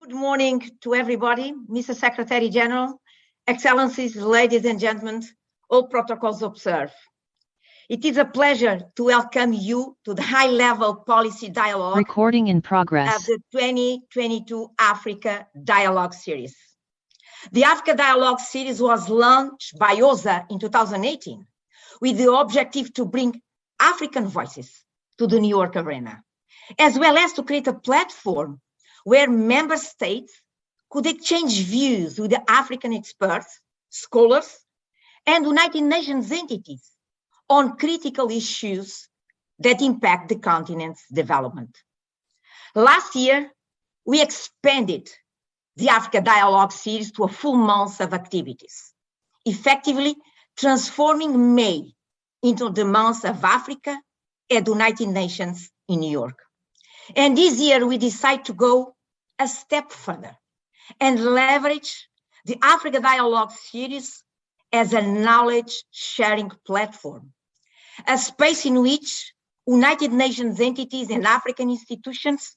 Good morning to everybody, Mr. Secretary General, Excellencies, ladies and gentlemen, all protocols observed. It is a pleasure to welcome you to the high-level policy dialogue Recording in progress. of the 2022 Africa Dialogue Series. The Africa Dialogue Series was launched by OSA in 2018 with the objective to bring African voices to the New York arena, as well as to create a platform where member states could exchange views with the African experts, scholars, and United Nations entities on critical issues that impact the continent's development. Last year, we expanded the Africa Dialogue Series to a full month of activities, effectively transforming May into the month of Africa at the United Nations in New York. And this year, we decide to go a step further and leverage the Africa Dialogue Series as a knowledge-sharing platform, a space in which United Nations entities and African institutions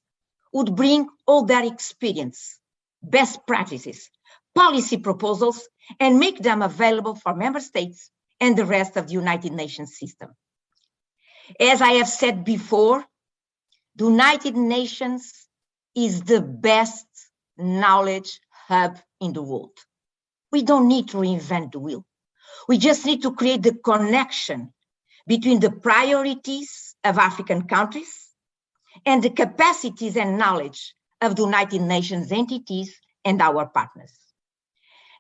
would bring all their experience, best practices, policy proposals, and make them available for member states and the rest of the United Nations system. As I have said before, the United Nations is the best knowledge hub in the world. We don't need to reinvent the wheel. We just need to create the connection between the priorities of African countries and the capacities and knowledge of the United Nations entities and our partners.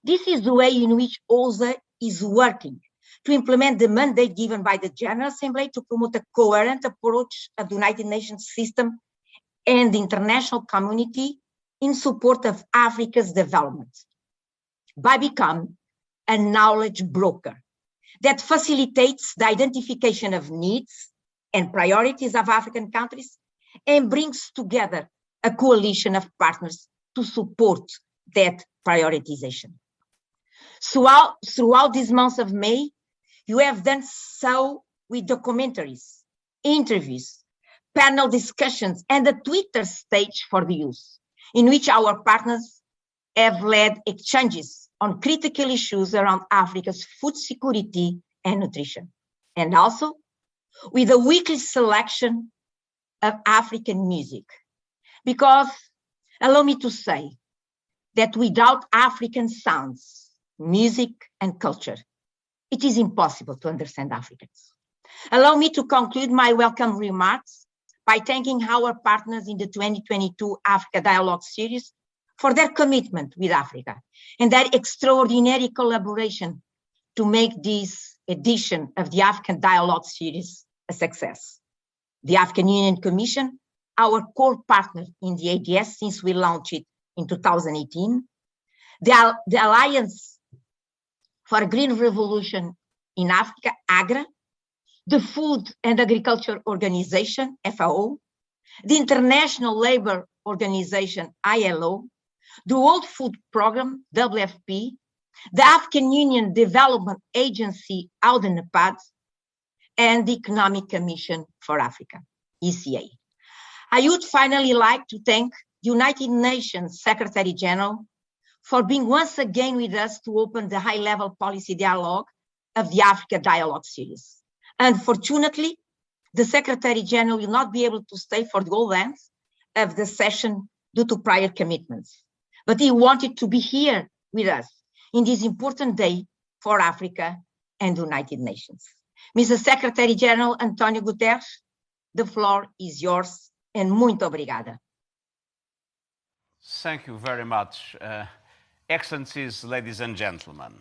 This is the way in which OSA is working to implement the mandate given by the General Assembly to promote a coherent approach of the United Nations system and the international community in support of Africa's development by becoming a knowledge broker that facilitates the identification of needs and priorities of African countries and brings together a coalition of partners to support that prioritization. Throughout this month of May, you have done so with documentaries, interviews, panel discussions, and a Twitter stage for the youth, in which our partners have led exchanges on critical issues around Africa's food security and nutrition, and also with a weekly selection of African music. Because, allow me to say, that without African sounds, music, and culture, it is impossible to understand Africans. Allow me to conclude my welcome remarks by thanking our partners in the 2022 Africa Dialogue Series for their commitment with Africa and their extraordinary collaboration to make this edition of the African Dialogue Series a success. The African Union Commission, our core partner in the ADS since we launched it in 2018, the Alliance for a Green Revolution in Africa, AGRA, the Food and Agriculture Organization, FAO, the International Labour Organization, ILO, the World Food Programme, WFP, the African Union Development Agency, AUDENEPAD, and the Economic Commission for Africa, ECA. I would finally like to thank the United Nations Secretary General for being once again with us to open the high-level policy dialogue of the Africa Dialogue Series. Unfortunately, the Secretary General will not be able to stay for the whole length of the session due to prior commitments, but he wanted to be here with us in this important day for Africa and the United Nations. Mr. Secretary General António Guterres, the floor is yours, and muito obrigada. Thank you very much. Excellencies, ladies and gentlemen,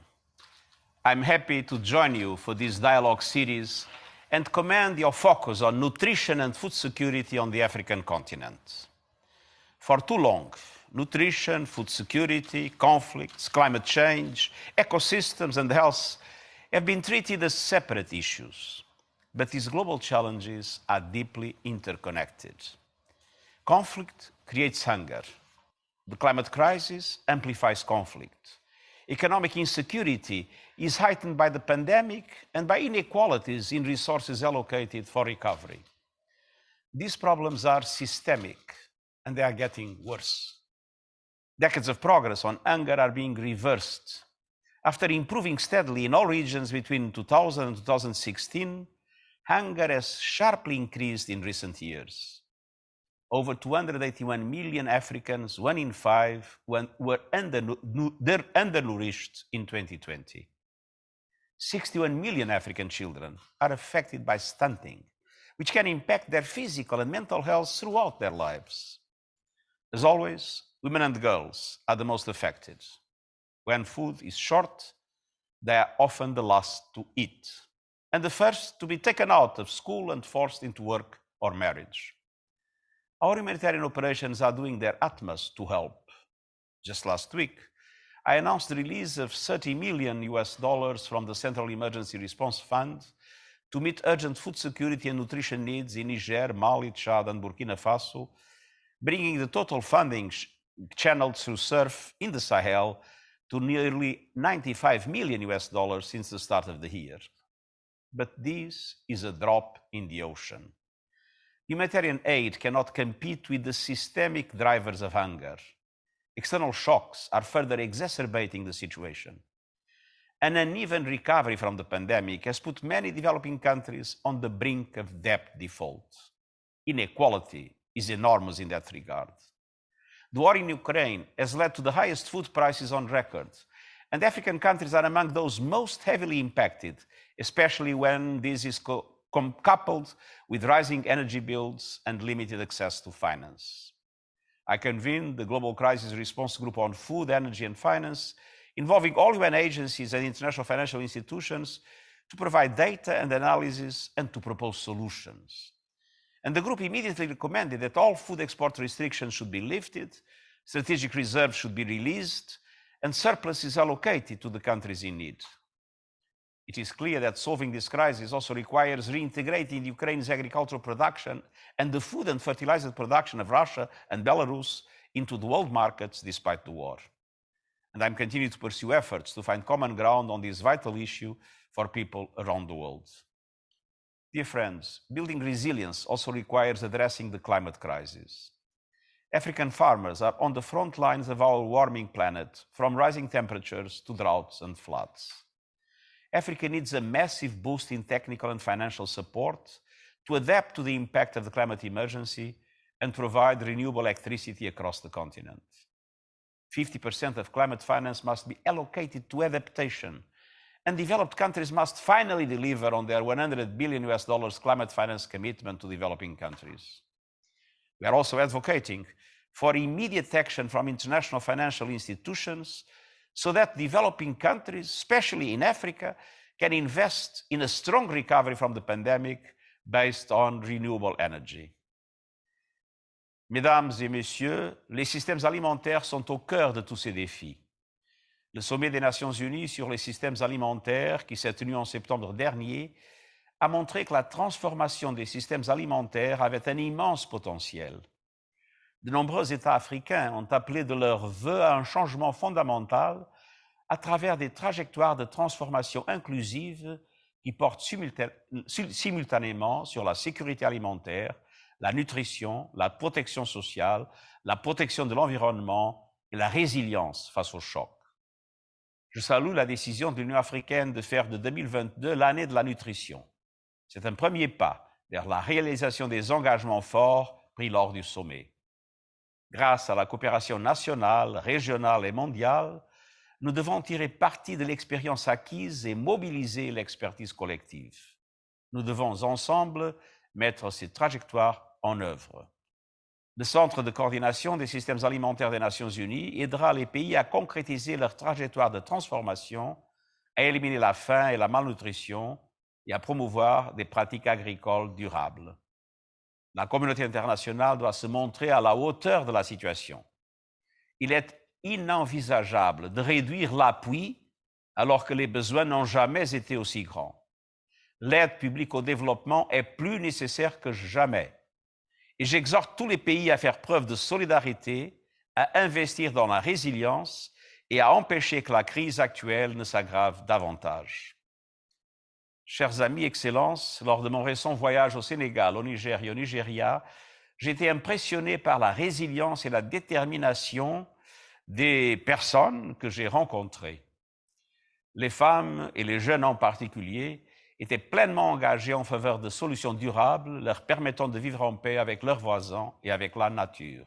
I'm happy to join you for this dialogue series and commend your focus on nutrition and food security on the African continent. For too long, nutrition, food security, conflicts, climate change, ecosystems, and health have been treated as separate issues, but these global challenges are deeply interconnected. Conflict creates hunger. The climate crisis amplifies conflict. Economic insecurity is heightened by the pandemic and by inequalities in resources allocated for recovery. These problems are systemic and they are getting worse. Decades of progress on hunger are being reversed. After improving steadily in all regions between 2000 and 2016, hunger has sharply increased in recent years. Over 281 million Africans, 1 in 5, were undernourished in 2020. 61 million African children are affected by stunting, which can impact their physical and mental health throughout their lives. As always, women and girls are the most affected. When food is short, they are often the last to eat, and the first to be taken out of school and forced into work or marriage. Our humanitarian operations are doing their utmost to help. Just last week, I announced the release of $30 million from the Central Emergency Response Fund to meet urgent food security and nutrition needs in Niger, Mali, Chad, and Burkina Faso, bringing the total funding channeled through SURF in the Sahel to nearly $95 million since the start of the year. But this is a drop in the ocean. Humanitarian aid cannot compete with the systemic drivers of hunger. External shocks are further exacerbating the situation. An uneven recovery from the pandemic has put many developing countries on the brink of debt default. Inequality is enormous in that regard. The war in Ukraine has led to the highest food prices on record, and African countries are among those most heavily impacted, especially when this is coupled with rising energy bills and limited access to finance. I convened the Global Crisis Response Group on Food, Energy and Finance, involving all UN agencies and international financial institutions to provide data and analysis and to propose solutions. And the group immediately recommended that all food export restrictions should be lifted, strategic reserves should be released, and surpluses allocated to the countries in need. It is clear that solving this crisis also requires reintegrating Ukraine's agricultural production and the food and fertilizer production of Russia and Belarus into the world markets despite the war. And I'm continuing to pursue efforts to find common ground on this vital issue for people around the world. Dear friends, building resilience also requires addressing the climate crisis. African farmers are on the front lines of our warming planet, from rising temperatures to droughts and floods. Africa needs a massive boost in technical and financial support to adapt to the impact of the climate emergency and provide renewable electricity across the continent. 50% of climate finance must be allocated to adaptation, and developed countries must finally deliver on their $100 billion climate finance commitment to developing countries. We are also advocating for immediate action from international financial institutions so that developing countries, especially in Africa, can invest in a strong recovery from the pandemic based on renewable energy. Mesdames et messieurs, les systèmes alimentaires sont au cœur de tous ces défis. Le sommet des Nations Unies sur les systèmes alimentaires, qui s'est tenu en septembre dernier, a montré que la transformation des systèmes alimentaires avait un immense potentiel. De nombreux États africains ont appelé de leur vœu à un changement fondamental à travers des trajectoires de transformation inclusive qui portent simultanément sur la sécurité alimentaire, la nutrition, la protection sociale, la protection de l'environnement et la résilience face aux chocs. Je salue la décision de l'Union africaine de faire de 2022 l'année de la nutrition. C'est un premier pas vers la réalisation des engagements forts pris lors du sommet. Grâce à la coopération nationale, régionale et mondiale, nous devons tirer parti de l'expérience acquise et mobiliser l'expertise collective. Nous devons ensemble mettre ces trajectoires en œuvre. Le Centre de coordination des systèmes alimentaires des Nations Unies aidera les pays à concrétiser leur trajectoire de transformation, à éliminer la faim et la malnutrition et à promouvoir des pratiques agricoles durables. La communauté internationale doit se montrer à la hauteur de la situation. Il est inenvisageable de réduire l'appui alors que les besoins n'ont jamais été aussi grands. L'aide publique au développement est plus nécessaire que jamais. Et j'exhorte tous les pays à faire preuve de solidarité, à investir dans la résilience et à empêcher que la crise actuelle ne s'aggrave davantage. Chers amis, Excellences, lors de mon récent voyage au Sénégal, au Niger et au Nigeria, j'ai été impressionné par la résilience et la détermination des personnes que j'ai rencontrées. Les femmes et les jeunes en particulier étaient pleinement engagés en faveur de solutions durables leur permettant de vivre en paix avec leurs voisins et avec la nature.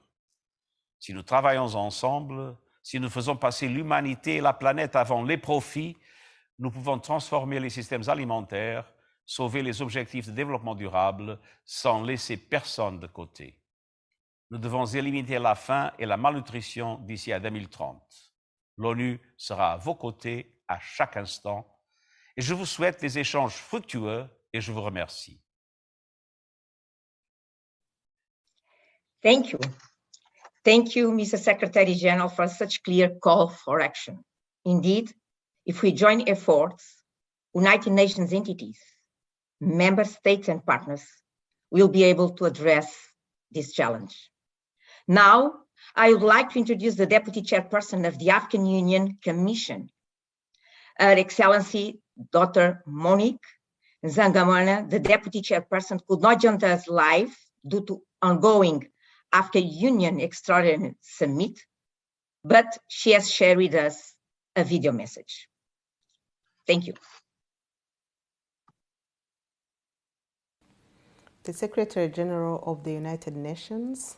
Si nous travaillons ensemble, si nous faisons passer l'humanité et la planète avant les profits, nous pouvons transformer les systèmes alimentaires, sauver les objectifs de développement durable sans laisser personne de côté. Nous devons éliminer la faim et la malnutrition d'ici à 2030. L'ONU sera à vos côtés à chaque instant. Et je vous souhaite des échanges fructueux et je vous remercie. Thank you. Thank you, Mr. Secretary General, for such clear call for action. Indeed, if we join efforts, United Nations entities, member states and partners will be able to address this challenge. Now, I would like to introduce the Deputy Chairperson of the African Union Commission, Her Excellency Dr. Monique Zangamana. The Deputy Chairperson could not join us live due to ongoing African Union Extraordinary Summit, but she has shared with us a video message. Thank you. The Secretary General of the United Nations,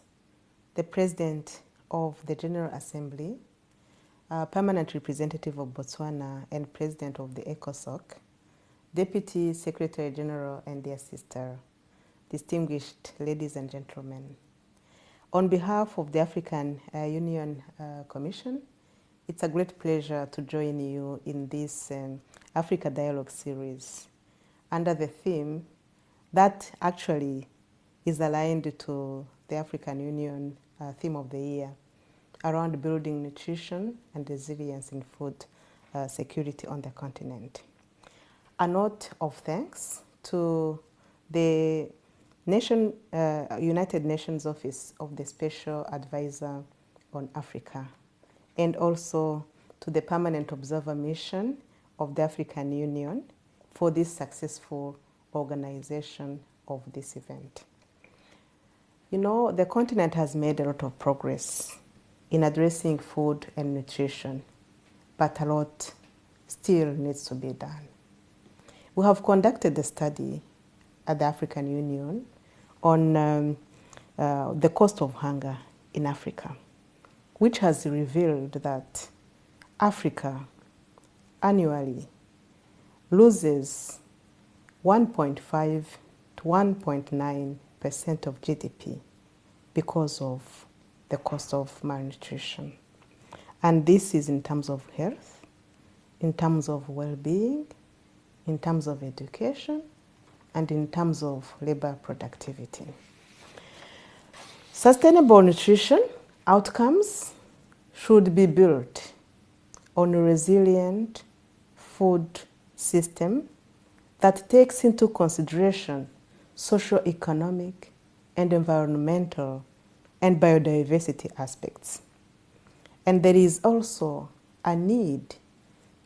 the President of the General Assembly, Permanent Representative of Botswana and President of the ECOSOC, Deputy Secretary General and their sister, distinguished ladies and gentlemen. On behalf of the African Union Commission, it's a great pleasure to join you in this Africa Dialogue series under the theme that actually is aligned to the African Union theme of the year around building nutrition and resilience in food security on the continent. A note of thanks to the United Nations Office of the Special Advisor on Africa, and also to the Permanent Observer Mission of the African Union for this successful organization of this event. You know, the continent has made a lot of progress in addressing food and nutrition, but a lot still needs to be done. We have conducted a study at the African Union on the cost of hunger in Africa, which has revealed that Africa annually loses 1.5 to 1.9% of GDP because of the cost of malnutrition. And this is in terms of health, in terms of well-being, in terms of education, and in terms of labor productivity. Sustainable nutrition outcomes should be built on a resilient food system that takes into consideration socio-economic and environmental and biodiversity aspects. And there is also a need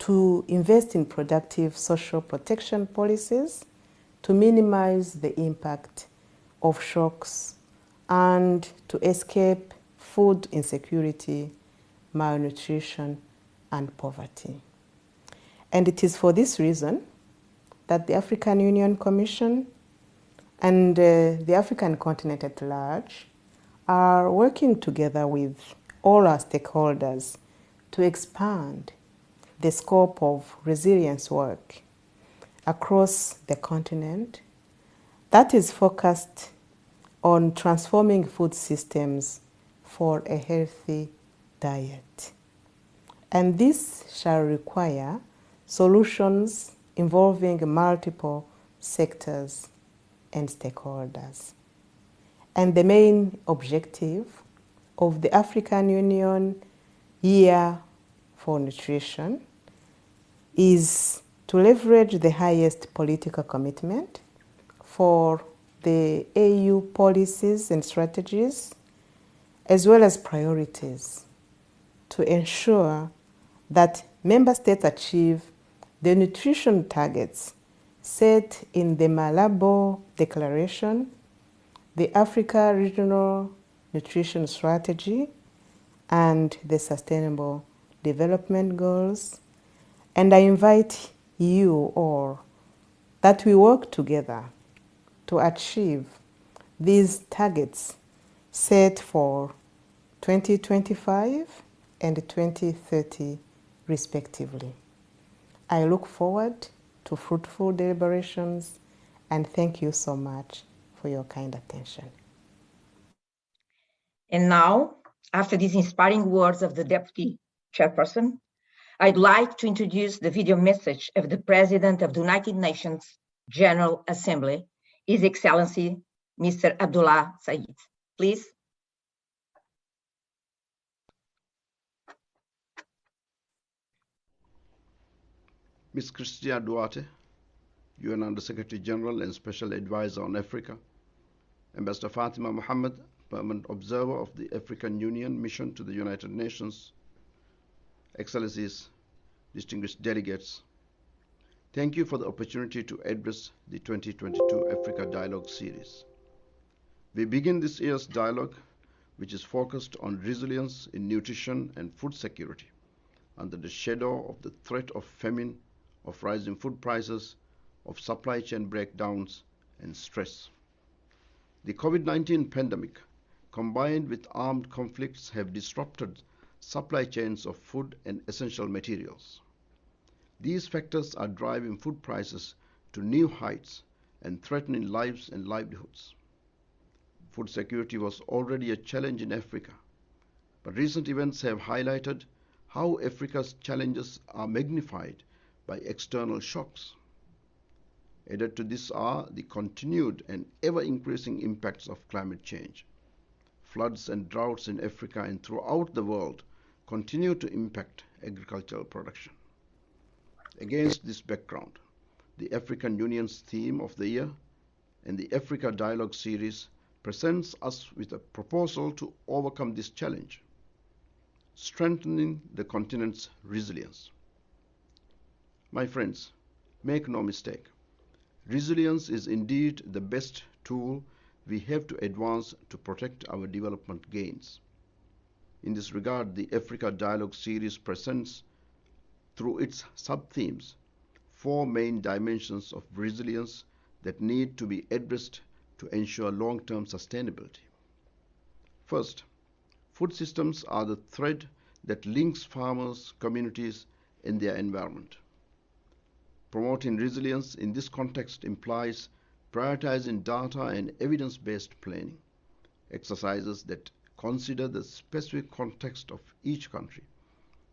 to invest in productive social protection policies to minimize the impact of shocks and to escape food insecurity, malnutrition, and poverty. And it is for this reason that the African Union Commission and the African continent at large are working together with all our stakeholders to expand the scope of resilience work across the continent that is focused on transforming food systems for a healthy diet. And this shall require solutions involving multiple sectors and stakeholders. And the main objective of the African Union Year for Nutrition is to leverage the highest political commitment for the AU policies and strategies, as well as priorities, to ensure that member states achieve the nutrition targets set in the Malabo Declaration, the Africa Regional Nutrition Strategy, and the Sustainable Development Goals. And I invite you all that we work together to achieve these targets set for 2025 and 2030 respectively. I look forward to fruitful deliberations and thank you so much for your kind attention. And now, after these inspiring words of the Deputy Chairperson, I'd like to introduce the video message of the President of the United Nations General Assembly, His Excellency, Mr. Abdullah Said. Please. Ms. Cristina Duarte, UN Under-Secretary General and Special Advisor on Africa, Ambassador Fatima Mohammed, Permanent Observer of the African Union Mission to the United Nations, Excellencies, distinguished delegates, thank you for the opportunity to address the 2022 Africa Dialogue Series. We begin this year's dialogue, which is focused on resilience in nutrition and food security, under the shadow of the threat of famine, of rising food prices, of supply chain breakdowns, and stress. The COVID-19 pandemic, combined with armed conflicts, have disrupted supply chains of food and essential materials. These factors are driving food prices to new heights and threatening lives and livelihoods. Food security was already a challenge in Africa, but recent events have highlighted how Africa's challenges are magnified by external shocks. Added to this are the continued and ever-increasing impacts of climate change. Floods and droughts in Africa and throughout the world continue to impact agricultural production. Against this background, the African Union's theme of the year and the Africa Dialogue Series presents us with a proposal to overcome this challenge, strengthening the continent's resilience. My friends, make no mistake, resilience is indeed the best tool we have to advance to protect our development gains. In this regard, the Africa Dialogue Series presents, through its sub-themes, 4 main dimensions of resilience that need to be addressed to ensure long-term sustainability. First, food systems are the thread that links farmers, communities, and their environment. Promoting resilience in this context implies prioritizing data and evidence-based planning, exercises that consider the specific context of each country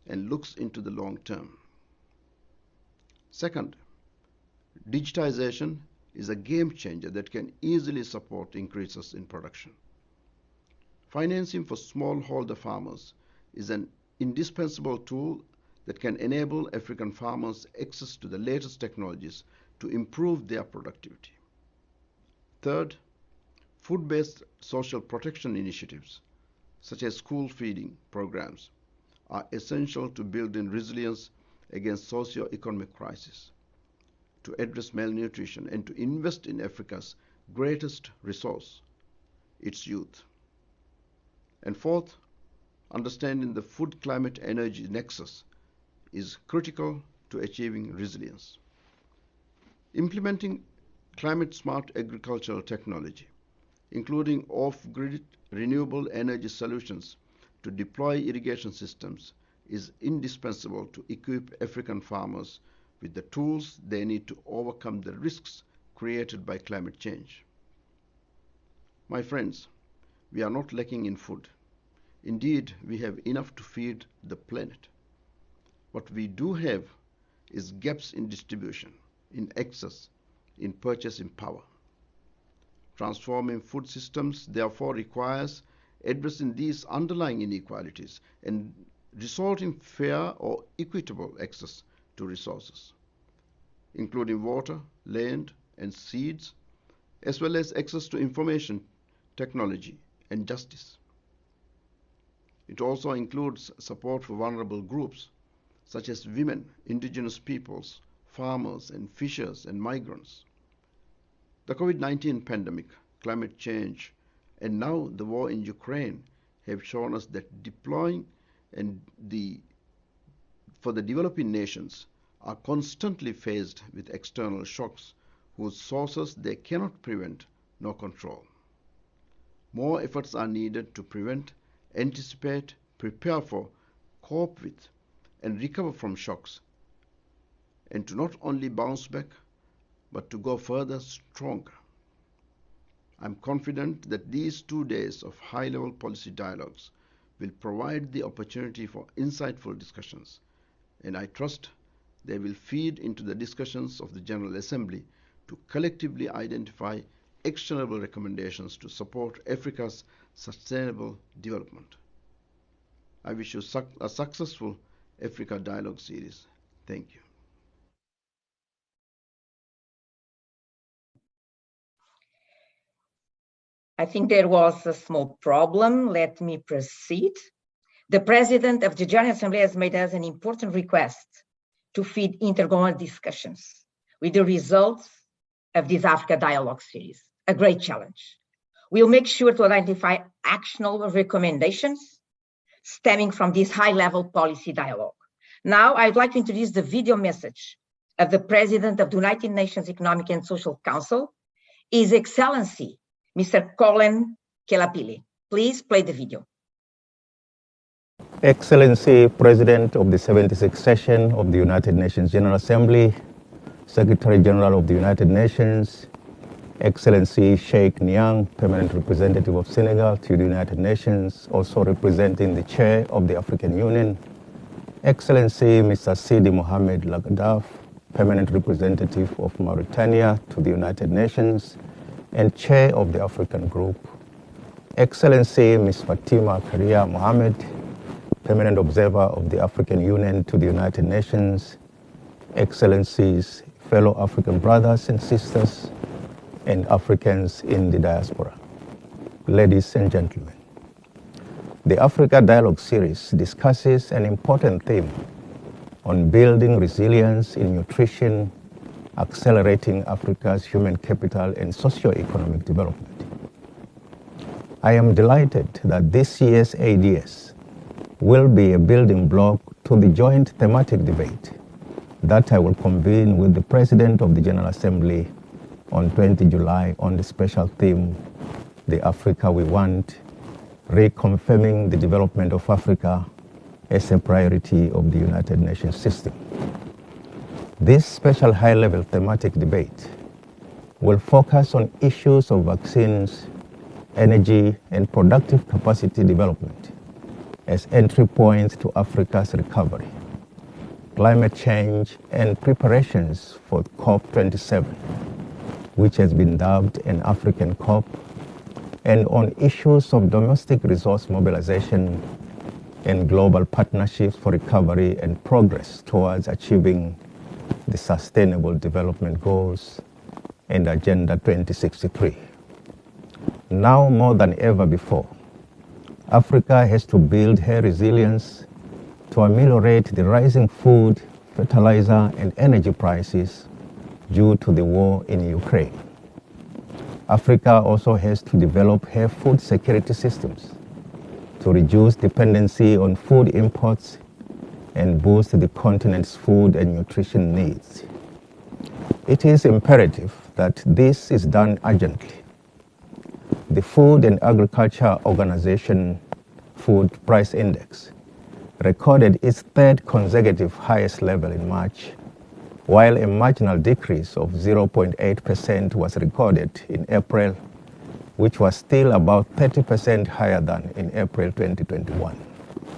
and looks into the long term. Second, digitization is a game changer that can easily support increases in production. Financing for smallholder farmers is an indispensable tool that can enable African farmers access to the latest technologies to improve their productivity. Third, food-based social protection initiatives, such as school feeding programs, are essential to building resilience against socio-economic crises, to address malnutrition, and to invest in Africa's greatest resource, its youth. And fourth, understanding the food-climate-energy nexus is critical to achieving resilience. Implementing climate-smart agricultural technology, including off-grid renewable energy solutions to deploy irrigation systems, is indispensable to equip African farmers with the tools they need to overcome the risks created by climate change. My friends, we are not lacking in food. Indeed, we have enough to feed the planet. What we do have is gaps in distribution, in access, in purchasing power. Transforming food systems therefore requires addressing these underlying inequalities and resorting fair or equitable access to resources, including water, land, and seeds, as well as access to information, technology, and justice. It also includes support for vulnerable groups, such as women, indigenous peoples, farmers, and fishers and migrants. The COVID-19 pandemic, climate change, and now the war in Ukraine have shown us that deploying for the developing nations are constantly faced with external shocks whose sources they cannot prevent nor control. More efforts are needed to prevent, anticipate, prepare for, cope with, and recover from shocks, and to not only bounce back, but to go further stronger. I'm confident that these 2 days of high-level policy dialogues will provide the opportunity for insightful discussions, and I trust they will feed into the discussions of the General Assembly to collectively identify actionable recommendations to support Africa's sustainable development. I wish you a successful Africa Dialogue series. Thank you. I think there was a small problem. Let me proceed. The President of the General Assembly has made us an important request to feed intergovernmental discussions with the results of this Africa Dialogue series, a great challenge. We'll make sure to identify actionable recommendations stemming from this high-level policy dialogue. Now, I'd like to introduce the video message of the President of the United Nations Economic and Social Council, His Excellency, Mr. Colin Kelapili. Please play the video. Excellency, President of the 76th session of the United Nations General Assembly, Secretary General of the United Nations, Excellency Sheikh Niang, Permanent Representative of Senegal to the United Nations, also representing the Chair of the African Union, Excellency Mr. Sidi Mohamed Lagadaf, Permanent Representative of Mauritania to the United Nations and Chair of the African Group, Excellency Ms. Fatima Karia Mohamed, Permanent Observer of the African Union to the United Nations, Excellencies, fellow African brothers and sisters, and Africans in the diaspora. Ladies and gentlemen, the Africa Dialogue series discusses an important theme on building resilience in nutrition, accelerating Africa's human capital and socio-economic development. I am delighted that this year's ADS will be a building block to the joint thematic debate that I will convene with the President of the General Assembly on 20 July on the special theme, The Africa We Want, reconfirming the development of Africa as a priority of the United Nations system. This special high-level thematic debate will focus on issues of vaccines, energy, and productive capacity development as entry points to Africa's recovery, climate change, and preparations for COP27, which has been dubbed an African COP, and on issues of domestic resource mobilization and global partnerships for recovery and progress towards achieving the Sustainable Development Goals and Agenda 2063. Now more than ever before, Africa has to build her resilience to ameliorate the rising food, fertilizer, and energy prices due to the war in Ukraine. Africa also has to develop her food security systems to reduce dependency on food imports and boost the continent's food and nutrition needs. It is imperative that this is done urgently. The Food and Agriculture Organization Food Price Index recorded its third consecutive highest level in March, while a marginal decrease of 0.8% was recorded in April, which was still about 30% higher than in April 2021.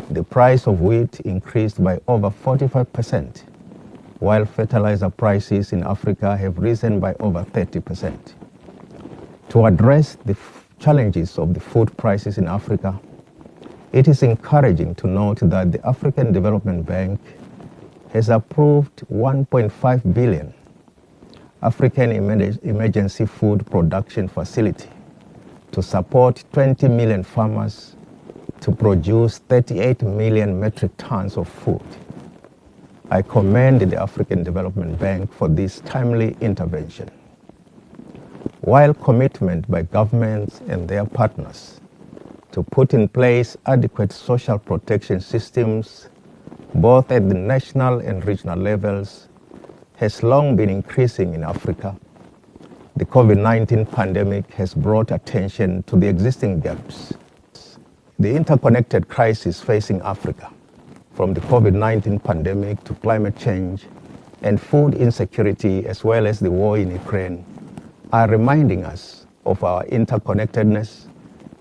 The price of wheat increased by over 45%, while fertilizer prices in Africa have risen by over 30%. To address the challenges of the food prices in Africa, it is encouraging to note that the African Development Bank has approved 1.5 billion African Emergency Food Production Facility to support 20 million farmers to produce 38 million metric tons of food. I commend the African Development Bank for this timely intervention. While commitment by governments and their partners to put in place adequate social protection systems, both at the national and regional levels, has long been increasing in Africa. The COVID-19 pandemic has brought attention to the existing gaps. The interconnected crisis facing Africa, from the COVID-19 pandemic to climate change and food insecurity, as well as the war in Ukraine, are reminding us of our interconnectedness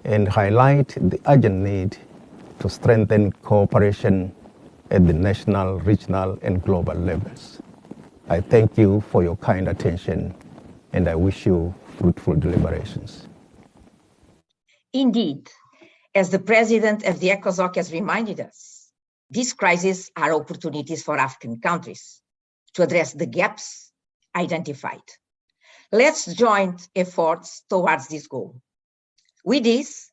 and highlight the urgent need to strengthen cooperation at the national, regional, and global levels. I thank you for your kind attention, and I wish you fruitful deliberations. Indeed, as the president of the ECOSOC has reminded us, these crises are opportunities for African countries to address the gaps identified. Let's join efforts towards this goal. With this,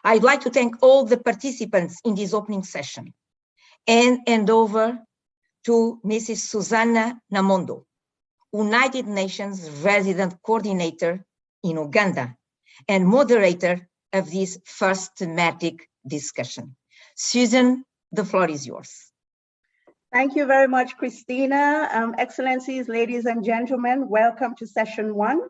I'd like to thank all the participants in this opening session and hand over to Mrs. Susanna Namondo, United Nations Resident Coordinator in Uganda and moderator of this first thematic discussion. Susan, the floor is yours. Thank you very much, Christina. Excellencies, ladies and gentlemen, welcome to session 1.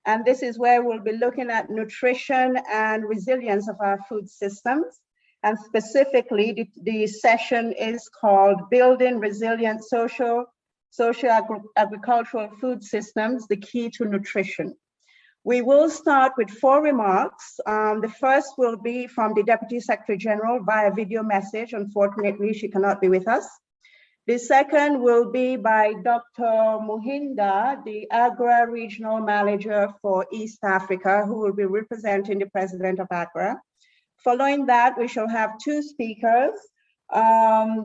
And this is where we'll be looking at nutrition and resilience of our food systems. And specifically, the session is called Building Resilient Socio-Agricultural Food Systems, the Key to Nutrition. We will start with 4 remarks. The first will be from the Deputy Secretary General via video message. Unfortunately, she cannot be with us. The second will be by Dr. Muhinda, the AGRA Regional Manager for East Africa, who will be representing the President of AGRA. Following that, we shall have 2 speakers.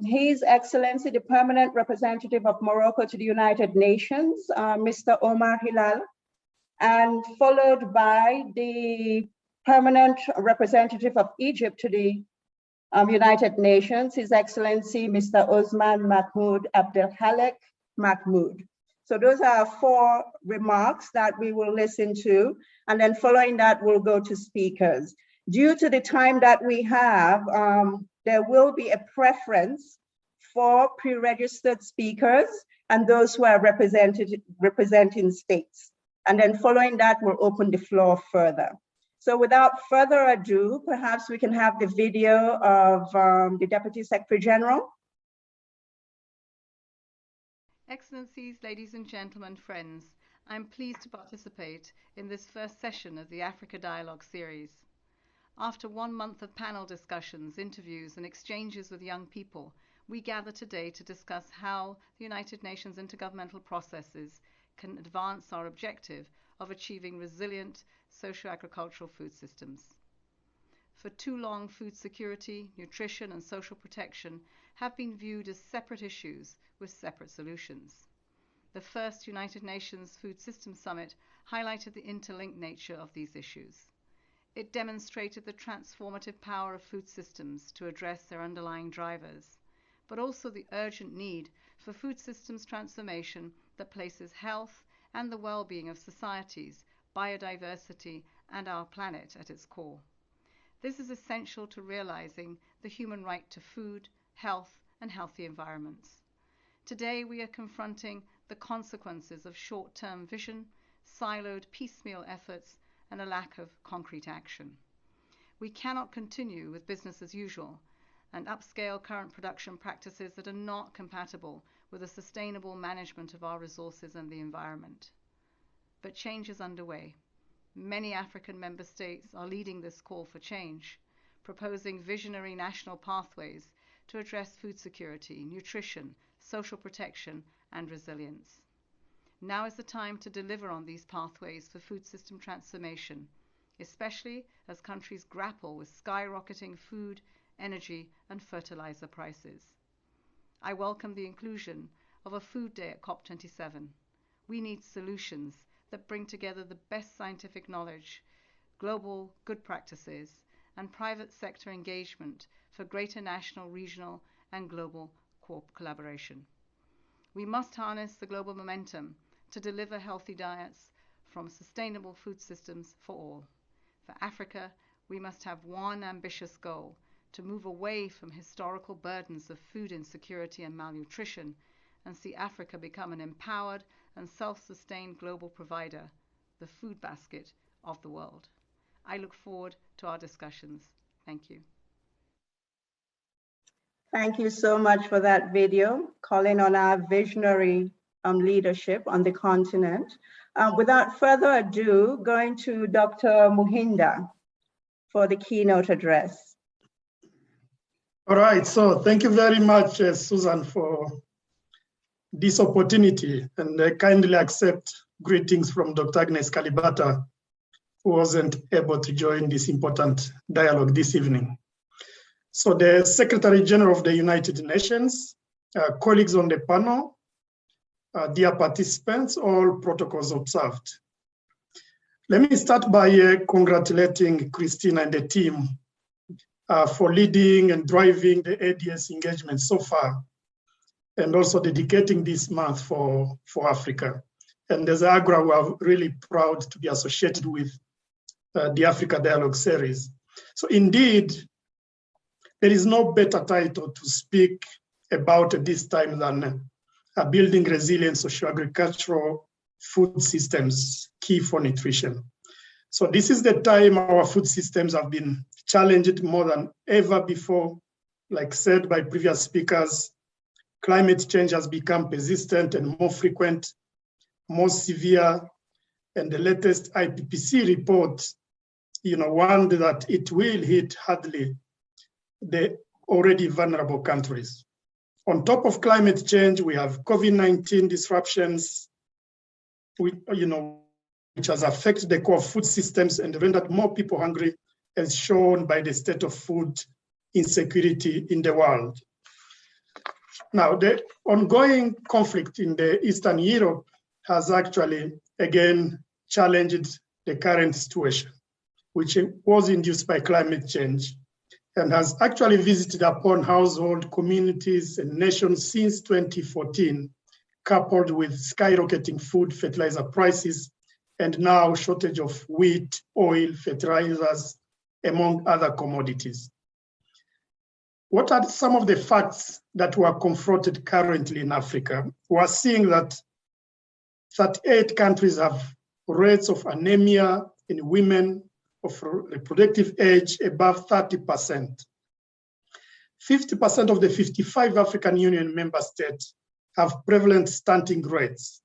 His Excellency, the Permanent Representative of Morocco to the United Nations, Mr. Omar Hilal, and followed by the Permanent Representative of Egypt to the United Nations, His Excellency, Mr. Osman Mahmoud Abdelhalek Mahmoud. So those are 4 remarks that we will listen to, and then following that, we'll go to speakers. Due to the time that we have, there will be a preference for pre-registered speakers and those who are representing states. And then following that, we'll open the floor further. So without further ado, perhaps we can have the video of the Deputy Secretary General. Excellencies, ladies and gentlemen, friends, I'm pleased to participate in this first session of the Africa Dialogue series. After 1 month of panel discussions, interviews, and exchanges with young people, we gather today to discuss how the United Nations intergovernmental processes can advance our objective of achieving resilient socio-agricultural food systems. For too long, food security, nutrition, and social protection have been viewed as separate issues with separate solutions. The first United Nations Food Systems Summit highlighted the interlinked nature of these issues. It demonstrated the transformative power of food systems to address their underlying drivers, but also the urgent need for food systems transformation that places health and the well-being of societies, biodiversity, and our planet at its core. This is essential to realizing the human right to food, health, and healthy environments. Today, we are confronting the consequences of short-term vision, siloed piecemeal efforts, and a lack of concrete action. We cannot continue with business as usual and upscale current production practices that are not compatible with a sustainable management of our resources and the environment. But change is underway. Many African member states are leading this call for change, proposing visionary national pathways to address food security, nutrition, social protection, and resilience. Now is the time to deliver on these pathways for food system transformation, especially as countries grapple with skyrocketing food, energy, and fertilizer prices. I welcome the inclusion of a food day at COP27. We need solutions that bring together the best scientific knowledge, global good practices, and private sector engagement for greater national, regional, and global collaboration. We must harness the global momentum to deliver healthy diets from sustainable food systems for all. For Africa, we must have one ambitious goal: to move away from historical burdens of food insecurity and malnutrition and see Africa become an empowered and self-sustained global provider, the food basket of the world. I look forward to our discussions. Thank you. Thank you so much for that video, calling on our visionary leadership on the continent. Without further ado, going to Dr. Muhinda for the keynote address. All right, so thank you very much, Susan, for this opportunity, and I kindly accept greetings from Dr. Agnes Kalibata, who wasn't able to join this important dialogue this evening. So the Secretary General of the United Nations, colleagues on the panel, dear participants, all protocols observed. Let me start by congratulating Christina and the team for leading and driving the ADS engagement so far, and also dedicating this month for Africa. And as AGRA, we are really proud to be associated with the Africa Dialogue Series. So indeed, there is no better title to speak about at this time than building resilient socio-agricultural food systems, key for nutrition. So this is the time our food systems have been challenged more than ever before. Like said by previous speakers, climate change has become persistent and more frequent, more severe, and the latest IPCC report, warned that it will hit hardly the already vulnerable countries. On top of climate change, we have COVID-19 disruptions, which has affected the core food systems and rendered more people hungry, as shown by the state of food insecurity in the world. Now, the ongoing conflict in the Eastern Europe has actually, again, challenged the current situation, which was induced by climate change, and has actually visited upon household, communities, and nations since 2014, coupled with skyrocketing food fertilizer prices, and now shortage of wheat, oil, fertilizers, among other commodities. What are some of the facts that we are confronted currently in Africa? We are seeing that 38 countries have rates of anemia in women of reproductive age above 30%. 50% of the 55 African Union member states have prevalent stunting rates.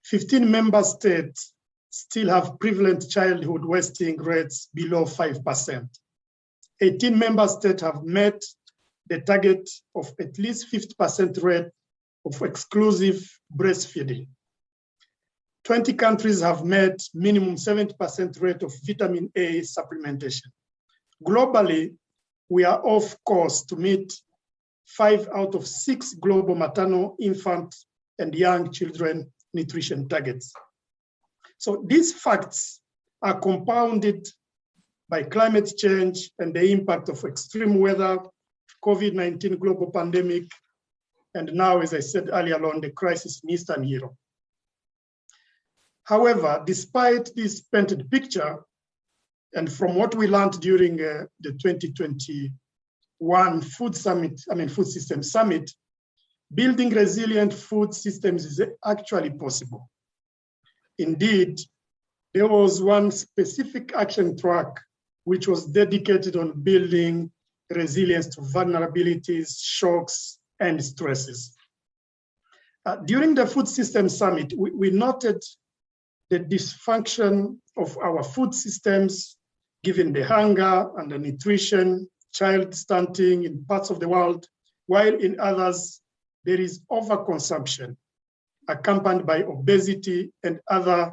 15 member states still have prevalent childhood wasting rates below 5%. 18 member states have met the target of at least 50% rate of exclusive breastfeeding. 20 countries have met minimum 70% rate of vitamin A supplementation. Globally, we are off course to meet 5 out of 6 global maternal, infant, and young children nutrition targets. So these facts are compounded by climate change and the impact of extreme weather, COVID-19 global pandemic, and now, as I said earlier on, the crisis in Eastern Europe. However, despite this painted picture, and from what we learned during the 2021 Food System Summit, building resilient food systems is actually possible. Indeed, there was one specific action track which was dedicated on building resilience to vulnerabilities, shocks, and stresses. During the Food System Summit, we noted the dysfunction of our food systems, given the hunger and the nutrition, child stunting in parts of the world, while in others, there is overconsumption, accompanied by obesity and other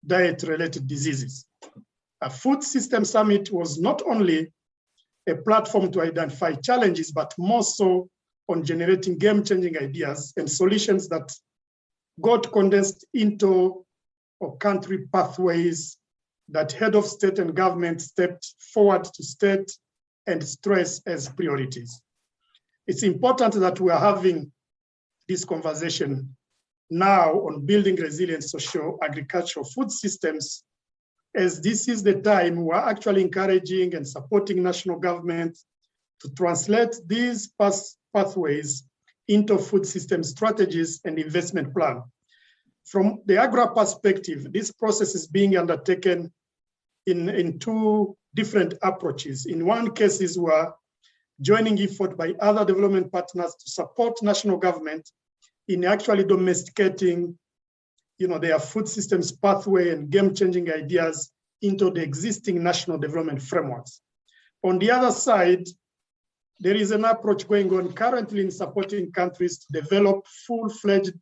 diet-related diseases. A Food System Summit was not only a platform to identify challenges, but more so on generating game-changing ideas and solutions that got condensed into country pathways that head of state and government stepped forward to state and stress as priorities. It's important that we are having this conversation now on building resilient social agricultural food systems as this is the time we're actually encouraging and supporting national government to translate these pathways into food system strategies and investment plan. From the AGRA perspective, this process is being undertaken in two different approaches. In one case is we're joining effort by other development partners to support national government in actually domesticating their food systems pathway and game-changing ideas into the existing national development frameworks. On the other side, there is an approach going on currently in supporting countries to develop full-fledged,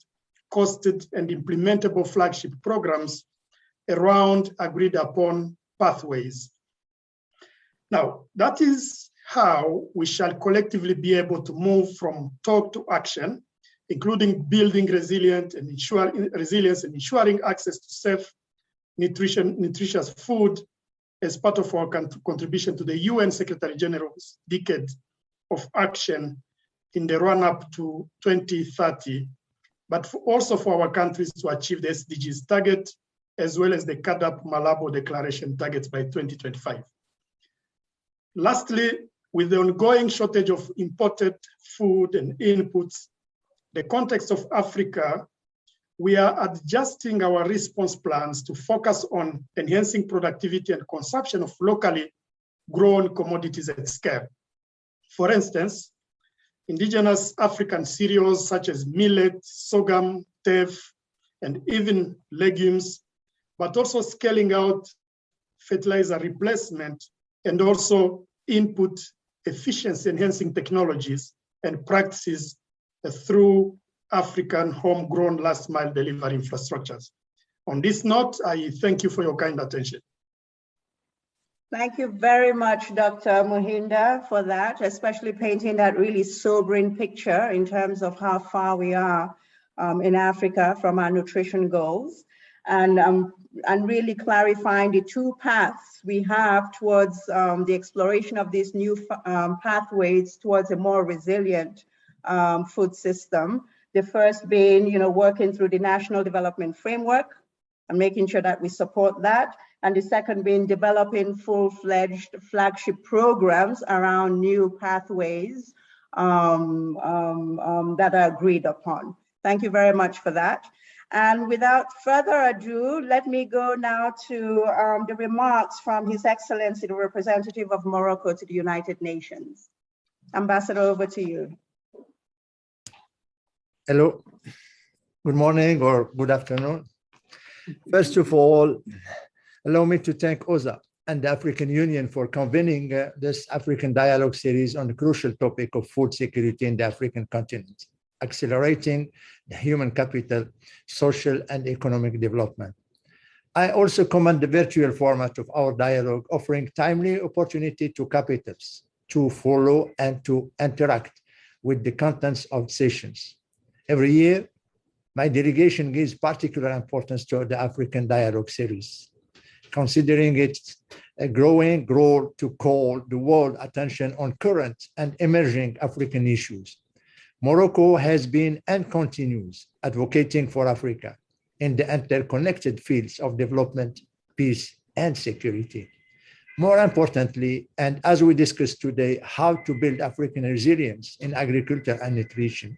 costed, and implementable flagship programs around agreed upon pathways. Now, that is how we shall collectively be able to move from talk to action, including building resilience and ensuring access to safe, nutritious food as part of our contribution to the UN Secretary General's decade of action in the run-up to 2030, but also for our countries to achieve the SDGs target, as well as the CAADP Malabo Declaration targets by 2025. Lastly, with the ongoing shortage of imported food and inputs, the context of Africa, we are adjusting our response plans to focus on enhancing productivity and consumption of locally grown commodities at scale. For instance, indigenous African cereals such as millet, sorghum, teff, and even legumes, but also scaling out fertilizer replacement and also input efficiency enhancing technologies and practices through African homegrown last mile delivery infrastructures. On this note, I thank you for your kind attention. Thank you very much, Dr. Muhinda, for that, especially painting that really sobering picture in terms of how far we are in Africa from our nutrition goals, and really clarifying the two paths we have towards the exploration of these new pathways towards a more resilient food system. The first being, working through the National Development Framework and making sure that we support that. And the second being developing full-fledged flagship programs around new pathways that are agreed upon. Thank you very much for that. And without further ado, let me go now to the remarks from His Excellency, the representative of Morocco to the United Nations. Ambassador, over to you. Hello, good morning or good afternoon. First of all, allow me to thank OZA and the African Union for convening this African dialogue series on the crucial topic of food security in the African continent, accelerating the human capital, social and economic development. I also commend the virtual format of our dialogue, offering timely opportunity to capitals to follow and to interact with the contents of sessions. Every year, my delegation gives particular importance to the African Dialogue Series, considering its a growing role to call the world attention on current and emerging African issues. Morocco has been and continues advocating for Africa in the interconnected fields of development, peace, and security. More importantly, and as we discussed today, how to build African resilience in agriculture and nutrition.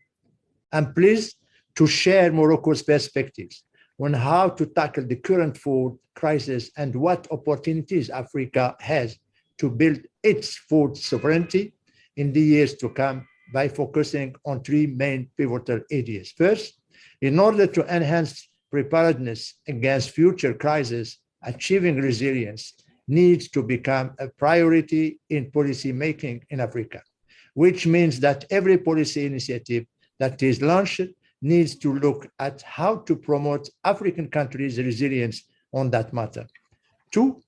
I'm pleased to share Morocco's perspectives on how to tackle the current food crisis and what opportunities Africa has to build its food sovereignty in the years to come by focusing on three main pivotal areas. First, in order to enhance preparedness against future crises, achieving resilience needs to become a priority in policy making in Africa, which means that every policy initiative that is launched needs to look at how to promote African countries' resilience on that matter. Two,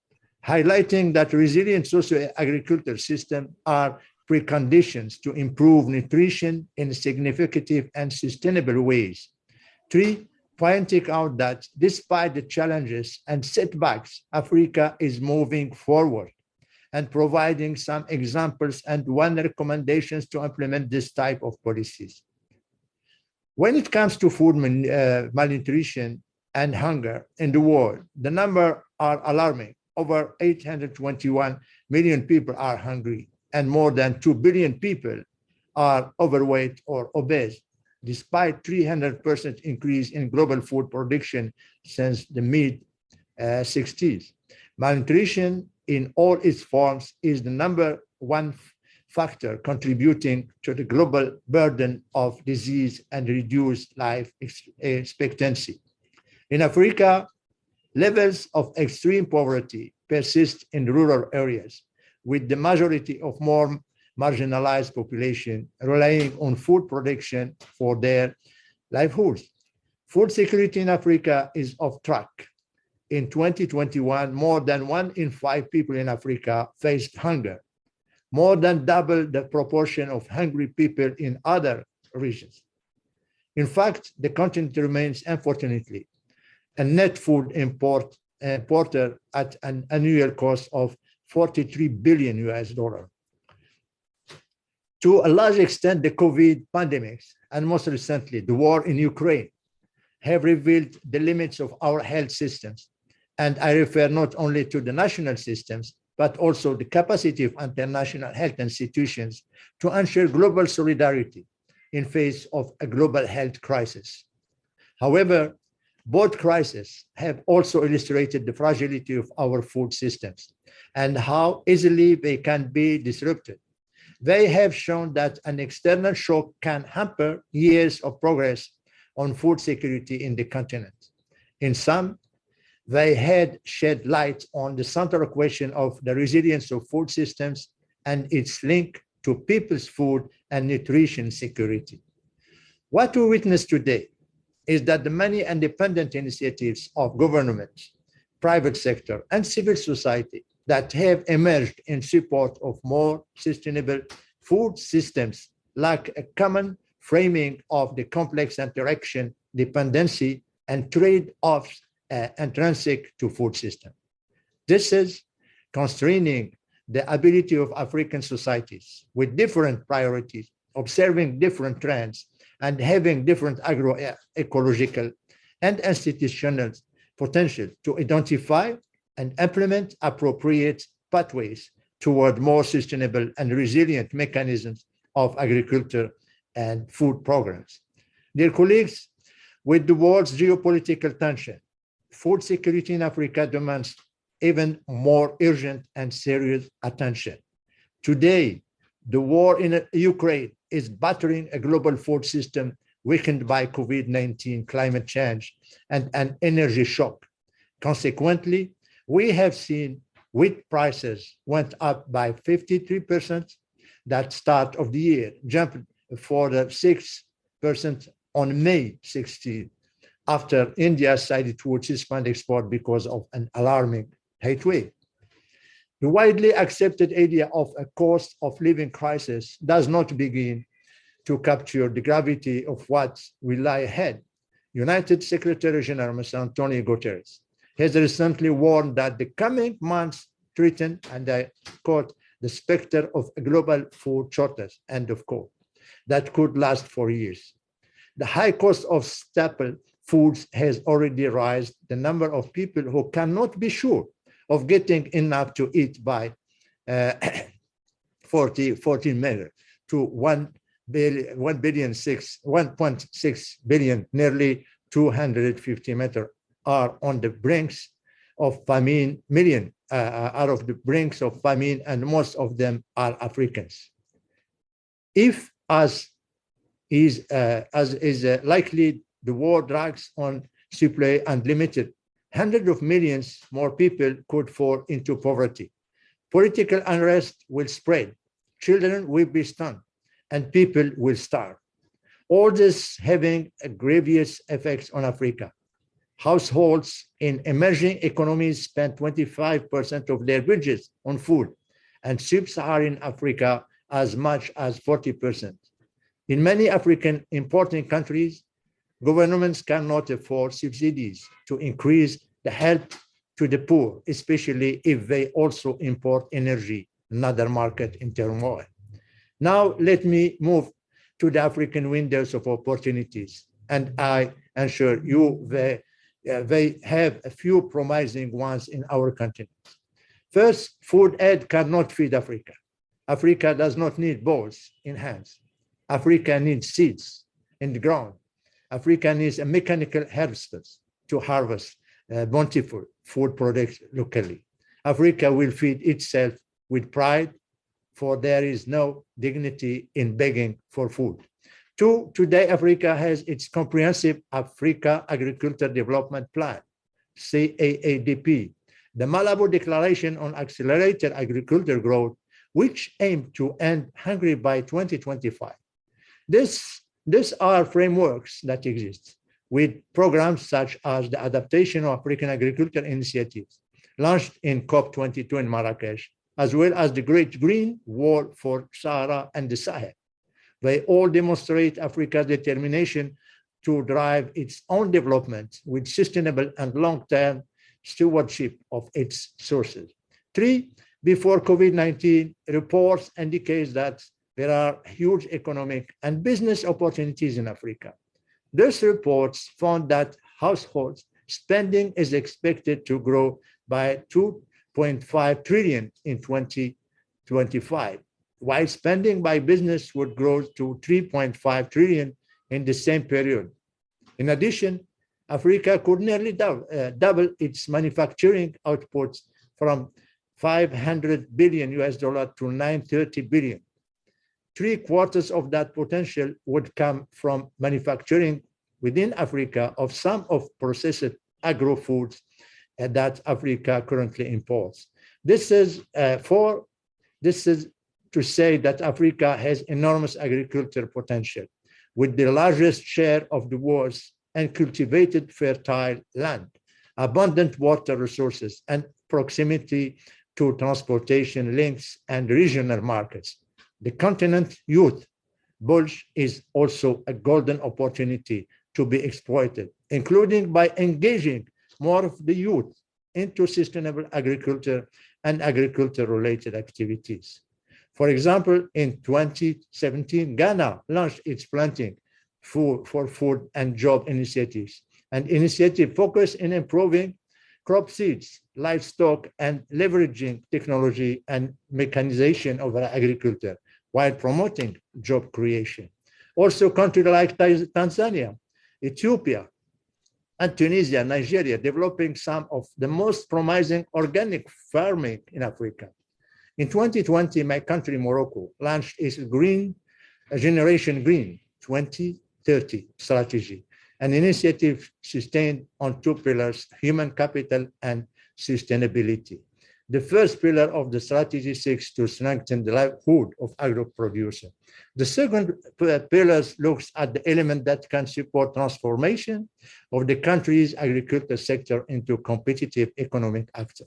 highlighting that resilient socio-agricultural systems are preconditions to improve nutrition in significant and sustainable ways. Three, pointing out that despite the challenges and setbacks, Africa is moving forward and providing some examples and one recommendations to implement this type of policies. When it comes to food malnutrition, and hunger in the world. The numbers are alarming. Over 821 million people are hungry, and more than 2 billion people are overweight or obese, despite 300% increase in global food production since the mid-60s. Malnutrition in all its forms is the number one factor contributing to the global burden of disease and reduced life expectancy. In Africa, levels of extreme poverty persist in rural areas, with the majority of more marginalized population relying on food production for their livelihoods. Food security in Africa is off track. In 2021, more than 1 in 5 people in Africa faced hunger, more than double the proportion of hungry people in other regions. In fact, the continent remains, unfortunately, a net food importer at an annual cost of $43 billion US. To a large extent, the COVID pandemics, and most recently, the war in Ukraine, have revealed the limits of our health systems. And I refer not only to the national systems, but also the capacity of international health institutions to ensure global solidarity in face of a global health crisis. However, both crises have also illustrated the fragility of our food systems and how easily they can be disrupted. They have shown that an external shock can hamper years of progress on food security in the continent. In some, they had shed light on the central question of the resilience of food systems and its link to people's food and nutrition security. What we witness today is that the many independent initiatives of governments, private sector, and civil society that have emerged in support of more sustainable food systems lack a common framing of the complex interaction, dependency, and trade-offs intrinsic to food system. This is constraining the ability of African societies with different priorities, observing different trends, and having different agroecological and institutional potential to identify and implement appropriate pathways toward more sustainable and resilient mechanisms of agriculture and food programs. Dear colleagues, with the world's geopolitical tension, food security in Africa demands even more urgent and serious attention. Today, the war in Ukraine is battering a global food system weakened by COVID-19, climate change, and an energy shock. Consequently, we have seen wheat prices went up by 53% that start of the year, jumped for the 6% on May 16, after India decided to suspend export because of an alarming heat wave. The widely accepted idea of a cost of living crisis does not begin to capture the gravity of what will lie ahead. United Secretary General Mr. Antonio Guterres has recently warned that the coming months threaten, and I quote, the specter of a global food shortage, end of quote, that could last for years. The high cost of staple foods has already raised the number of people who cannot be sure of getting enough to eat by 14 million to 1.6 billion, nearly 250 million are on the brinks of famine, are of the brinks of famine, and most of them are Africans. If, as is likely, the war drags on supply unlimited, hundreds of millions more people could fall into poverty. Political unrest will spread, children will be stunned, and people will starve. All this having a grievous effects on Africa. Households in emerging economies spend 25% of their budgets on food, and sub-Saharan Africa as much as 40%. In many African importing countries, governments cannot afford subsidies to increase the help to the poor, especially if they also import energy, another market in turmoil. Now, let me move to the African windows of opportunities. And I assure you, they have a few promising ones in our continent. First, food aid cannot feed Africa. Africa does not need balls in hands. Africa needs seeds in the ground. Africa needs a mechanical harvesters to harvest bountiful food products locally. Africa will feed itself with pride, for there is no dignity in begging for food. Two, today Africa has its comprehensive Africa Agriculture Development Plan, CAADP, the Malabo Declaration on Accelerated Agriculture Growth, which aims to end hunger by 2025. These are frameworks that exist with programs such as the Adaptation of African Agriculture Initiatives, launched in COP22 in Marrakesh, as well as the Great Green Wall for Sahara and the Sahel. They all demonstrate Africa's determination to drive its own development with sustainable and long-term stewardship of its sources. Three, before COVID-19, reports indicate that there are huge economic and business opportunities in Africa. These reports found that households spending is expected to grow by 2.5 trillion in 2025, while spending by business would grow to 3.5 trillion in the same period. In addition, Africa could nearly double its manufacturing output from $500 billion to 930 billion. 3/4 of that potential would come from manufacturing within Africa of some of processed agro-foods that Africa currently imports. This is to say that Africa has enormous agricultural potential, with the largest share of the world's uncultivated fertile land, abundant water resources, and proximity to transportation links and regional markets. The continent's youth bulge is also a golden opportunity to be exploited, including by engaging more of the youth into sustainable agriculture and agriculture-related activities. For example, in 2017, Ghana launched its Planting for Food and Job initiatives, an initiative focused on improving crop seeds, livestock, and leveraging technology and mechanization of agriculture while promoting job creation. Also, countries like Tanzania, Ethiopia, and Tunisia, Nigeria, developing some of the most promising organic farming in Africa. In 2020, my country, Morocco, launched its Generation Green 2030 strategy, an initiative sustained on two pillars, human capital and sustainability. The first pillar of the strategy seeks to strengthen the livelihood of agro-producers. The second pillar looks at the element that can support transformation of the country's agriculture sector into competitive economic actor.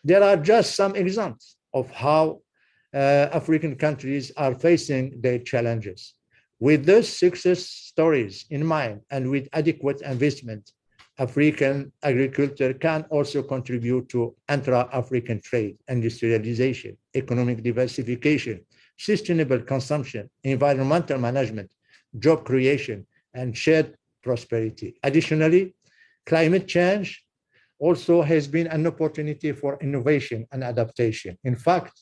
There are just some examples of how African countries are facing their challenges. With those success stories in mind and with adequate investment, African agriculture can also contribute to intra-African trade, industrialization, economic diversification, sustainable consumption, environmental management, job creation, and shared prosperity. Additionally, climate change also has been an opportunity for innovation and adaptation. In fact,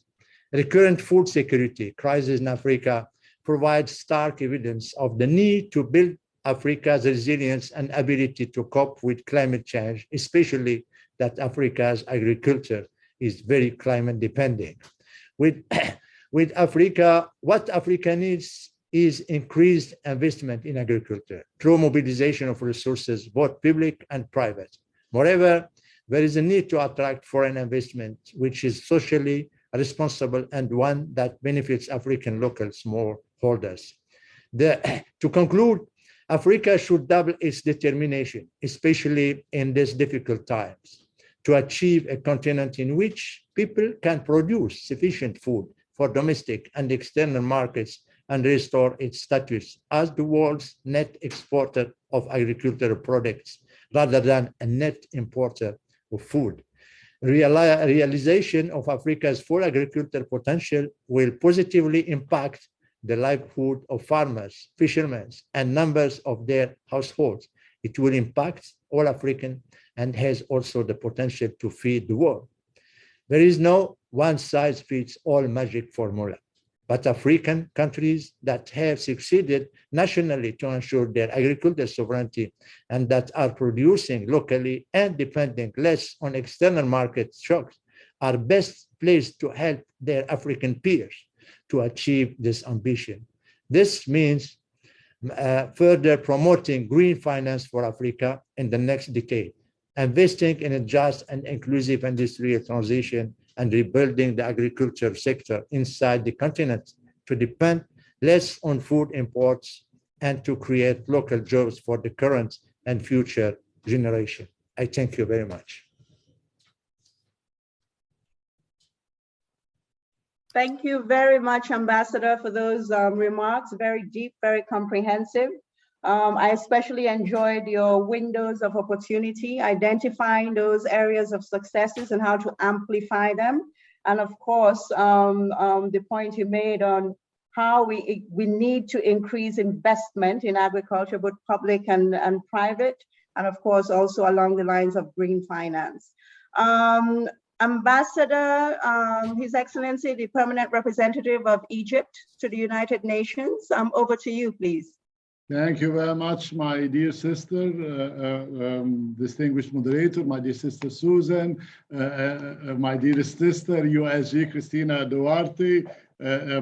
the current food security crisis in Africa provides stark evidence of the need to build Africa's resilience and ability to cope with climate change, especially that Africa's agriculture is very climate dependent. With Africa, what Africa needs is increased investment in agriculture through mobilization of resources, both public and private. Moreover, there is a need to attract foreign investment, which is socially responsible and one that benefits African local smallholders. To conclude, Africa should double its determination, especially in these difficult times, to achieve a continent in which people can produce sufficient food for domestic and external markets and restore its status as the world's net exporter of agricultural products rather than a net importer of food. Realization of Africa's full agricultural potential will positively impact the livelihood of farmers, fishermen, and members of their households. It will impact all African and has also the potential to feed the world. There is no one-size-fits-all magic formula, but African countries that have succeeded nationally to ensure their agricultural sovereignty and that are producing locally and depending less on external market shocks are best placed to help their African peers to achieve this ambition. This means further promoting green finance for Africa in the next decade, investing in a just and inclusive industrial transition, and rebuilding the agriculture sector inside the continent to depend less on food imports and to create local jobs for the current and future generation. I thank you very much. Thank you very much, Ambassador, for those remarks. Very deep, very comprehensive. I especially enjoyed your windows of opportunity, identifying those areas of successes and how to amplify them. And of course, the point you made on how we need to increase investment in agriculture, both public and private, and of course, also along the lines of green finance. Ambassador, His Excellency, the Permanent Representative of Egypt to the United Nations, over to you, please. Thank you very much, my dear sister, distinguished moderator, my dear sister Susan, my dearest sister, USG Christina Duarte,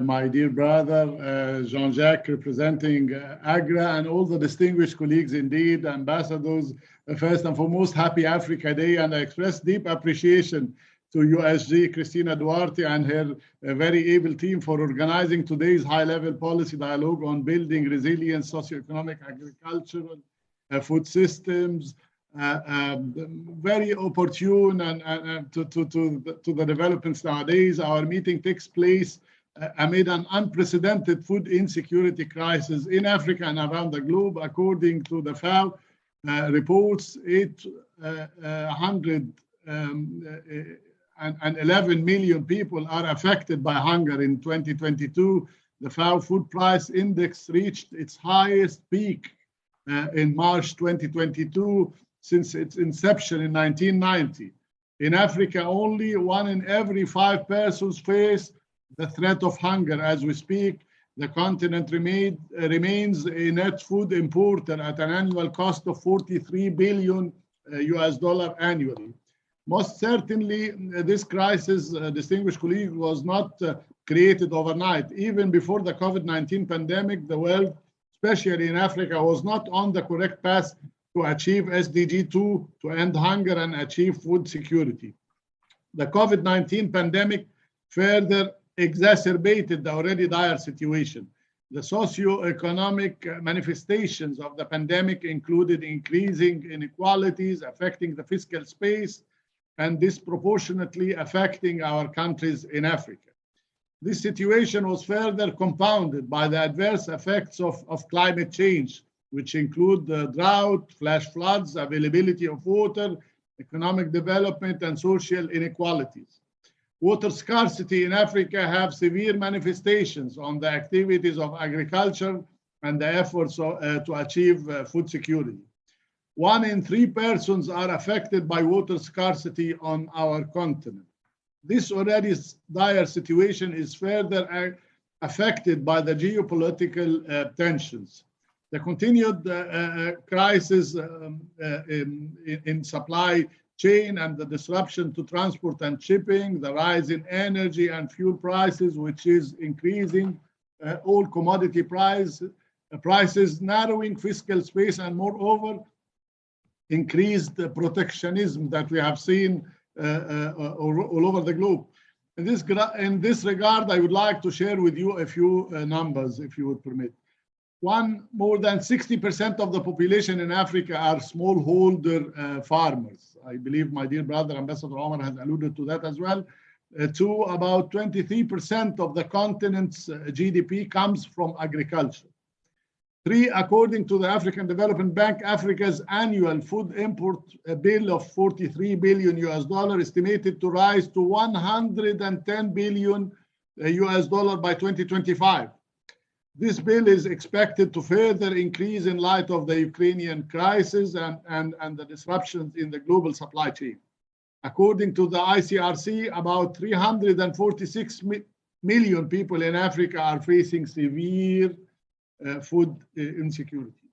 my dear brother, Jean-Jacques, representing AGRA, and all the distinguished colleagues, indeed, ambassadors. First and foremost, happy Africa Day, and I express deep appreciation to USG Christina Duarte and her very able team for organizing today's high-level policy dialogue on building resilient socioeconomic agricultural food systems, very opportune and to the developments nowadays. Our meeting takes place amid an unprecedented food insecurity crisis in Africa and around the globe. According to the FAO reports, 811 million people are affected by hunger in 2022. The FAO Food Price Index reached its highest peak in March 2022 since its inception in 1990. In Africa, only 1 in every 5 persons face the threat of hunger as we speak. The continent remains a net food importer at an annual cost of $43 billion annually. Most certainly, this crisis, distinguished colleagues, was not created overnight. Even before the COVID-19 pandemic, the world, especially in Africa, was not on the correct path to achieve SDG 2, to end hunger and achieve food security. The COVID-19 pandemic further exacerbated the already dire situation. The socio-economic manifestations of the pandemic included increasing inequalities affecting the fiscal space and disproportionately affecting our countries in Africa. This situation was further compounded by the adverse effects of climate change, which include the drought, flash floods, availability of water, economic development, and social inequalities. Water scarcity in Africa have severe manifestations on the activities of agriculture and the efforts to achieve food security. 1 in 3 persons are affected by water scarcity on our continent. This already dire situation is further affected by the geopolitical tensions. The continued crisis in supply chain and the disruption to transport and shipping, the rise in energy and fuel prices, which is increasing all commodity prices, narrowing fiscal space, and moreover, increased protectionism that we have seen all over the globe. In this regard, I would like to share with you a few numbers, if you would permit. More than 60% of the population in Africa are smallholder farmers. I believe my dear brother, Ambassador Omar, has alluded to that as well. To about 23% of the continent's GDP comes from agriculture. 3, according to the African Development Bank, Africa's annual food import bill of $43 billion estimated to rise to $110 billion by 2025. This bill is expected to further increase in light of the Ukrainian crisis and the disruptions in the global supply chain. According to the ICRC, about 346 million people in Africa are facing severe food insecurity.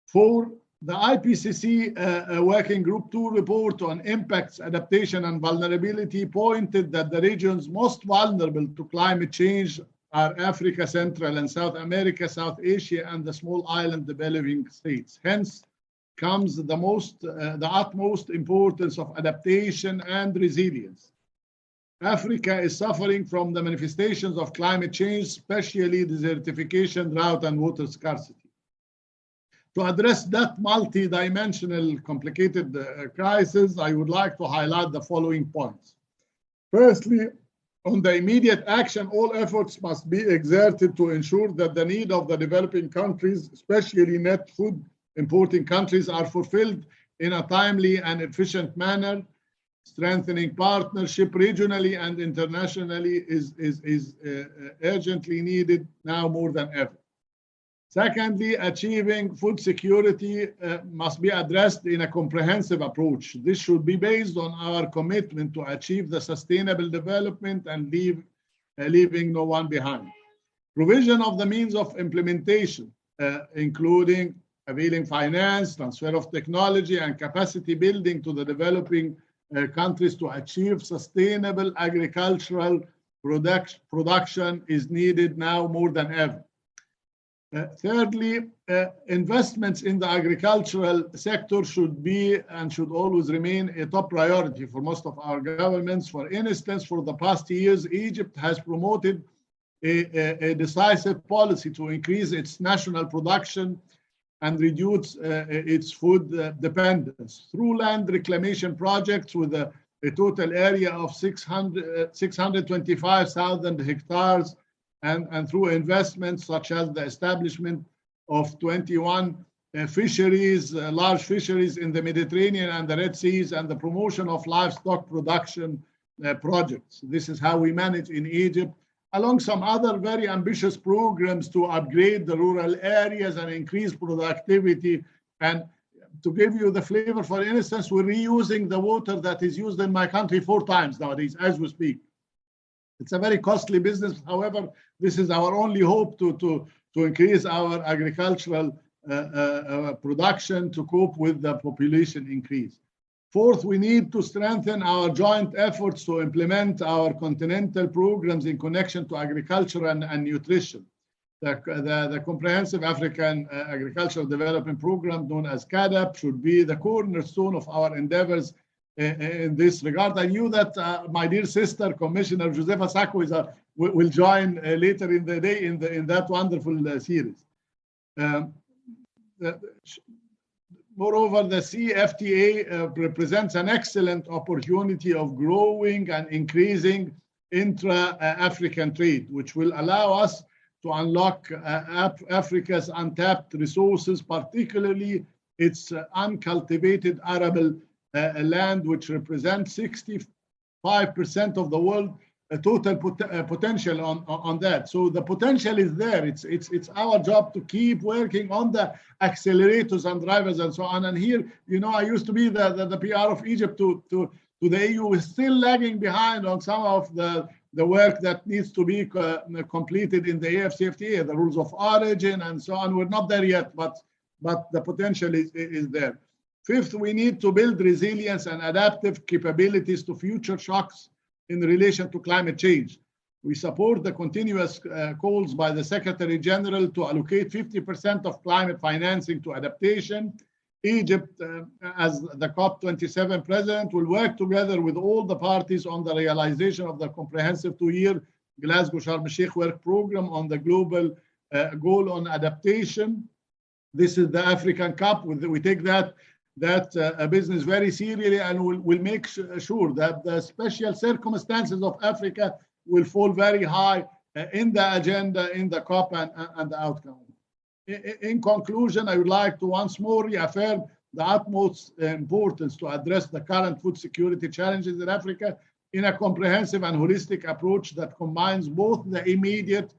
4, the IPCC Working Group 2 report on impacts, adaptation, and vulnerability pointed that the regions most vulnerable to climate change are Africa, Central and South America, South Asia, and the small island developing states. Hence comes the utmost importance of adaptation and resilience. Africa is suffering from the manifestations of climate change, especially desertification, drought, and water scarcity. To address that multi-dimensional complicated crisis, I would like to highlight the following points. Firstly, on the immediate action, all efforts must be exerted to ensure that the need of the developing countries, especially net food importing countries, are fulfilled in a timely and efficient manner. Strengthening partnership regionally and internationally is urgently needed now more than ever. Secondly, achieving food security must be addressed in a comprehensive approach. This should be based on our commitment to achieve the sustainable development and leaving no one behind. Provision of the means of implementation, including availing finance, transfer of technology, and capacity building to the developing countries to achieve sustainable agricultural production is needed now more than ever. Thirdly, investments in the agricultural sector should be and should always remain a top priority for most of our governments. For instance, for the past years, Egypt has promoted a decisive policy to increase its national production and reduce its food dependence through land reclamation projects with a total area of 625,000 hectares and through investments such as the establishment of 21 fisheries, large fisheries in the Mediterranean and the Red Seas, and the promotion of livestock production projects. This is how we manage in Egypt, along some other very ambitious programs to upgrade the rural areas and increase productivity. And to give you the flavor, for instance, we're reusing the water that is used in my country 4 times nowadays as we speak. It's a very costly business. However, this is our only hope to increase our agricultural production to cope with the population increase. Fourth, we need to strengthen our joint efforts to implement our continental programs in connection to agriculture and nutrition. The Comprehensive African Agricultural Development Program, known as CAADP, should be the cornerstone of our endeavors in this regard. I knew that my dear sister, Commissioner Josefa Sacco, will join later in the day in that wonderful series. Moreover, the CFTA represents an excellent opportunity of growing and increasing intra-African trade, which will allow us to unlock Africa's untapped resources, particularly its uncultivated arable land, which represents 65% of the world total potential on that. So the potential is there. It's our job to keep working on the accelerators and drivers and so on. And here, you know, I used to be the PR of Egypt to the EU. Is still lagging behind on some of the work that needs to be completed in the AFCFTA, the rules of origin and so on. We're not there yet, but the potential is there. Fifth, we need to build resilience and adaptive capabilities to future shocks in relation to climate change. We support the continuous calls by the Secretary General to allocate 50% of climate financing to adaptation. Egypt, as the COP27 president, will work together with all the parties on the realization of the comprehensive 2-year Glasgow Sharm el-Sheikh work program on the global goal on adaptation. This is the African Cup. We take that business very seriously, and we'll make sure that the special circumstances of Africa will fall very high in the agenda, in the COP and the outcome. In conclusion, I would like to once more reaffirm the utmost importance to address the current food security challenges in Africa in a comprehensive and holistic approach that combines both the immediate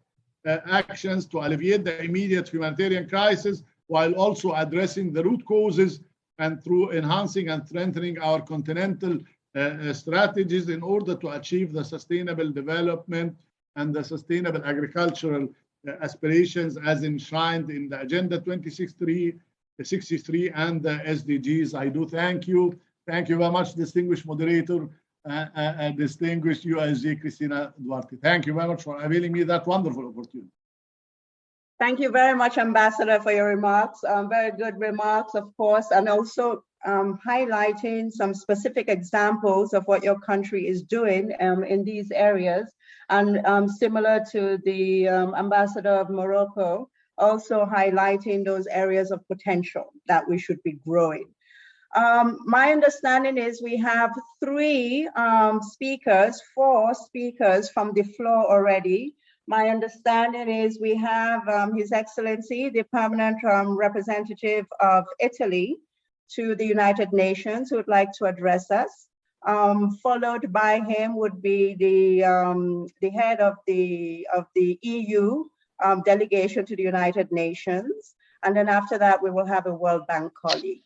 actions to alleviate the immediate humanitarian crisis, while also addressing the root causes and through enhancing and strengthening our continental strategies in order to achieve the sustainable development and the sustainable agricultural aspirations as enshrined in the Agenda 2063 and the SDGs. I do thank you. Thank you very much, distinguished moderator, distinguished USG Cristina Duarte. Thank you very much for availing me that wonderful opportunity. Thank you very much, Ambassador, for your remarks. Very good remarks, of course, and also highlighting some specific examples of what your country is doing in these areas. And similar to the Ambassador of Morocco, also highlighting those areas of potential that we should be growing. My understanding is we have four speakers from the floor already. My understanding is we have His Excellency, the Permanent Representative of Italy to the United Nations, who would like to address us. Followed by him would be the head of the EU delegation to the United Nations. And then after that, we will have a World Bank colleague.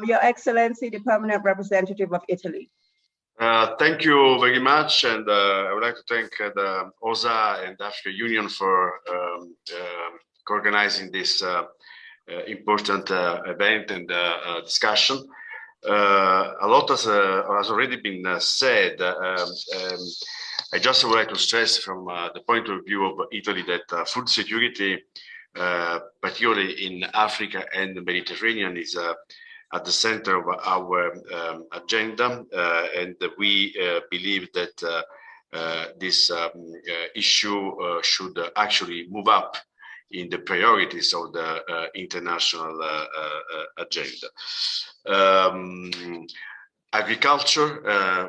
Your Excellency, the Permanent Representative of Italy. Thank you very much, and I would like to thank the OSA and the African Union for organizing this important event and discussion. A lot has already been said. I just would like to stress from the point of view of Italy that food security, particularly in Africa and the Mediterranean, is at the center of our agenda, and we believe that this issue should actually move up in the priorities of the international agenda. Agriculture,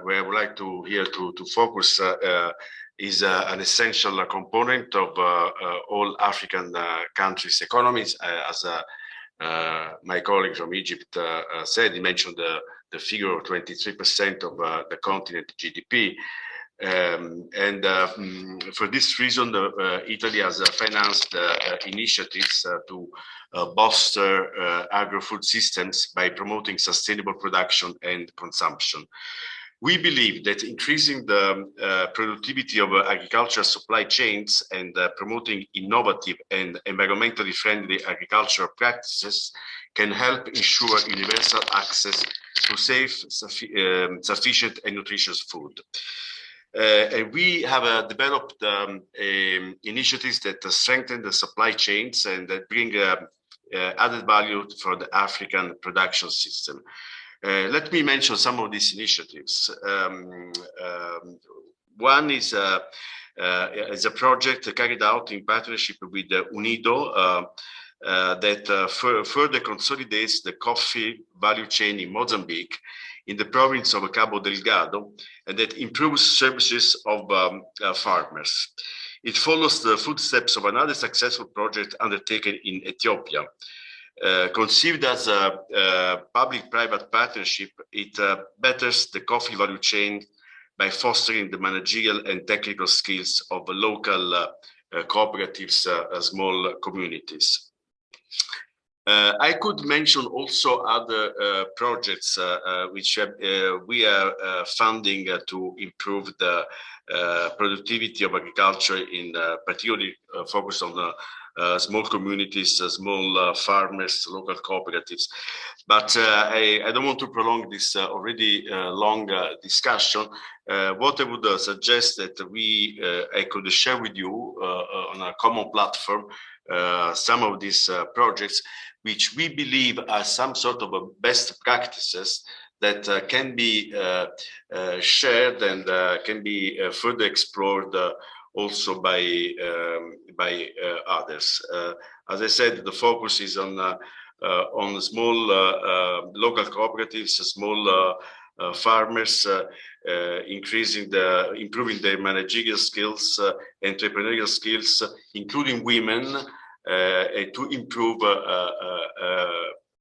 where I would like to here to focus, is an essential component of all African countries' economies. As my colleague from Egypt said, he mentioned the figure of 23% of the continent GDP. For this reason, Italy has financed initiatives to bolster agro-food systems by promoting sustainable production and consumption. We believe that increasing the productivity of agricultural supply chains and promoting innovative and environmentally friendly agricultural practices can help ensure universal access to safe, sufficient and nutritious food. And we have developed initiatives that strengthen the supply chains and that bring added value for the African production system. Let me mention some of these initiatives. One is a project carried out in partnership with UNIDO that further consolidates the coffee value chain in Mozambique, in the province of Cabo Delgado, and that improves services of farmers. It follows the footsteps of another successful project undertaken in Ethiopia. Conceived as a public-private partnership, it betters the coffee value chain by fostering the managerial and technical skills of local cooperatives, small communities. I could mention also other projects which we are funding to improve the productivity of agriculture, in particularly focus on small communities, small farmers, local cooperatives. But I don't want to prolong this already long discussion. What I would suggest that I could share with you on a common platform some of these projects, which we believe are some sort of best practices that can be shared and can be further explored also by others. As I said, the focus is on small local cooperatives, small farmers, improving their managerial skills, entrepreneurial skills, including women, to improve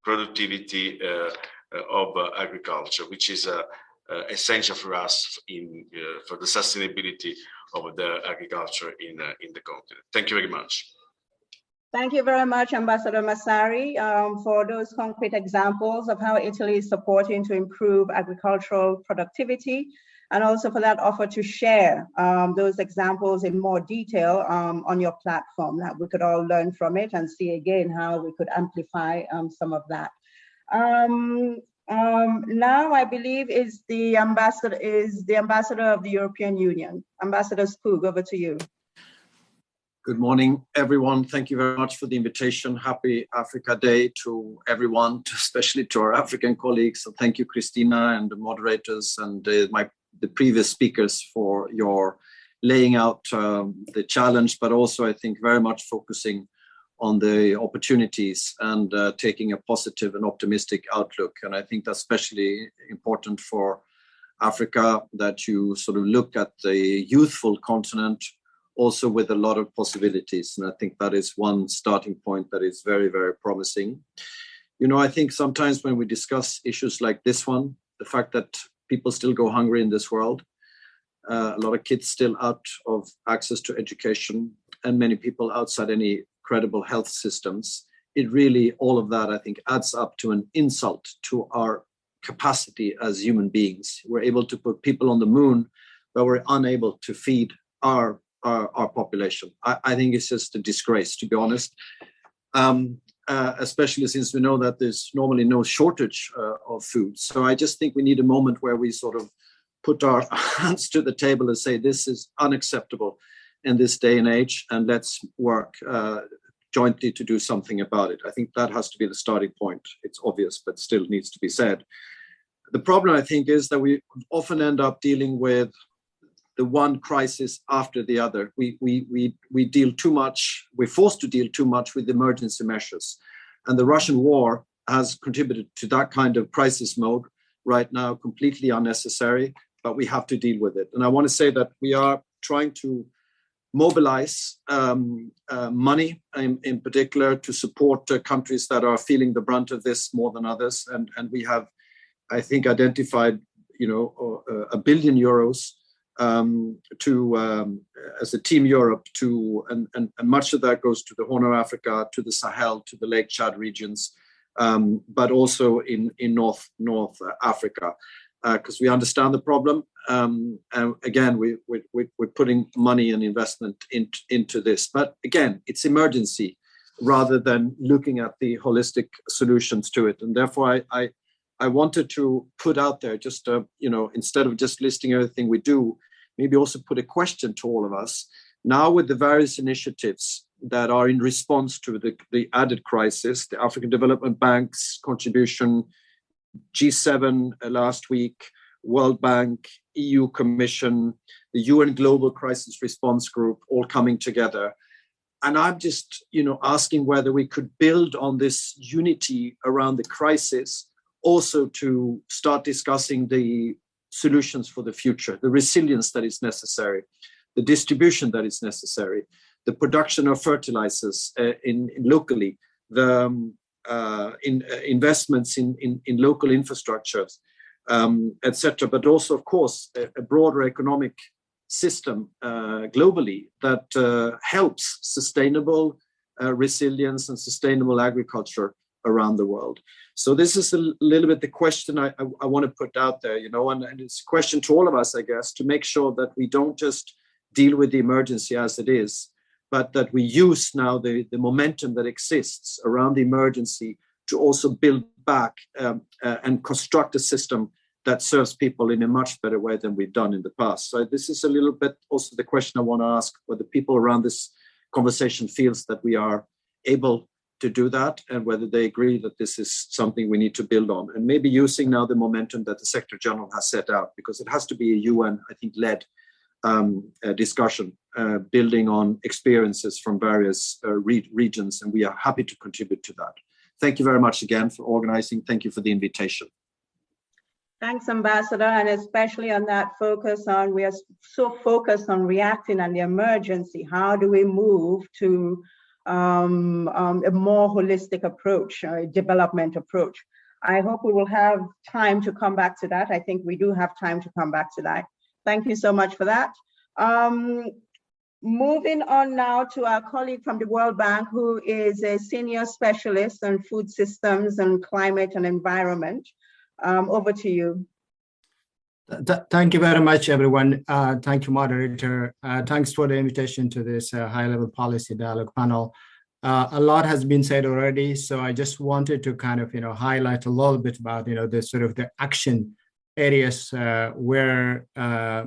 productivity of agriculture, which is essential for us for the sustainability of the agriculture in the continent. Thank you very much. Thank you very much, Ambassador Massari, for those concrete examples of how Italy is supporting to improve agricultural productivity, and also for that offer to share those examples in more detail on your platform, that we could all learn from it and see again how we could amplify some of that. Now I believe is the ambassador of the European Union. Ambassador Skoog, over to you. Good morning, everyone. Thank you very much for the invitation. Happy Africa Day to everyone, especially to our African colleagues. So thank you, Christina, and the moderators and the previous speakers for your laying out the challenge, but also I think very much focusing on the opportunities and taking a positive and optimistic outlook. And I think that's especially important for Africa, that you sort of look at the youthful continent also with a lot of possibilities. And I think that is one starting point that is very, very promising. You know, I think sometimes when we discuss issues like this one, the fact that people still go hungry in this world, a lot of kids still out of access to education, and many people outside any credible health systems, it really, all of that, I think, adds up to an insult to our capacity as human beings. We're able to put people on the moon, but we're unable to feed our population. I think it's just a disgrace, to be honest, especially since we know that there's normally no shortage of food. So I just think we need a moment where we sort of put our hands to the table and say, this is unacceptable in this day and age, and let's work jointly to do something about it. I think that has to be the starting point. It's obvious, but still needs to be said. The problem, I think, is that we often end up dealing with the one crisis after the other. We deal too much, we're forced to deal too much with emergency measures. And the Russian war has contributed to that kind of crisis mode right now, completely unnecessary, but we have to deal with it. And I want to say that we are trying to mobilize money in particular to support countries that are feeling the brunt of this more than others. And we have, I think, identified, you know, €1 billion to as a Team Europe to, and much of that goes to the Horn of Africa, to the Sahel, to the Lake Chad regions, but also in North Africa, because we understand the problem. And again, we're putting money and investment into this. But again, it's emergency rather than looking at the holistic solutions to it. And therefore, I wanted to put out there just, you know, instead of just listing everything we do, maybe also put a question to all of us. Now with the various initiatives that are in response to the added crisis, the African Development Bank's contribution, G7 last week, World Bank, EU Commission, the UN Global Crisis Response Group, all coming together. And I'm just, you know, asking whether we could build on this unity around the crisis, also to start discussing the solutions for the future, the resilience that is necessary, the distribution that is necessary, the production of fertilizers locally, the investments in local infrastructures, etc. But also, of course, a broader economic system globally that helps sustainable resilience and sustainable agriculture around the world. So this is a little bit the question I want to put out there, you know, and it's a question to all of us, I guess, to make sure that we don't just deal with the emergency as it is, but that we use now the momentum that exists around the emergency to also build back and construct a system that serves people in a much better way than we've done in the past. So this is a little bit also the question I want to ask, whether people around this conversation feels that we are able to do that, and whether they agree that this is something we need to build on, and maybe using now the momentum that the Secretary General has set out, because it has to be a UN, I think, led discussion, building on experiences from various regions, and we are happy to contribute to that. Thank you very much again for organizing. Thank you for the invitation. Thanks, Ambassador, and especially on that focus on, we are so focused on reacting on the emergency. How do we move to a more holistic approach, a development approach? I hope we will have time to come back to that. I think we do have time to come back to that. Thank you so much for that. Moving on now to our colleague from the World Bank, who is a senior specialist on food systems and climate and environment. Over to you. Thank you very much, everyone. Thank you, moderator. Thanks for the invitation to this high-level policy dialogue panel. A lot has been said already, so I just wanted to kind of, highlight a little bit about, the sort of the action areas where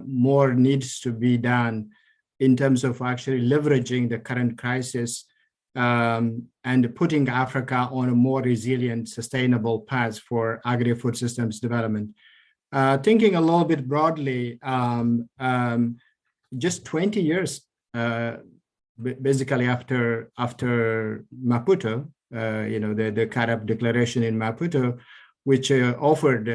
more needs to be done in terms of actually leveraging the current crisis and putting Africa on a more resilient, sustainable path for agri-food systems development. Thinking a little bit broadly, just 20 years, basically after Maputo, the CARAP declaration in Maputo, which offered,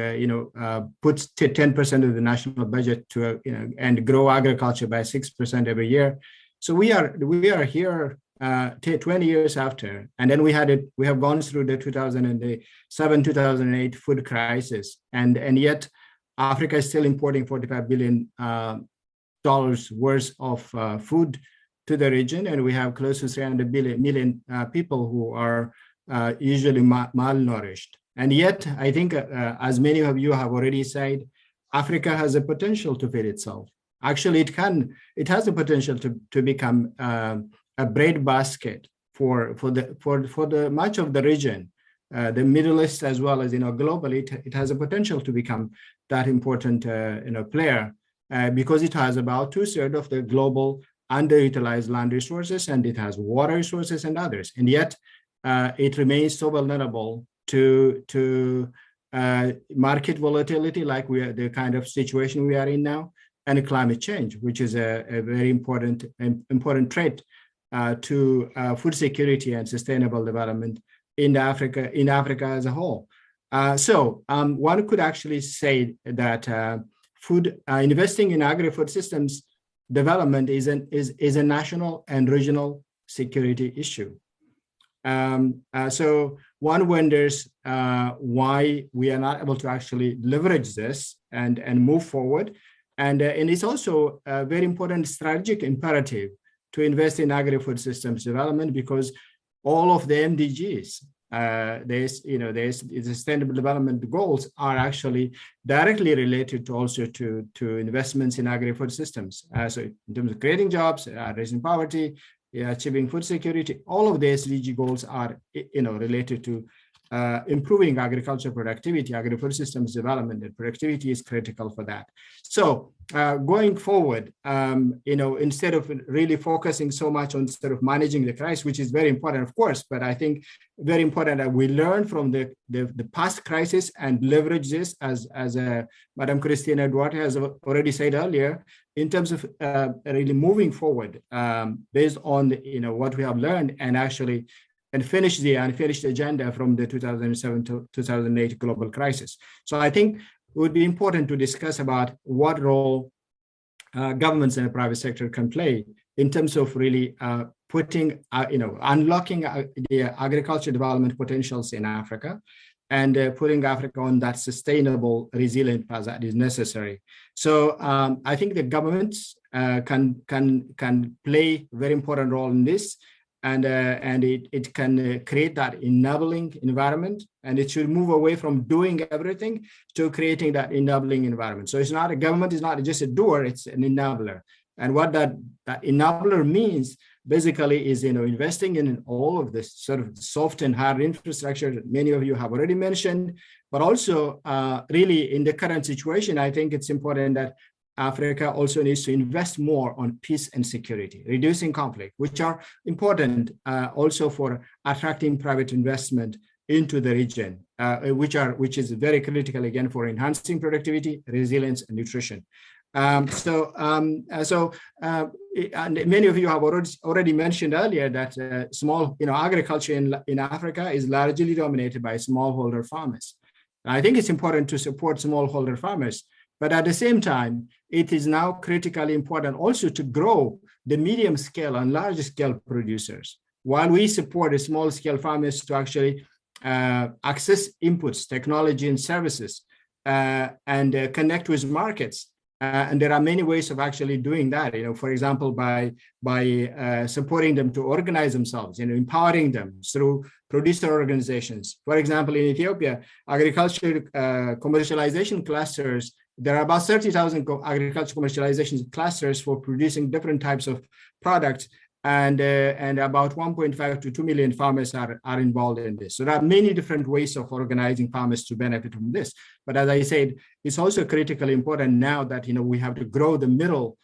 puts 10% of the national budget to, and grow agriculture by 6% every year. So we are here 20 years after, and then we have gone through the 2007-2008 food crisis, and yet Africa is still importing $45 billion worth of food to the region, and we have close to 300 million people who are usually malnourished. And yet, I think, as many of you have already said, Africa has a potential to feed itself. Actually, it has the potential to become a breadbasket for the much of the region, the Middle East as well as globally. It has a potential to become that important player because it has about 2/3 of the global underutilized land resources, and it has water resources and others. And yet, it remains so vulnerable to market volatility, like the kind of situation we are in now, and climate change, which is a very important threat to food security and sustainable development in Africa as a whole. So one could actually say that investing in agri-food systems development is a national and regional security issue. So one wonders why we are not able to actually leverage this and move forward. And it's also a very important strategic imperative to invest in agri-food systems development, because all of the MDGs, the Sustainable Development Goals, are actually directly related to investments in agri-food systems. So in terms of creating jobs, raising poverty, achieving food security, all of the SDG goals are related to improving agriculture productivity. Agri-food systems development and productivity is critical for that. So going forward, instead of really focusing so much on sort of managing the crisis, which is very important, of course, but I think very important that we learn from the past crisis and leverage this, as Madam Cristina Duarte has already said earlier, in terms of really moving forward based on what we have learned and finish the unfinished agenda from the 2007 to 2008 global crisis. So I think it would be important to discuss about what role governments and the private sector can play in terms of really unlocking the agriculture development potentials in Africa, and putting Africa on that sustainable, resilient path that is necessary. So I think the governments can play a very important role in this. And it can create that enabling environment, and it should move away from doing everything to creating that enabling environment. So a government is not just a doer, it's an enabler. And what that enabler means basically is investing in all of this sort of soft and hard infrastructure that many of you have already mentioned, but also really in the current situation, I think it's important that Africa also needs to invest more on peace and security, reducing conflict, which are important also for attracting private investment into the region, which is very critical again for enhancing productivity, resilience, and nutrition. And many of you have already mentioned earlier that agriculture in Africa is largely dominated by smallholder farmers. I think it's important to support smallholder farmers. But at the same time, it is now critically important also to grow the medium scale and large scale producers. While we support the small scale farmers to actually access inputs, technology, and services, and connect with markets, And there are many ways of actually doing that, for example, by supporting them to organize themselves, empowering them through producer organizations. For example, in Ethiopia, agriculture commercialization clusters, there are about 30,000 agriculture commercialization clusters for producing different types of products, and about 1.5 to 2 million farmers are involved in this. So there are many different ways of organizing farmers to benefit from this. But as I said, it's also critically important now that we have to grow the middle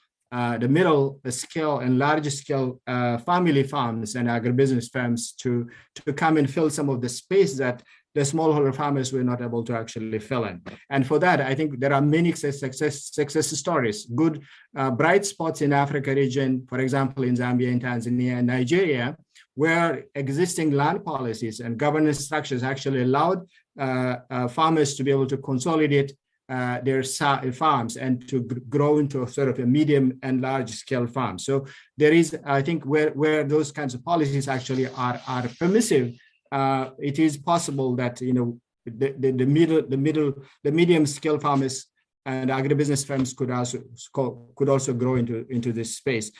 scale and large scale family farms and agribusiness firms to come and fill some of the space that the smallholder farmers were not able to actually fill in. And for that, I think there are many success stories, good bright spots in Africa region, for example, in Zambia and Tanzania and Nigeria, where existing land policies and governance structures actually allowed farmers to be able to consolidate their farms and to grow into a sort of a medium and large scale farm. So there is, I think, where those kinds of policies actually are permissive, it is possible that the medium scale farmers and agribusiness firms could also grow into this space.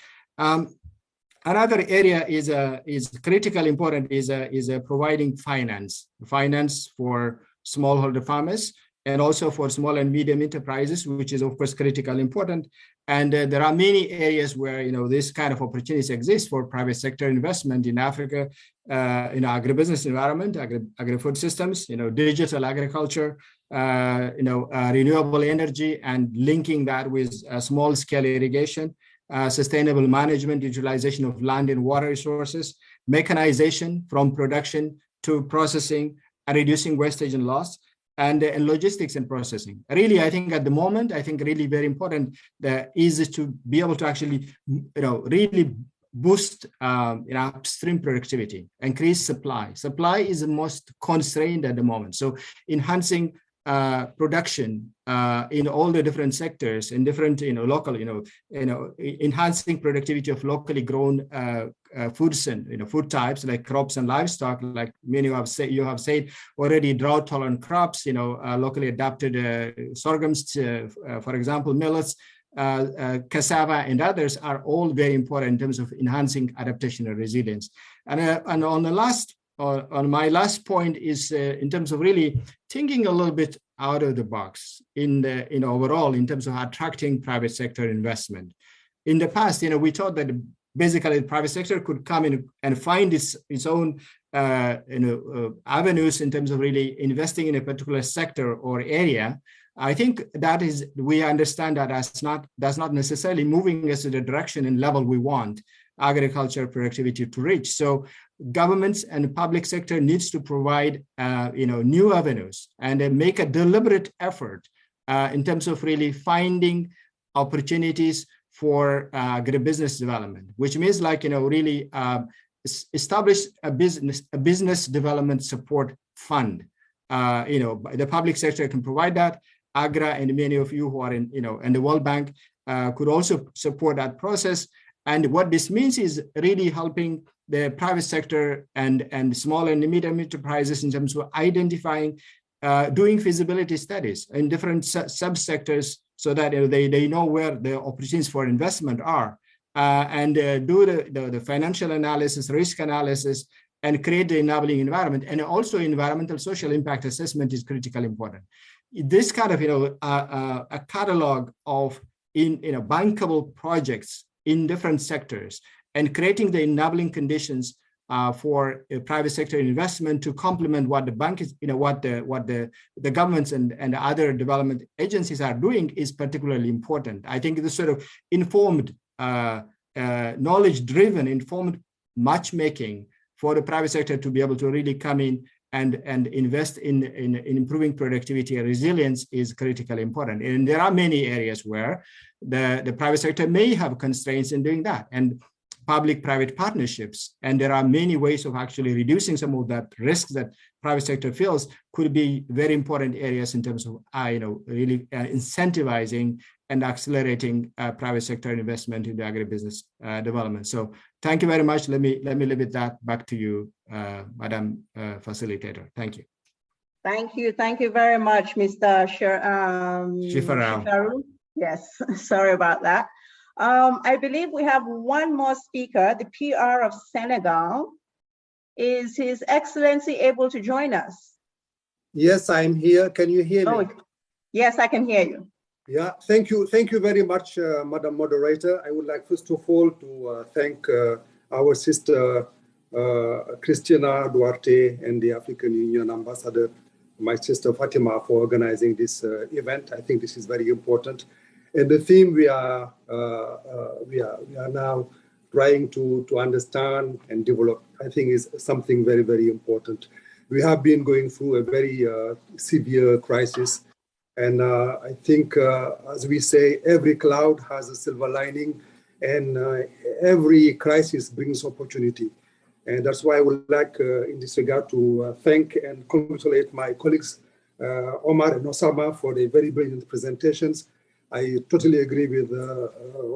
Another area is critically important is providing finance for smallholder farmers and also for small and medium enterprises, which is of course critically important. And there are many areas where this kind of opportunities exist for private sector investment in Africa, in agribusiness environment, agri-food systems, digital agriculture, renewable energy, and linking that with small-scale irrigation, sustainable management, utilization of land and water resources, mechanization from production to processing, and reducing wastage and loss, and logistics and processing. Really, I think at the moment, really very important is to be able to actually, really boost upstream productivity, increase supply. Supply is the most constrained at the moment. So enhancing production in all the different sectors, in different, local, enhancing productivity of locally grown foods and food types like crops and livestock, like many you have said already, drought-tolerant crops, locally adapted sorghums, for example, millets, cassava, and others are all very important in terms of enhancing adaptation and resilience. And on my last point is in terms of really thinking a little bit out of the box in overall in terms of attracting private sector investment. In the past, we thought that basically the private sector could come in and find its own avenues in terms of really investing in a particular sector or area. I think that is, we understand that that's not necessarily moving us to the direction and level we want agriculture productivity to reach. So governments and the public sector needs to provide new avenues and make a deliberate effort in terms of really finding opportunities for agribusiness development, which means really establish a business development support fund. The public sector can provide that. AGRA and many of you who are in the World Bank could also support that process. And what this means is really helping the private sector and small and medium enterprises in terms of identifying, doing feasibility studies in different subsectors so that they know where the opportunities for investment are, and do the financial analysis, risk analysis, and create the enabling environment. And also environmental social impact assessment is critically important. This kind of a catalog of bankable projects in different sectors and creating the enabling conditions for private sector investment to complement what the bank is, what the governments and other development agencies are doing is particularly important. I think this sort of informed, knowledge-driven, informed matchmaking for the private sector to be able to really come in and invest in improving productivity and resilience is critically important. And there are many areas where the private sector may have constraints in doing that, and public-private partnerships. And there are many ways of actually reducing some of that risk that private sector feels could be very important areas in terms of really incentivizing and accelerating private sector investment in the agribusiness development. So thank you very much. Let me leave it that back to you, Madam Facilitator. Thank you. Thank you very much, Mr. Shifarau. Yes, sorry about that. I believe we have one more speaker, the PR of Senegal. Is His Excellency able to join us? Yes, I'm here. Can you hear me? Oh, yes, I can hear you. Yeah, thank you. Thank you very much, Madam Moderator. I would like first of all to thank our sister Christina Duarte and the African Union Ambassador, my sister Fatima, for organizing this event. I think this is very important. And the theme we are now trying to understand and develop, I think, is something very, very important. We have been going through a very severe crisis. And I think, as we say, every cloud has a silver lining, and every crisis brings opportunity. And that's why I would like, in this regard, to thank and congratulate my colleagues, Omar and Osama, for the very brilliant presentations. I totally agree with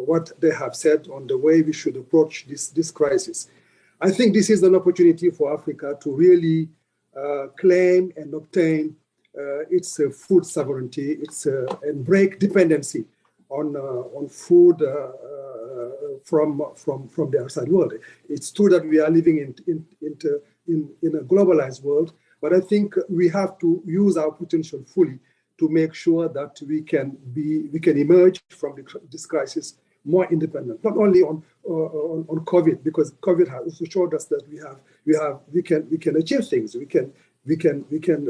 what they have said on the way we should approach this crisis. I think this is an opportunity for Africa to really claim and obtain its food sovereignty, and break dependency on food from the outside world. It's true that we are living in a globalized world, but I think we have to use our potential fully to make sure that we can emerge from this crisis more independent, not only on COVID, because COVID has also showed us that we can achieve things, we can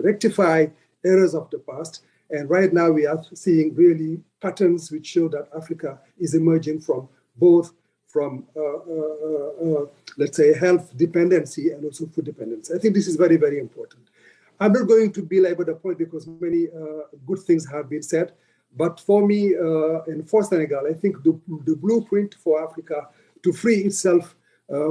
rectify errors of the past, and right now we are seeing really patterns which show that Africa is emerging from both let's say health dependency and also food dependency. I think this is very, very important. I'm not going to belabor the point because many good things have been said. But for me and for Senegal, I think the blueprint for Africa to free itself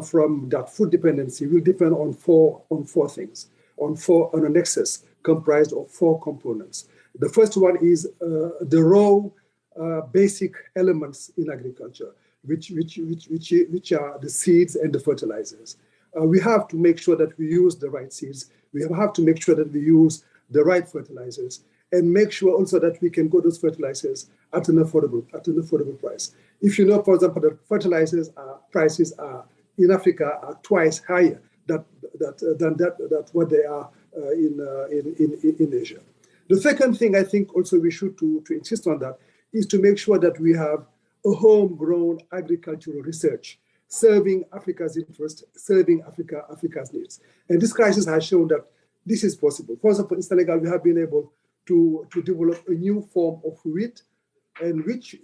from that food dependency will depend on four things, on a nexus comprised of four components. The first one is the raw basic elements in agriculture, which are the seeds and the fertilizers. We have to make sure that we use the right seeds. We have to make sure that we use the right fertilizers, and make sure also that we can get those fertilizers at an affordable price. If you know, for example, that fertilizers prices are in Africa are twice higher than what they are in Asia. The second thing I think also we should to insist on that is to make sure that we have a homegrown agricultural research serving Africa's interest, serving Africa's needs. And this crisis has shown that this is possible. For example, in Senegal, we have been able to develop a new form of wheat, and which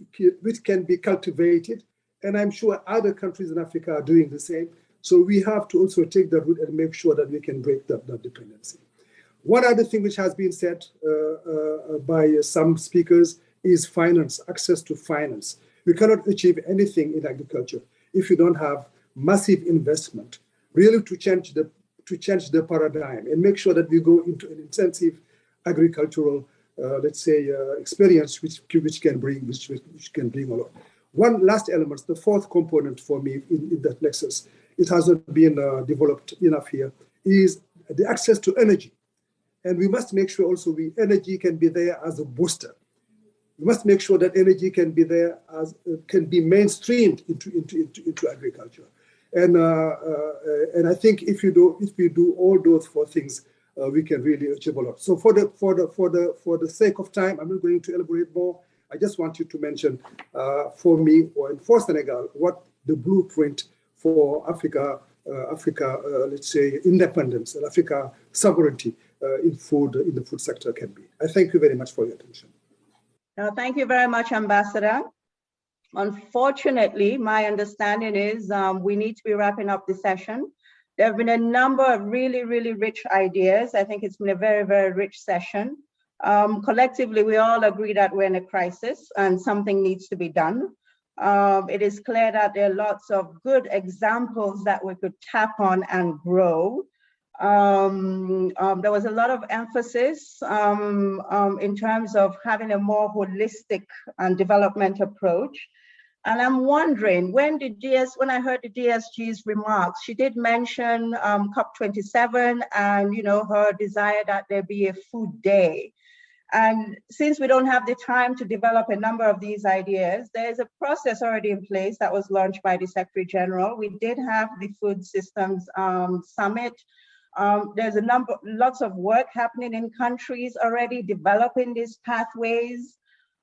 can be cultivated. And I'm sure other countries in Africa are doing the same. So we have to also take that route and make sure that we can break that dependency. One other thing which has been said by some speakers is finance, access to finance. We cannot achieve anything in agriculture if you don't have massive investment, really to change the paradigm and make sure that we go into an intensive agricultural, let's say, experience which can bring a lot. One last element, the fourth component for me in that nexus, it hasn't been developed enough here, is the access to energy. And we must make sure also energy can be there as a booster. We must make sure that energy can be there can be mainstreamed into agriculture. And I think if we do all those four things, we can really achieve a lot. So for the sake of time, I'm not going to elaborate more. I just want you to mention for me or for Senegal what the blueprint for Africa, let's say, independence and Africa sovereignty in the food sector can be. I thank you very much for your attention. Thank you very much, Ambassador. Unfortunately, my understanding is we need to be wrapping up the session. There have been a number of really, really rich ideas. I think it's been a very, very rich session. Collectively, we all agree that we're in a crisis and something needs to be done. It is clear that there are lots of good examples that we could tap on and grow. There was a lot of emphasis in terms of having a more holistic and development approach. And I'm wondering, when I heard the DSG's remarks, she did mention COP27 and her desire that there be a food day. And since we don't have the time to develop a number of these ideas, there's a process already in place that was launched by the Secretary General. We did have the Food Systems Summit. There's lots of work happening in countries already developing these pathways.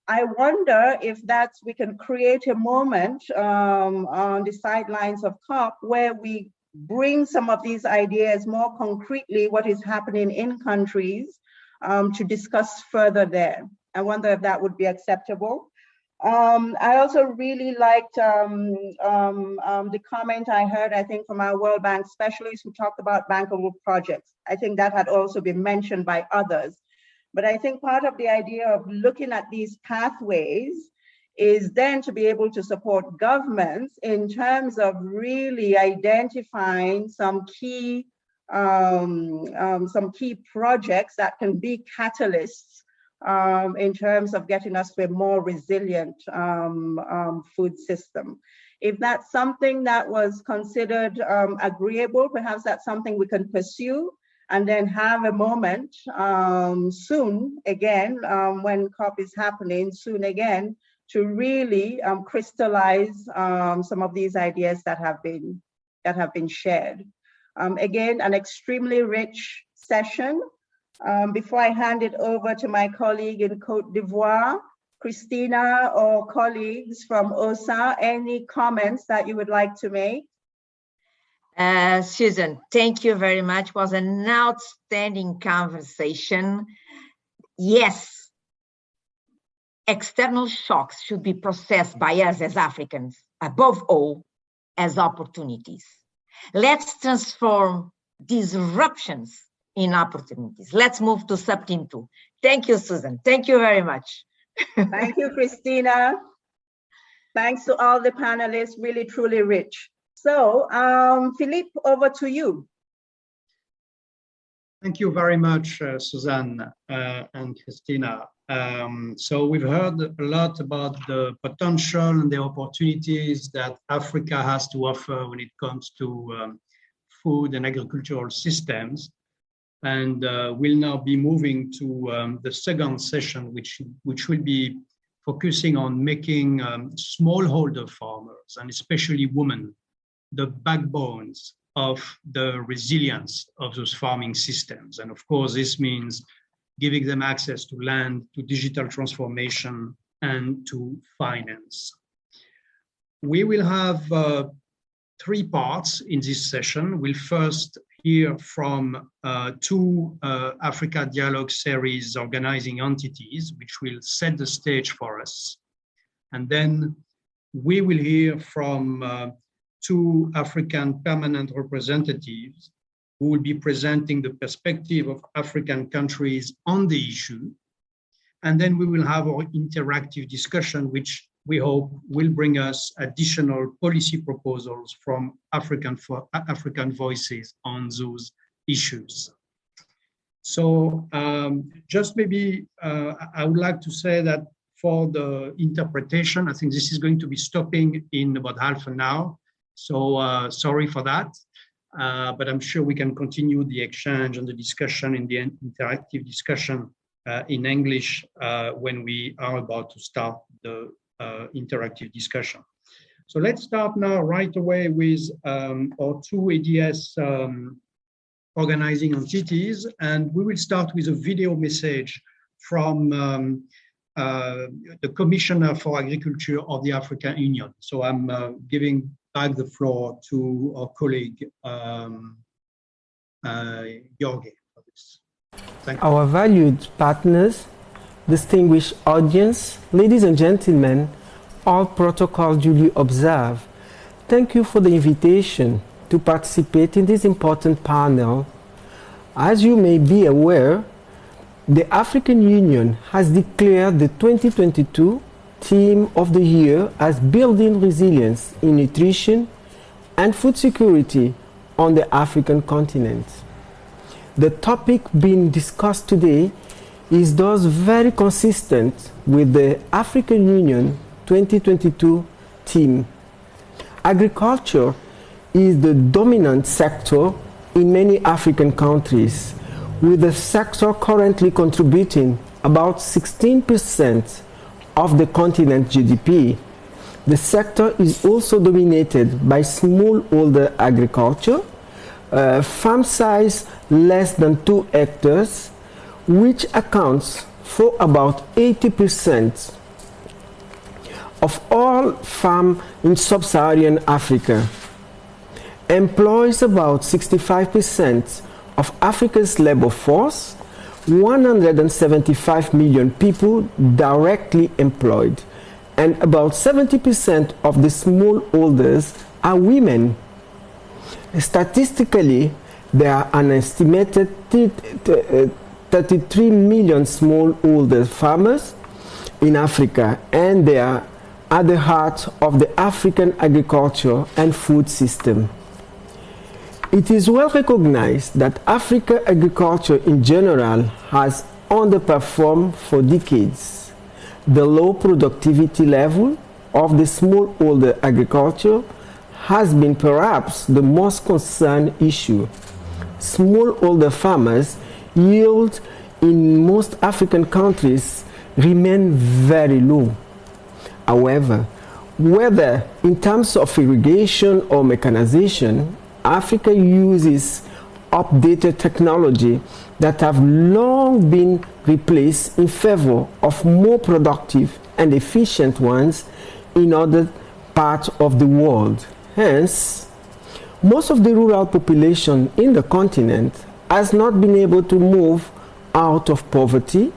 I wonder if we can create a moment on the sidelines of COP where we bring some of these ideas more concretely, what is happening in countries, to discuss further there. I wonder if that would be acceptable. I also really liked the comment I heard, I think, from our World Bank specialist who talked about bankable projects. I think that had also been mentioned by others. But I think part of the idea of looking at these pathways is then to be able to support governments in terms of really identifying some key projects that can be catalysts in terms of getting us to a more resilient food system. If that's something that was considered agreeable, perhaps that's something we can pursue and then have a moment soon again, when COP is happening soon again, to really crystallize some of these ideas that have been shared. Again, an extremely rich session. Before I hand it over to my colleague in Côte d'Ivoire, Christina or colleagues from OSA, any comments that you would like to make? Susan, thank you very much. It was an outstanding conversation. Yes, external shocks should be processed by us as Africans, above all, as opportunities. Let's transform disruptions in opportunities. Let's move to sub-team 2. Thank you, Susan. Thank you very much. Thank you, Christina. Thanks to all the panelists, really, truly rich. So, Philippe, over to you. Thank you very much, Suzanne and Christina. So we've heard a lot about the potential and the opportunities that Africa has to offer when it comes to food and agricultural systems. And we'll now be moving to the second session, which will be focusing on making smallholder farmers, and especially women, the backbones of the resilience of those farming systems. And of course, this means giving them access to land, to digital transformation, and to finance. We will have 3 parts in this session. We'll first hear from 2 Africa Dialogue Series organizing entities, which will set the stage for us. And then we will hear from 2 African permanent representatives who will be presenting the perspective of African countries on the issue. And then we will have our interactive discussion, which we hope will bring us additional policy proposals from African voices on those issues. So just maybe I would like to say that for the interpretation, I think this is going to be stopping in about half an hour. So sorry for that, but I'm sure we can continue the exchange and the discussion in the interactive discussion in English when we are about to start the interactive discussion. So let's start now right away with our 2 ADS organizing entities, and we will start with a video message from the Commissioner for Agriculture of the African Union. So I'm giving back the floor to our colleague, Jorge, for this. Thank you. Our valued partners, distinguished audience, ladies and gentlemen, all protocol duly observed, thank you for the invitation to participate in this important panel. As you may be aware, the African Union has declared the 2022 theme of the year as building resilience in nutrition and food security on the African continent. The topic being discussed today is thus very consistent with the African Union 2022 theme. Agriculture is the dominant sector in many African countries, with the sector currently contributing about 16% of the continent's GDP. The sector is also dominated by smallholder agriculture, farm size less than 2 hectares, which accounts for about 80% of all farm in sub-Saharan Africa, employs about 65% of Africa's labor force, 175 million people directly employed, and about 70% of the smallholders are women. Statistically, there are an estimated 33 million smallholder farmers in Africa, and they are at the heart of the African agriculture and food system. It is well recognized that African agriculture in general has underperformed for decades. The low productivity level of the smallholder agriculture has been perhaps the most concerned issue. Smallholder farmers' yield in most African countries remain very low. However, whether in terms of irrigation or mechanization, Africa uses updated technology that have long been replaced in favor of more productive and efficient ones in other parts of the world. Hence, most of the rural population in the continent has not been able to move out of poverty,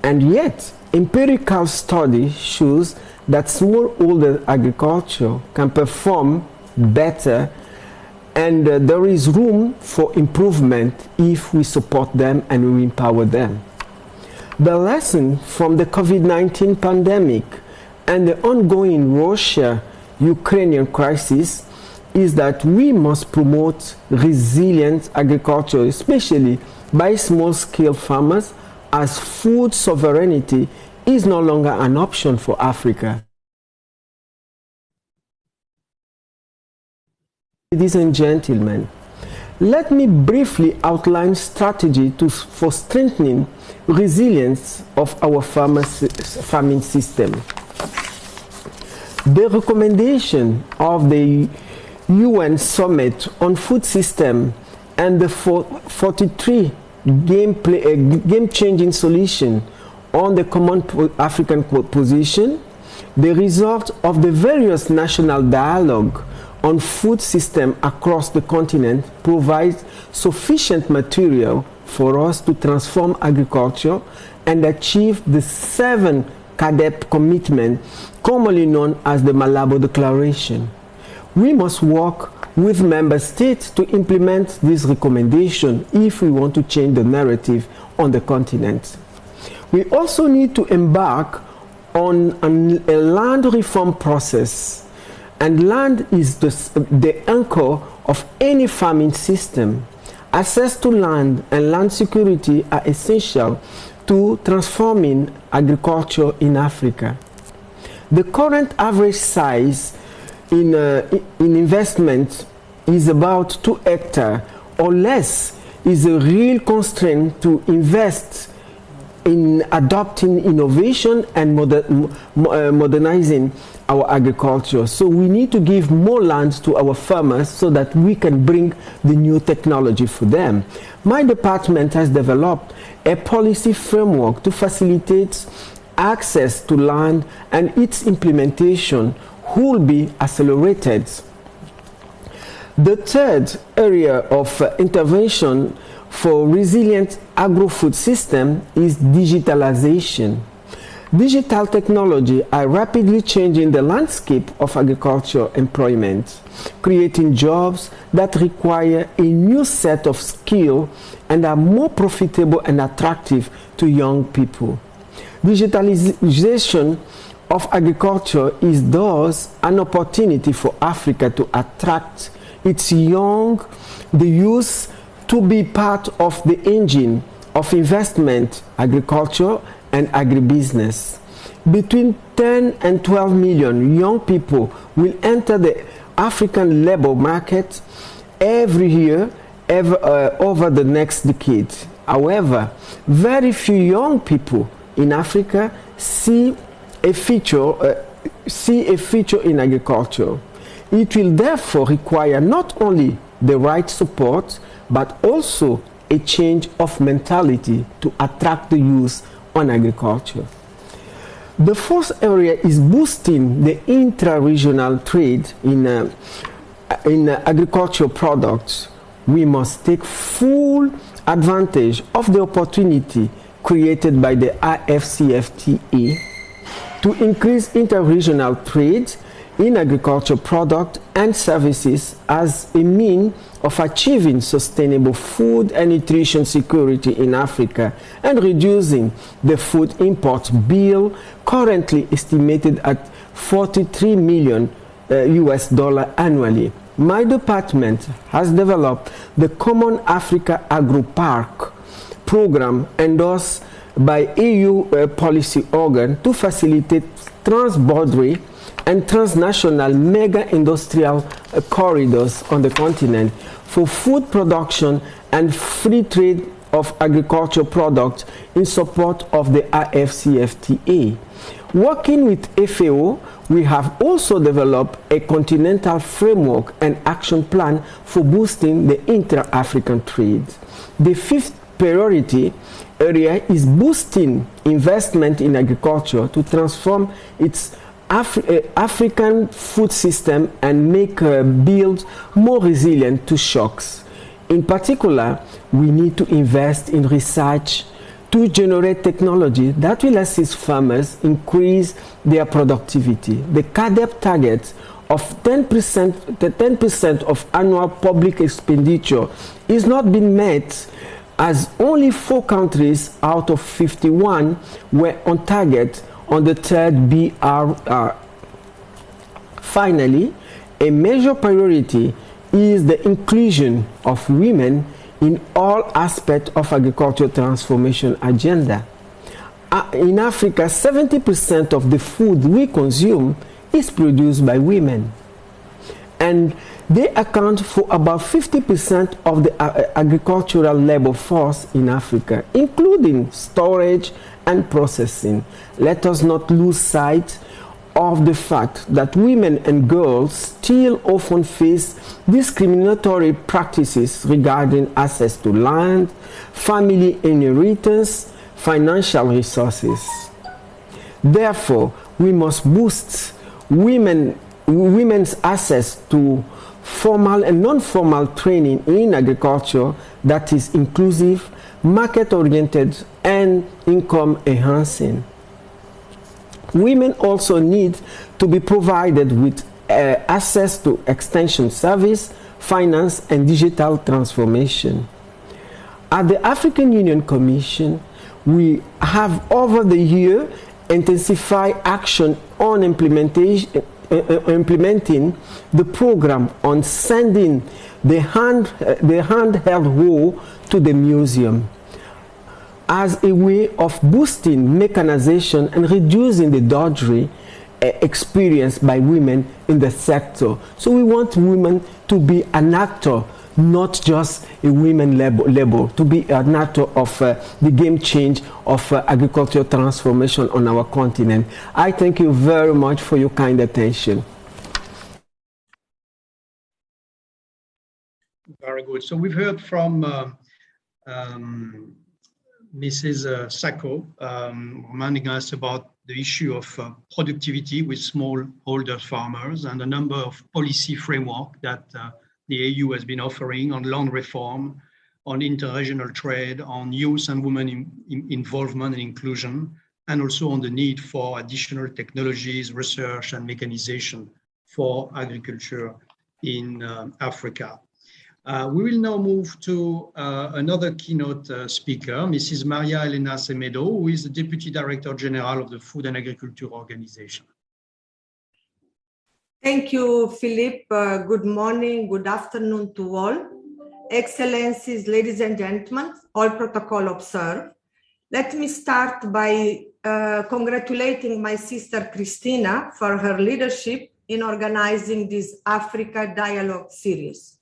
and yet empirical study shows that smallholder agriculture can perform better, and there is room for improvement if we support them and we empower them. The lesson from the COVID-19 pandemic and the ongoing Russia-Ukrainian crisis is that we must promote resilient agriculture, especially by small-scale farmers, as food sovereignty is no longer an option for Africa. Ladies and gentlemen, let me briefly outline strategy for strengthening resilience of our farming system. The recommendation of the UN Summit on Food System and the 43 game-changing solution on the Common African Position, the result of the various national dialogue on food system across the continent, provides sufficient material for us to transform agriculture and achieve the 7 CADEP commitment, commonly known as the Malabo Declaration. We must work with member states to implement this recommendation if we want to change the narrative on the continent. We also need to embark on a land reform process, and land is the anchor of any farming system. Access to land and land security are essential to transforming agriculture in Africa. The current average size in investment is about 2 hectares or less, is a real constraint to invest in adopting innovation and modernizing our agriculture. So we need to give more land to our farmers so that we can bring the new technology for them. My department has developed a policy framework to facilitate access to land, and its implementation will be accelerated. The third area of intervention for resilient agro-food system is digitalization. Digital technology are rapidly changing the landscape of agriculture employment, creating jobs that require a new set of skills and are more profitable and attractive to young people. Digitalization of agriculture is thus an opportunity for Africa to attract its young, the youth, to be part of the engine of investment, agriculture, and agribusiness. Between 10 and 12 million young people will enter the African labor market every year over the next decade. However, very few young people in Africa see a future in agriculture. It will therefore require not only the right support, but also a change of mentality to attract the youth on agriculture. The fourth area is boosting the intra-regional trade in agricultural products. We must take full advantage of the opportunity created by the AFCFTA to increase inter-regional trade in agricultural products and services as a means of achieving sustainable food and nutrition security in Africa and reducing the food import bill, currently estimated at $43 million annually. My department has developed the Common Africa Agro-Park program endorsed by EU policy organ to facilitate transboundary and transnational mega-industrial corridors on the continent for food production and free trade of agricultural products in support of the AFCFTA. Working with FAO, we have also developed a continental framework and action plan for boosting the intra-African trade. The fifth priority area is boosting investment in agriculture to transform its African food system and make build more resilient to shocks. In particular, we need to invest in research to generate technology that will assist farmers increase their productivity. The CADEP target of 10% of annual public expenditure is not being met, as only 4 countries out of 51 were on target on the third BRR. Finally, a major priority is the inclusion of women in all aspects of agricultural transformation agenda. In Africa, 70% of the food we consume is produced by women, and they account for about 50% of the agricultural labor force in Africa, including storage and processing. Let us not lose sight of the fact that women and girls still often face discriminatory practices regarding access to land, family inheritance, financial resources. Therefore, we must boost women's access to formal and non-formal training in agriculture that is inclusive, market-oriented, and income-enhancing. Women also need to be provided with access to extension service, finance, and digital transformation. At the African Union Commission, we have over the year intensified action on implementing the program on sending the handheld hoe to the museum as a way of boosting mechanization and reducing the drudgery experienced by women in the sector. So we want women to be an actor, not just a women labor, to be an actor of the game change of agricultural transformation on our continent. I thank you very much for your kind attention. Very good. So we've heard from Mrs. Sacco, reminding us about the issue of productivity with smallholder farmers and a number of policy framework that the EU has been offering on land reform, on interregional trade, on youth and women involvement and inclusion, and also on the need for additional technologies, research and mechanization for agriculture in Africa. We will now move to another keynote speaker, Mrs. Maria Elena Semedo, who is the Deputy Director General of the Food and Agriculture Organization. Thank you, Philippe. Good morning, good afternoon to all. Excellencies, ladies and gentlemen, all protocol observed. Let me start by congratulating my sister Christina for her leadership in organizing this Africa Dialogue series.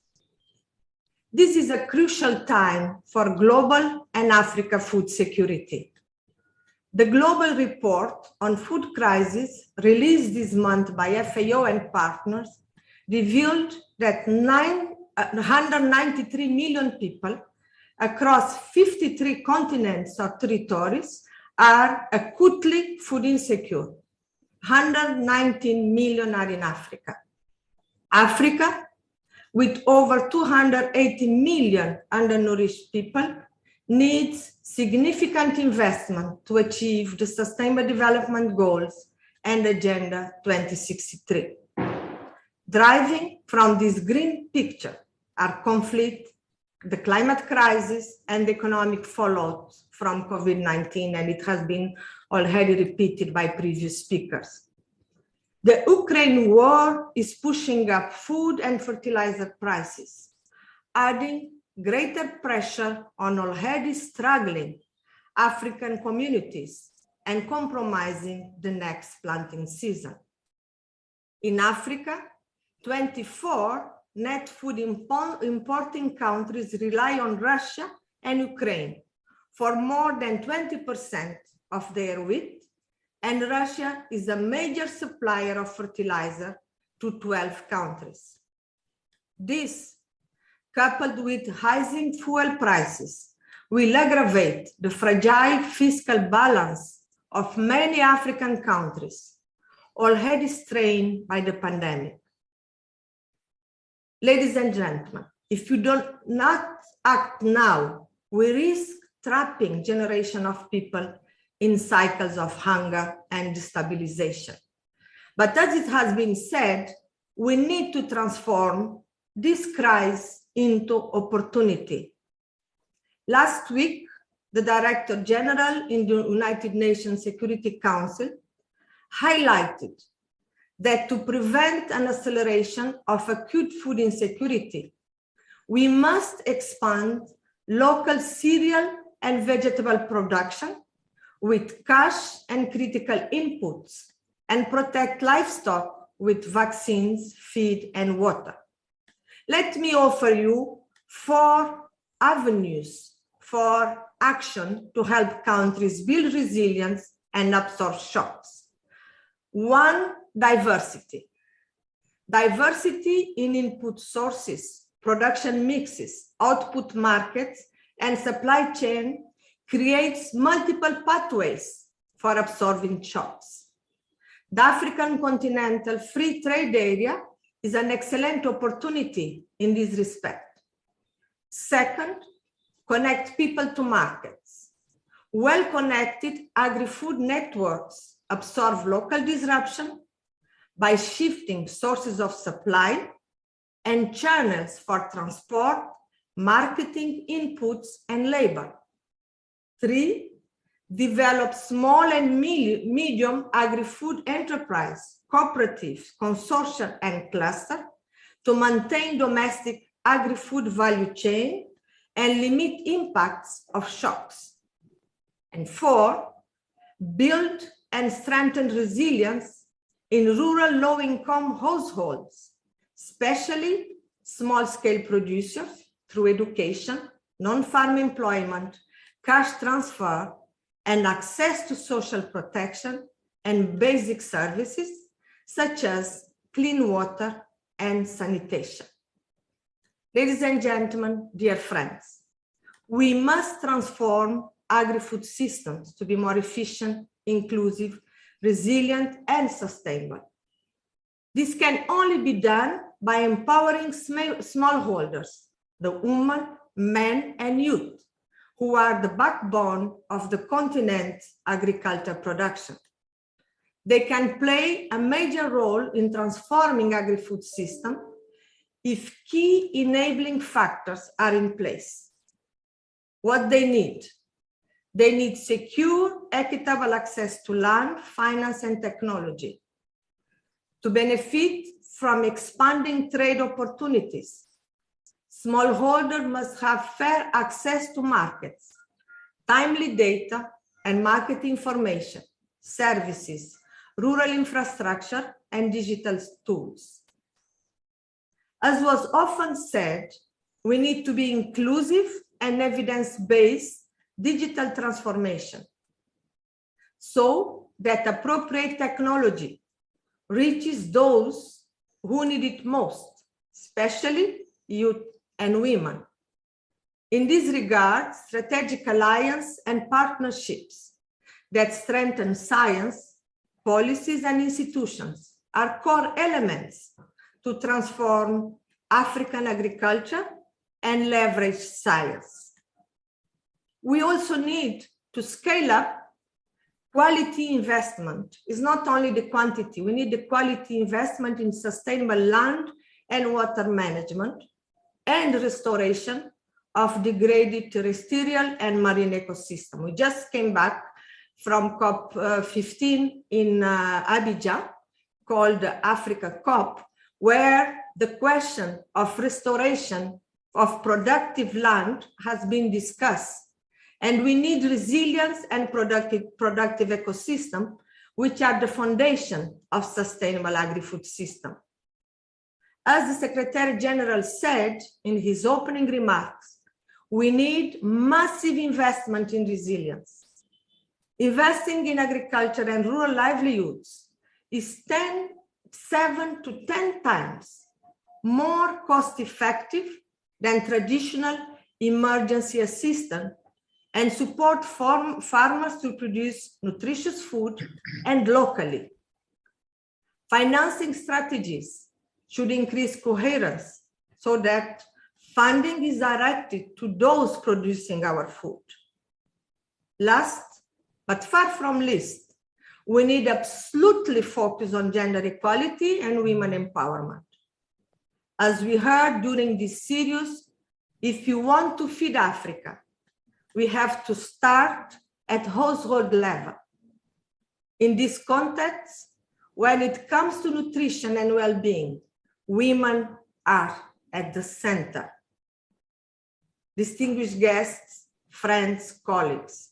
This is a crucial time for global and Africa food security. The global report on food crisis released this month by FAO and partners revealed that 193 million people across 53 continents or territories are acutely food insecure. 119 million are in Africa. Africa, with over 280 million undernourished people, needs significant investment to achieve the Sustainable Development Goals and Agenda 2063. Driving from this green picture are conflict, the climate crisis, and the economic fallout from COVID-19, and it has been already repeated by previous speakers. The Ukraine war is pushing up food and fertilizer prices, adding greater pressure on already struggling African communities and compromising the next planting season. In Africa, 24 net food importing countries rely on Russia and Ukraine for more than 20% of their wheat, and Russia is a major supplier of fertilizer to 12 countries. This, coupled with rising fuel prices, will aggravate the fragile fiscal balance of many African countries, already strained by the pandemic. Ladies and gentlemen, if you do not act now, we risk trapping generation of people in cycles of hunger and destabilization. But as it has been said, we need to transform this crisis into opportunity. Last week, the Director General in the United Nations Security Council highlighted that to prevent an acceleration of acute food insecurity, we must expand local cereal and vegetable production with cash and critical inputs and protect livestock with vaccines, feed, and water. Let me offer you 4 avenues for action to help countries build resilience and absorb shocks. 1, diversity. Diversity in input sources, production mixes, output markets, and supply chain creates multiple pathways for absorbing shocks. The African Continental Free Trade Area is an excellent opportunity in this respect. 2nd, connect people to markets. Well-connected agri-food networks absorb local disruption by shifting sources of supply and channels for transport, marketing, inputs, and labor. 3, develop small and medium agri-food enterprise, cooperatives, consortia, and cluster to maintain domestic agri-food value chain and limit impacts of shocks. And 4, build and strengthen resilience in rural low-income households, especially small-scale producers through education, non-farm employment, cash transfer, and access to social protection and basic services such as clean water and sanitation. Ladies and gentlemen, dear friends, we must transform agri-food systems to be more efficient, inclusive, resilient, and sustainable. This can only be done by empowering smallholders, the women, men, and youth, who are the backbone of the continent's agriculture production. They can play a major role in transforming agri-food system if key enabling factors are in place. What they need? They need secure, equitable access to land, finance, and technology. To benefit from expanding trade opportunities, smallholders must have fair access to markets, timely data and market information, services, rural infrastructure, and digital tools. As was often said, We need to be inclusive and evidence-based digital transformation so that appropriate technology reaches those who need it most, especially youth and women. In this regard, strategic alliance and partnerships that strengthen science, policies, and institutions are core elements to transform African agriculture and leverage science. We also need to scale up quality investment. It's not only the quantity, we need the quality investment in sustainable land and water management and restoration of degraded terrestrial and marine ecosystem. We just came back from COP15 in Abidjan, called Africa COP, where the question of restoration of productive land has been discussed. And we need resilience and productive ecosystem, which are the foundation of sustainable agri-food system. As the Secretary General said in his opening remarks, we need massive investment in resilience. Investing in agriculture and rural livelihoods is 7 to 10 times more cost-effective than traditional emergency assistance and support farmers to produce nutritious food and locally. Financing strategies should increase coherence so that funding is directed to those producing our food. Last, but far from least, we need absolutely focus on gender equality and women empowerment. As we heard during this series, if you want to feed Africa, we have to start at household level. In this context, when it comes to nutrition and well-being, women are at the center. Distinguished guests, friends, colleagues,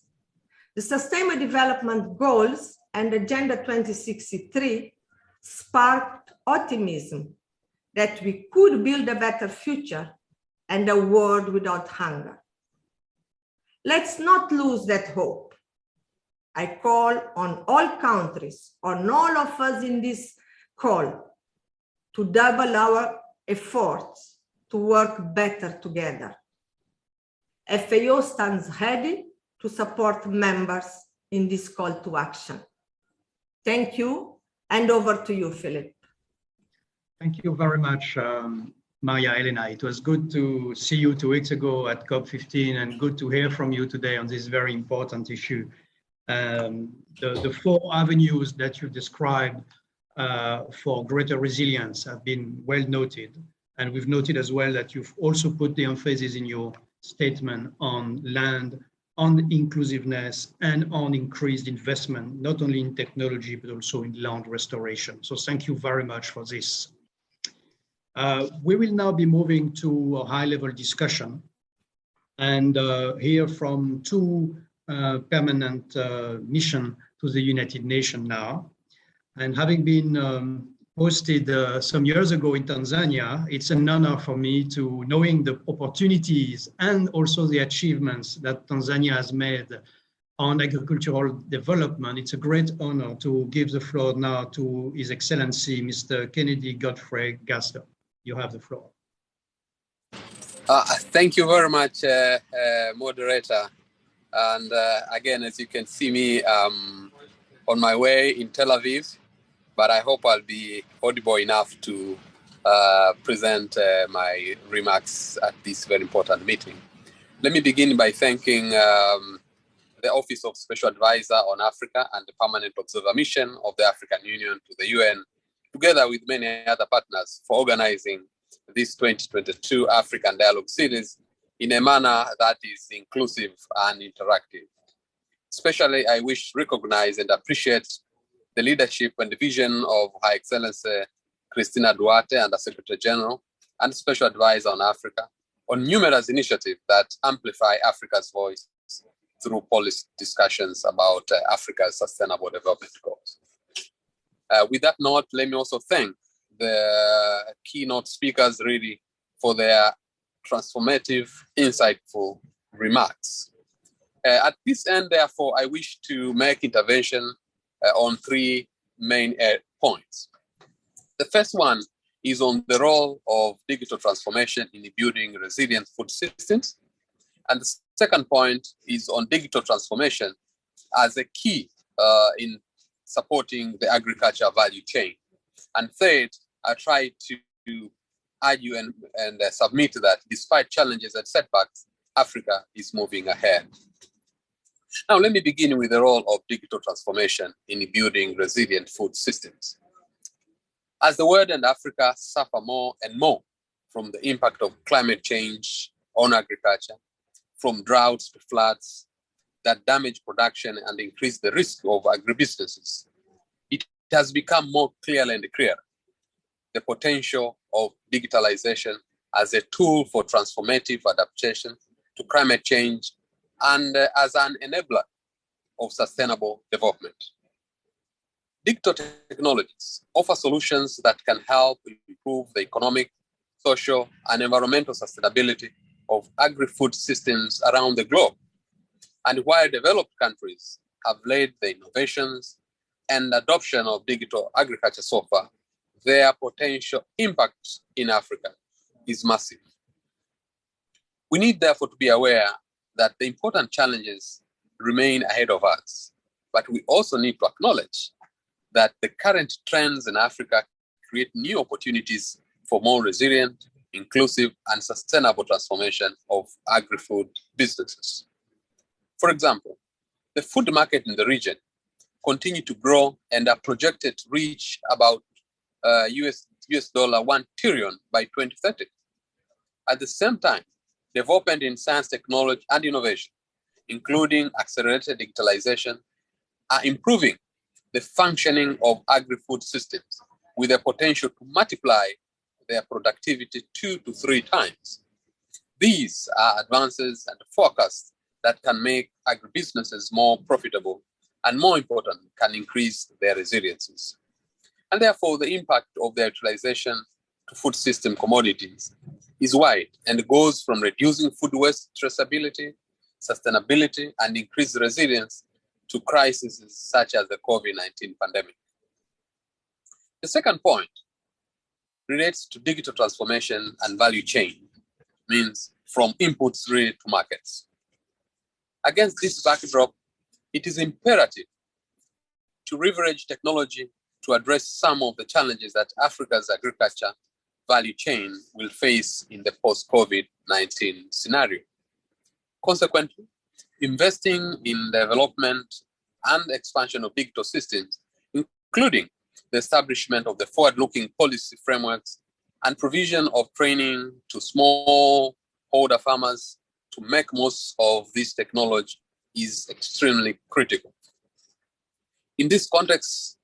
the Sustainable Development Goals and Agenda 2063 sparked optimism that we could build a better future and a world without hunger. Let's not lose that hope. I call on all countries, on all of us in this call, to double our efforts to work better together. FAO stands ready to support members in this call to action. Thank you, and over to you, Philip. Thank you very much, Maria Elena. It was good to see you 2 weeks ago at COP15 and good to hear from you today on this very important issue. The 4 avenues that you described for greater resilience have been well noted. And we've noted as well that you've also put the emphasis in your statement on land, on inclusiveness, and on increased investment, not only in technology, but also in land restoration. So thank you very much for this. We will now be moving to a high-level discussion and hear from 2 permanent missions to the United Nations now. And having been hosted some years ago in Tanzania, it's an honor for me to knowing the opportunities and also the achievements that Tanzania has made on agricultural development. It's a great honor to give the floor now to His Excellency, Mr. Kennedy Godfrey Gaster. You have the floor. Thank you very much, moderator. And again, as you can see me on my way in Tel Aviv, but I hope I'll be audible enough to present my remarks at this very important meeting. Let me begin by thanking the Office of Special Advisor on Africa and the Permanent Observer Mission of the African Union to the UN, together with many other partners, for organizing this 2022 African Dialogue Series in a manner that is inclusive and interactive. Especially, I wish to recognize and appreciate the leadership and the vision of Her Excellency Christina Duarte, Under Secretary General and Special Advisor on Africa, on numerous initiatives that amplify Africa's voice through policy discussions about Africa's sustainable development goals. With that note, let me also thank the keynote speakers really for their transformative, insightful remarks. At this end, therefore, I wish to make intervention on three main points. The first one is on the role of digital transformation in building resilient food systems. And the second point is on digital transformation as a key in supporting the agriculture value chain. And third, I try to argue and submit that despite challenges and setbacks, Africa is moving ahead. Now, let me begin with the role of digital transformation in building resilient food systems. As the world and Africa suffer more and more from the impact of climate change on agriculture, from droughts to floods that damage production and increase the risk of agribusinesses, it has become more clear and clear the potential of digitalization as a tool for transformative adaptation to climate change and as an enabler of sustainable development. Digital technologies offer solutions that can help improve the economic, social, and environmental sustainability of agri-food systems around the globe. And while developed countries have led the innovations and adoption of digital agriculture so far, their potential impact in Africa is massive. We need, therefore, to be aware that the important challenges remain ahead of us, but we also need to acknowledge that the current trends in Africa create new opportunities for more resilient, inclusive, and sustainable transformation of agri-food businesses. For example, the food market in the region continue to grow and are projected to reach about US $1 trillion by 2030. At the same time, development in science, technology, and innovation, including accelerated digitalization, are improving the functioning of agri-food systems with the potential to multiply their productivity 2 to 3 times. These are advances and forecasts that can make agribusinesses more profitable and, more important, can increase their resiliences. And therefore, the impact of their utilization to food system commodities is wide and goes from reducing food waste traceability, sustainability, and increased resilience to crises such as the COVID-19 pandemic. The second point relates to digital transformation and value chain, means from inputs really to markets. Against this backdrop, it is imperative to leverage technology to address some of the challenges that Africa's agriculture value chain will face in the post-COVID-19 scenario. Consequently, investing in development and expansion of digital systems, including the establishment of the forward-looking policy frameworks and provision of training to smallholder farmers to make most of this technology is extremely critical. In this context,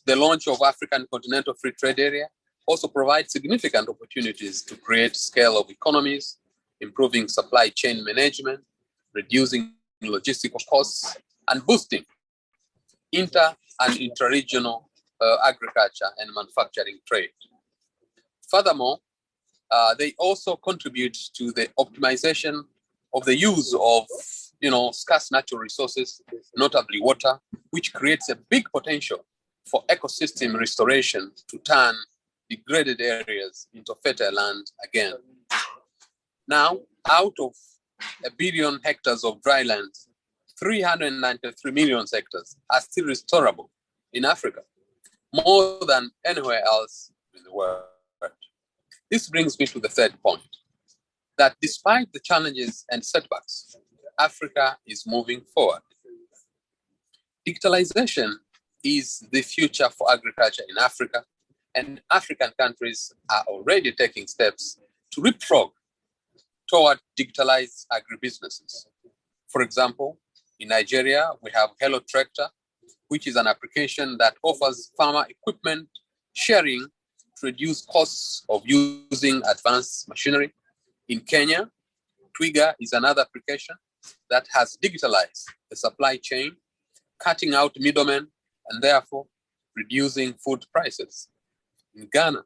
the launch of African Continental Free Trade Area also provides significant opportunities to create scale of economies, improving supply chain management, reducing logistical costs, and boosting inter- and intra-regional agriculture and manufacturing trade. Furthermore, they also contribute to the optimization of the use of scarce natural resources, notably water, which creates a big potential for ecosystem restoration to turn degraded areas into fertile land again. Now, out of 1 billion hectares of dry land, 393 million hectares are still restorable in Africa, more than anywhere else in the world. This brings me to the third point, that despite the challenges and setbacks, Africa is moving forward. Digitalization is the future for agriculture in Africa, and African countries are already taking steps to leapfrog toward digitalized agribusinesses. For example, in Nigeria, we have Hello Tractor, which is an application that offers farmer equipment sharing to reduce costs of using advanced machinery. In Kenya, Twiga is another application that has digitalized the supply chain, cutting out middlemen and therefore reducing food prices. In Ghana,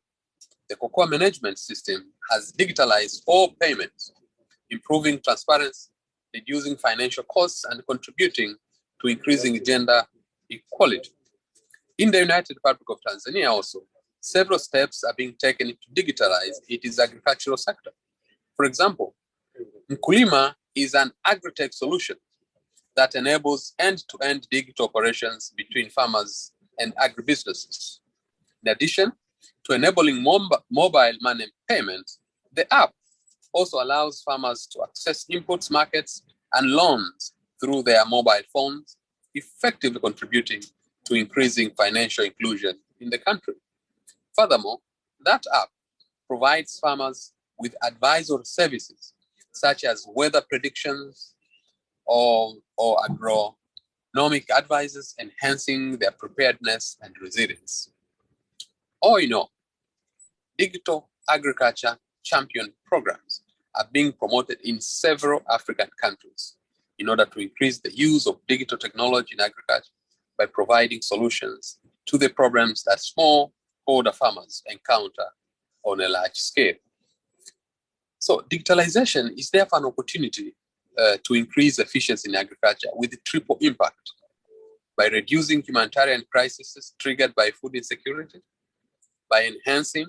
The cocoa management system has digitalized all payments, improving transparency, reducing financial costs, and contributing to increasing gender equality. In the United Republic of Tanzania also, several steps are being taken to digitalize its agricultural sector. For example, Mkulima is an agri-tech solution that enables end-to-end digital operations between farmers and agribusinesses. In addition to enabling mobile money payments, the app also allows farmers to access inputs, markets, and loans through their mobile phones, effectively contributing to increasing financial inclusion in the country. Furthermore, that app provides farmers with advisory services such as weather predictions or agronomic advices, enhancing their preparedness and resilience. All in all, digital agriculture champion programs are being promoted in several African countries in order to increase the use of digital technology in agriculture by providing solutions to the problems that smallholder farmers encounter on a large scale. So digitalization is therefore an opportunity to increase efficiency in agriculture with triple impact by reducing humanitarian crises triggered by food insecurity, by enhancing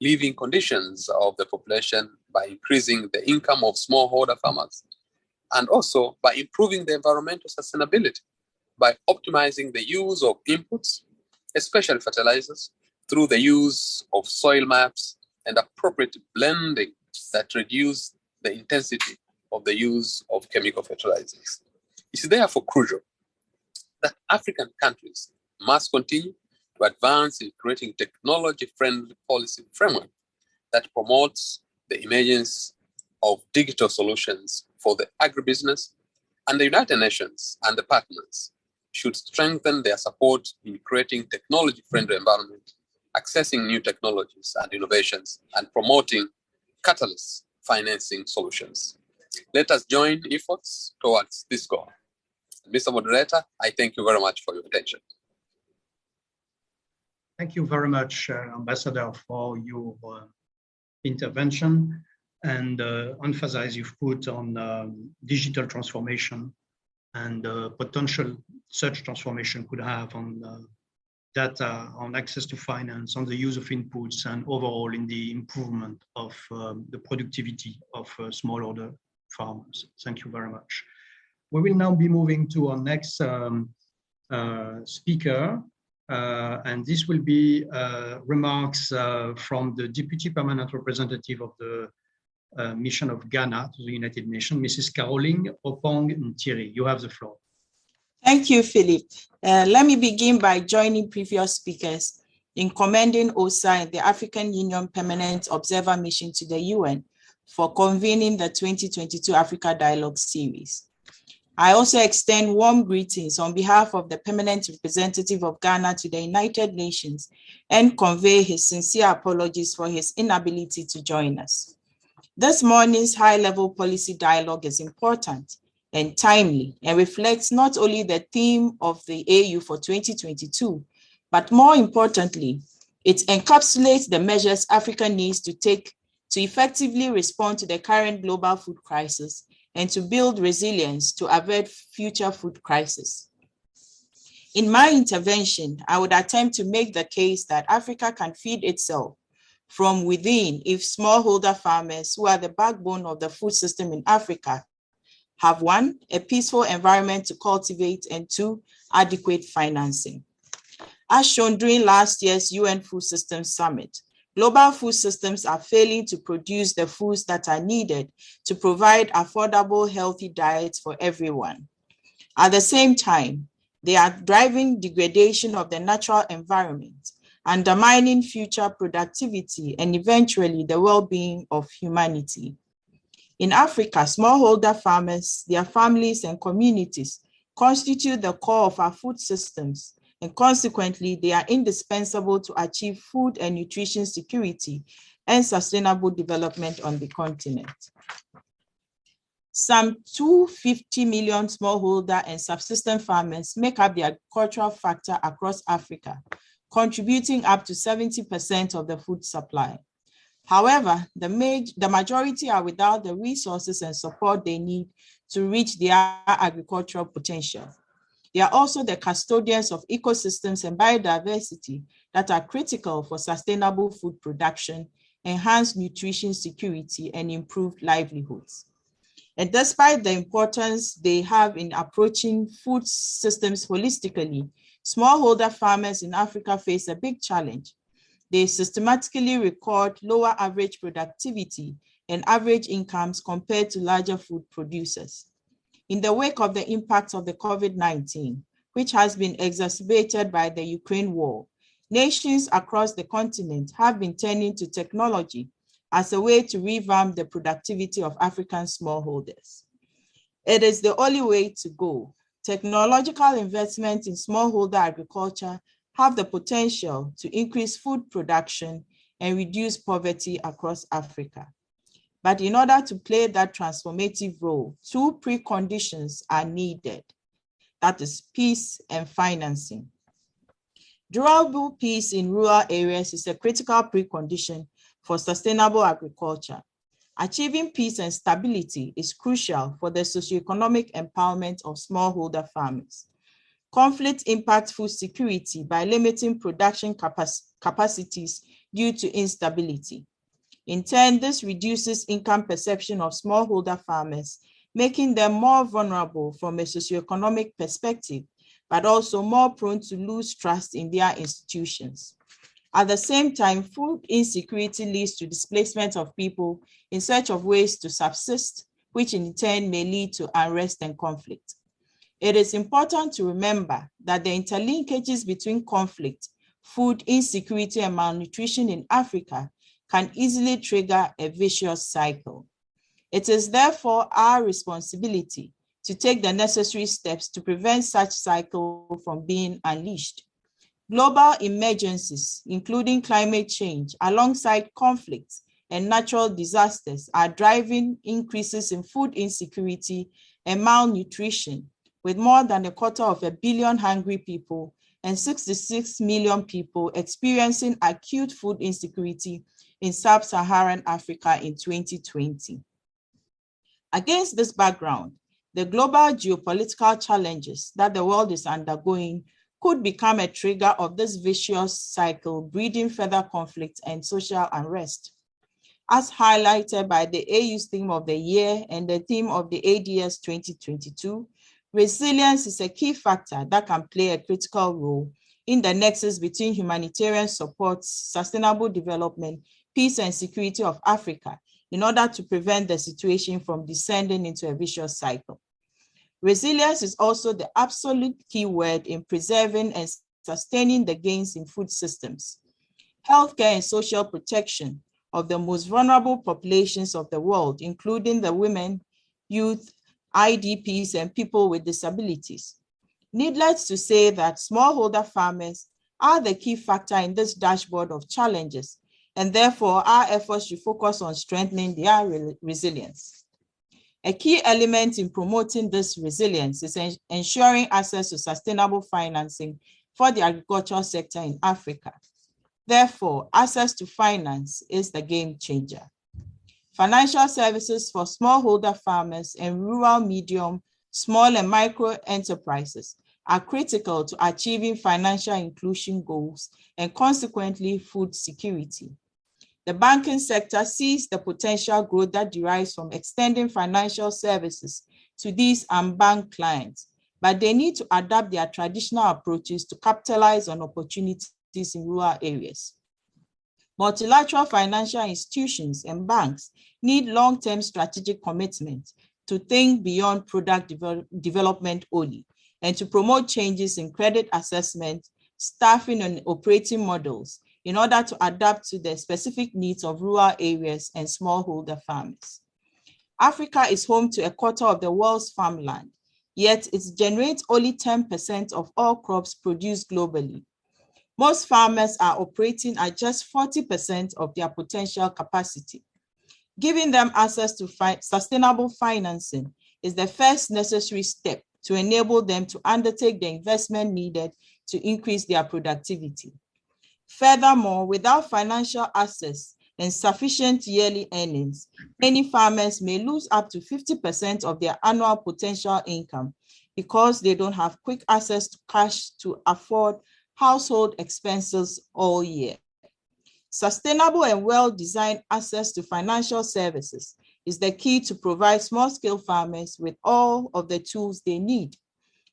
living conditions of the population, by increasing the income of smallholder farmers, and also by improving the environmental sustainability, by optimizing the use of inputs, especially fertilizers, through the use of soil maps and appropriate blending that reduce the intensity of the use of chemical fertilizers. It is therefore crucial that African countries must continue to advance in creating technology-friendly policy framework that promotes the emergence of digital solutions for the agribusiness, and the United Nations and the partners should strengthen their support in creating technology-friendly environment, accessing new technologies and innovations, and promoting catalyst financing solutions. Let us join efforts towards this goal. Mr. Moderator, I thank you very much for your attention. Thank you very much, Ambassador, for your intervention and emphasis you've put on digital transformation and potential such transformation could have on data, on access to finance, on the use of inputs, and overall in the improvement of the productivity of smallholder farmers. Thank you very much. We will now be moving to our next speaker, and this will be remarks from the Deputy Permanent Representative of the Mission of Ghana to the United Nations, Mrs. Caroline Oppong Ntiri. You have the floor. Thank you, Philip. Let me begin by joining previous speakers in commending OSA and the African Union Permanent Observer Mission to the UN for convening the 2022 Africa Dialogue Series. I also extend warm greetings on behalf of the Permanent Representative of Ghana to the United Nations and convey his sincere apologies for his inability to join us. This morning's high-level policy dialogue is important and timely and reflects not only the theme of the AU for 2022, but more importantly, it encapsulates the measures Africa needs to take to effectively respond to the current global food crisis and to build resilience to avert future food crises. In my intervention, I would attempt to make the case that Africa can feed itself from within if smallholder farmers, who are the backbone of the food system in Africa, have 1, a peaceful environment to cultivate, and 2, adequate financing. As shown during last year's UN Food Systems Summit, global food systems are failing to produce the foods that are needed to provide affordable, healthy diets for everyone. At the same time, they are driving degradation of the natural environment, undermining future productivity, and eventually the well-being of humanity. In Africa, smallholder farmers, their families, and communities constitute the core of our food systems, and consequently, they are indispensable to achieve food and nutrition security and sustainable development on the continent. Some 250 million smallholder and subsistence farmers make up the agricultural factor across Africa, contributing up to 70% of the food supply. However, the majority are without the resources and support they need to reach their agricultural potential. They are also the custodians of ecosystems and biodiversity that are critical for sustainable food production, enhanced nutrition security, and improved livelihoods. And despite the importance they have in approaching food systems holistically, smallholder farmers in Africa face a big challenge. They systematically record lower average productivity and average incomes compared to larger food producers. In the wake of the impact of the COVID-19, which has been exacerbated by the Ukraine war, nations across the continent have been turning to technology as a way to revamp the productivity of African smallholders. It is the only way to go. Technological investment in smallholder agriculture have the potential to increase food production and reduce poverty across Africa. But in order to play that transformative role, two preconditions are needed. That is peace and financing. Durable peace in rural areas is a critical precondition for sustainable agriculture. Achieving peace and stability is crucial for the socioeconomic empowerment of smallholder farmers. Conflict impacts food security by limiting production capacities due to instability. In turn, this reduces income perception of smallholder farmers, making them more vulnerable from a socioeconomic perspective, but also more prone to lose trust in their institutions. At the same time, food insecurity leads to displacement of people in search of ways to subsist, which in turn may lead to unrest and conflict. It is important to remember that the interlinkages between conflict, food insecurity, and malnutrition in Africa can easily trigger a vicious cycle. It is therefore our responsibility to take the necessary steps to prevent such cycle from being unleashed. Global emergencies, including climate change, alongside conflicts and natural disasters, are driving increases in food insecurity and malnutrition, with more than 250 million hungry people and 66 million people experiencing acute food insecurity in sub-Saharan Africa in 2020. Against this background, the global geopolitical challenges that the world is undergoing could become a trigger of this vicious cycle, breeding further conflict and social unrest. As highlighted by the AU's theme of the year and the theme of the ADS 2022, resilience is a key factor that can play a critical role in the nexus between humanitarian support, sustainable development, peace and security of Africa, in order to prevent the situation from descending into a vicious cycle. Resilience is also the absolute key word in preserving and sustaining the gains in food systems. Healthcare and social protection of the most vulnerable populations of the world, including the women, youth, IDPs, and people with disabilities. Needless to say that smallholder farmers are the key factor in this dashboard of challenges, and therefore our efforts should focus on strengthening their resilience. A key element in promoting this resilience is ensuring access to sustainable financing for the agricultural sector in Africa. Therefore, access to finance is the game changer. Financial services for smallholder farmers and rural, medium, small, and micro enterprises are critical to achieving financial inclusion goals and consequently food security. The banking sector sees the potential growth that derives from extending financial services to these unbanked clients, but they need to adapt their traditional approaches to capitalize on opportunities in rural areas. Multilateral financial institutions and banks need long-term strategic commitment to think beyond product development only, and to promote changes in credit assessment, staffing, and operating models in order to adapt to the specific needs of rural areas and smallholder farmers. Africa is home to 1/4 of the world's farmland, yet it generates only 10% of all crops produced globally. Most farmers are operating at just 40% of their potential capacity. Giving them access to sustainable financing is the first necessary step to enable them to undertake the investment needed to increase their productivity. Furthermore, without financial access, and sufficient yearly earnings, many farmers may lose up to 50% of their annual potential income because they don't have quick access to cash to afford household expenses all year. Sustainable and well-designed access to financial services is the key to provide small-scale farmers with all of the tools they need,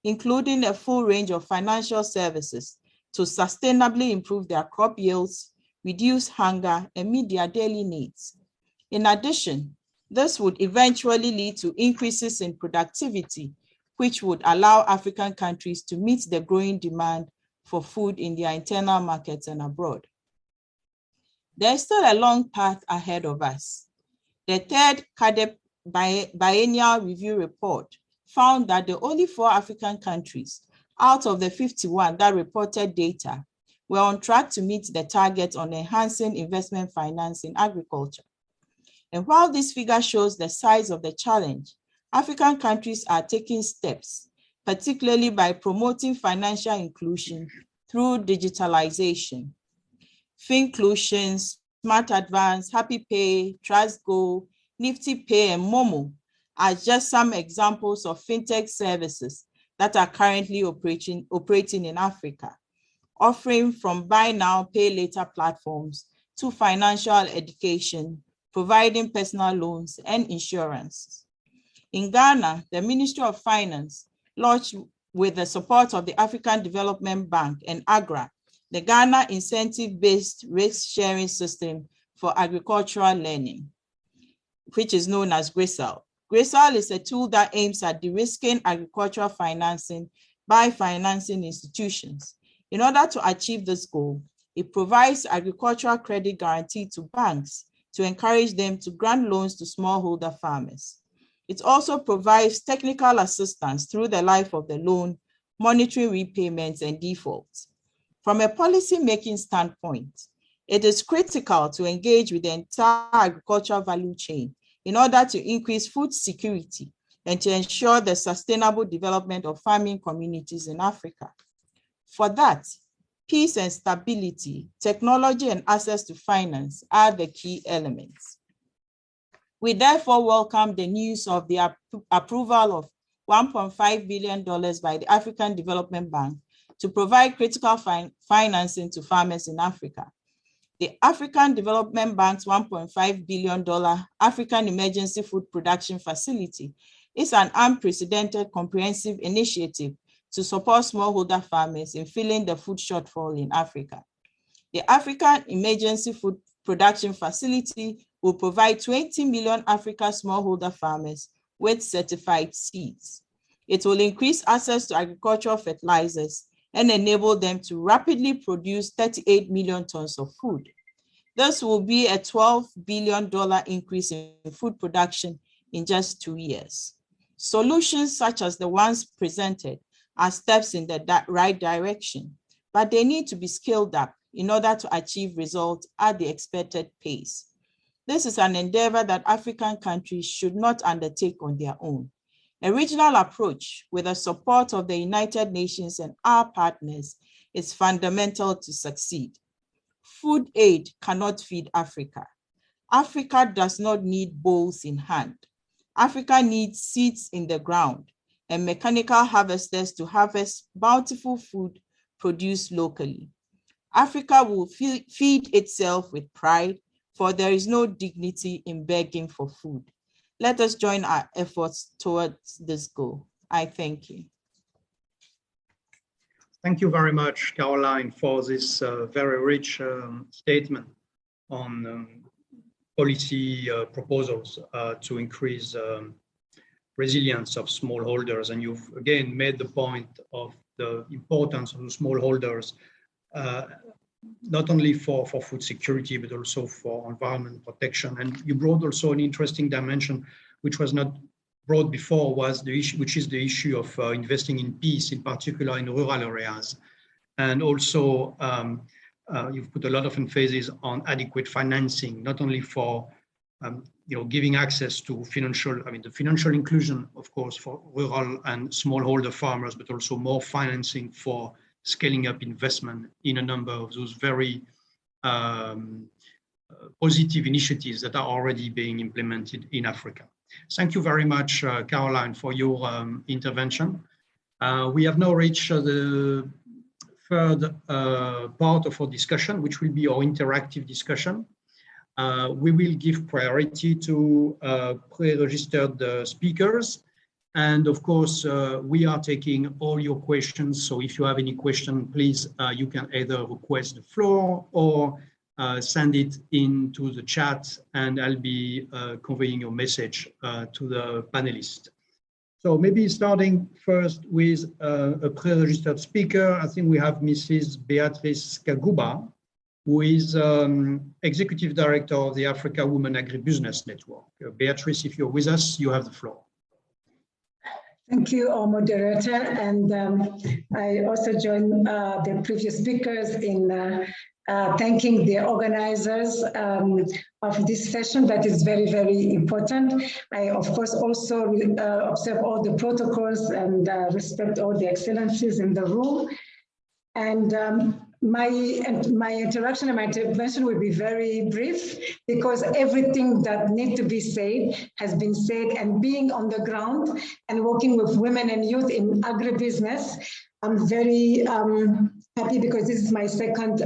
including a full range of financial services to sustainably improve their crop yields, reduce hunger, and meet their daily needs. In addition, this would eventually lead to increases in productivity, which would allow African countries to meet the growing demand for food in their internal markets and abroad. There is still a long path ahead of us. The third CAADP biennial review report found that the only 4 African countries out of the 51 that reported data were on track to meet the target on enhancing investment finance in agriculture. And while this figure shows the size of the challenge, African countries are taking steps, particularly by promoting financial inclusion through digitalization. Finclusion, Smart Advance, Happy Pay, TrustGo, Nifty Pay, and Momo are just some examples of fintech services that are currently operating in Africa, offering from buy now, pay later platforms to financial education, providing personal loans and insurance. In Ghana, the Ministry of Finance launched, with the support of the African Development Bank and AGRA, the Ghana Incentive-Based Risk-Sharing System for Agricultural Learning, which is known as GRISAL. GRISAL is a tool that aims at de-risking agricultural financing by financing institutions. In order to achieve this goal, it provides agricultural credit guarantee to banks to encourage them to grant loans to smallholder farmers. It also provides technical assistance through the life of the loan, monitoring repayments and defaults. From a policy-making standpoint, it is critical to engage with the entire agricultural value chain in order to increase food security and to ensure the sustainable development of farming communities in Africa. For that, peace and stability, technology, and access to finance are the key elements. We therefore welcome the news of the approval of $1.5 billion by the African Development Bank to provide critical financing to farmers in Africa. The African Development Bank's $1.5 billion African Emergency Food Production Facility is an unprecedented comprehensive initiative to support smallholder farmers in filling the food shortfall in Africa. The African Emergency Food Production Facility will provide 20 million African smallholder farmers with certified seeds. It will increase access to agricultural fertilizers and enable them to rapidly produce 38 million tons of food. This will be a $12 billion increase in food production in just 2 years. Solutions such as the ones presented are steps in the right direction, but they need to be scaled up in order to achieve results at the expected pace. This is an endeavor that African countries should not undertake on their own. A regional approach with the support of the United Nations and our partners is fundamental to succeed. Food aid cannot feed Africa. Africa does not need bowls in hand. Africa needs seeds in the ground and mechanical harvesters to harvest bountiful food produced locally. Africa will feed itself with pride, for there is no dignity in begging for food. Let us join our efforts towards this goal. I thank you. Thank you very much, Caroline, for this very rich statement on policy proposals to increase resilience of smallholders. And you've again made the point of the importance of the smallholders, not only for food security, but also for environment protection. And you brought also an interesting dimension, which was not brought before, was the issue, which is the issue of investing in peace, in particular in rural areas. And also, you've put a lot of emphasis on adequate financing, not only for giving access to the financial inclusion, of course, for rural and smallholder farmers, but also more financing for scaling up investment in a number of those very positive initiatives that are already being implemented in Africa. Thank you very much, Caroline, for your intervention. We have now reached the third part of our discussion, which will be our interactive discussion. We will give priority to pre-registered speakers. And of course, we are taking all your questions. So if you have any question, please, you can either request the floor or send it into the chat, and I'll be conveying your message to the panelists. So maybe starting first with a pre-registered speaker, I think we have Mrs. Beatrice Kaguba, who is Executive Director of the Africa Women Agribusiness Network. Beatrice, if you're with us, you have the floor. Thank you, moderator. And I also join the previous speakers in thanking the organizers of this session that is very, very important. I, of course, also observe all the protocols and respect all the excellencies in the room. And my interaction and my intervention will be very brief, because everything that needs to be said has been said. And being on the ground and working with women and youth in agribusiness, I'm very happy, because this is my second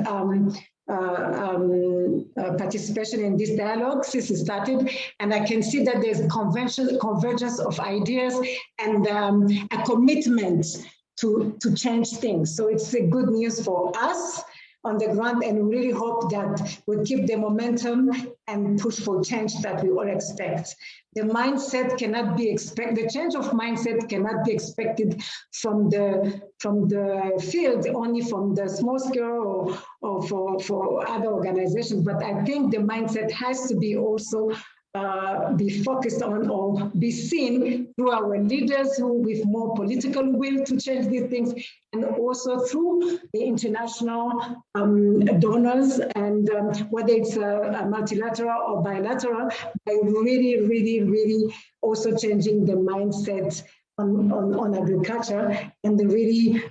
participation in this dialogue since it started, and I can see that there's convergence of ideas and a commitment to change things. So it's a good news for us on the ground, and we really hope that we'll keep the momentum and push for change that we all expect. The mindset cannot be expected, the change of mindset cannot be expected from the field, only from the small scale or for other organizations. But I think the mindset has to be also be focused on or be seen through our leaders who with more political will to change these things, and also through the international donors, and whether it's a multilateral or bilateral, by really, really, really also changing the mindset on agriculture, and the really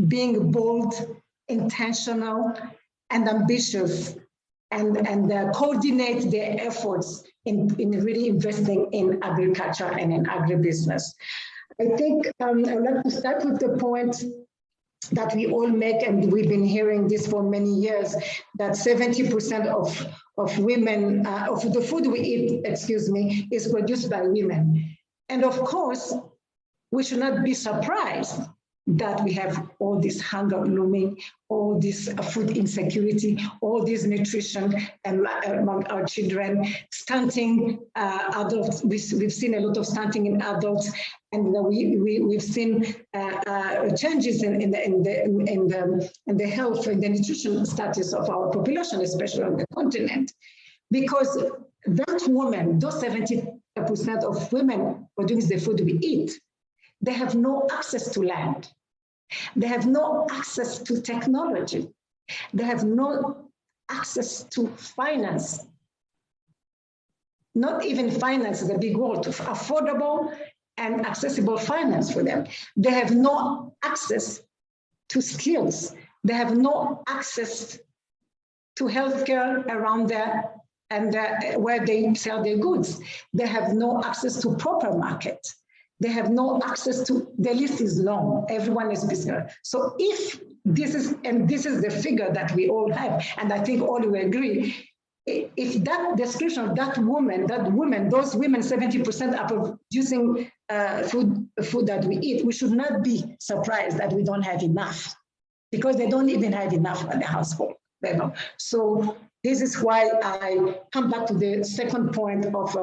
being bold, intentional, and ambitious, and coordinate their efforts in really investing in agriculture and in agribusiness. I think I would like to start with the point that we all make, and we've been hearing this for many years, that 70% of women, of the food we eat, is produced by women. And of course, we should not be surprised that we have all this hunger looming, all this food insecurity, all this nutrition among our children, stunting adults. We've seen a lot of stunting in adults, and we've seen changes in the health and the nutrition status of our population, especially on the continent, because that woman, those 70% of women produce the food we eat. They have no access to land. They have no access to technology. They have no access to finance. Not even finance is a big word, to affordable and accessible finance for them. They have no access to skills. They have no access to healthcare around there and where they sell their goods. They have no access to proper market. They have no access to, the list is long, everyone is busy. So if this is, and this is the figure that we all have, and I think all will agree, if that description of that woman, those women, 70% are producing food that we eat, we should not be surprised that we don't have enough, because they don't even have enough at the household level. So this is why I come back to the second point of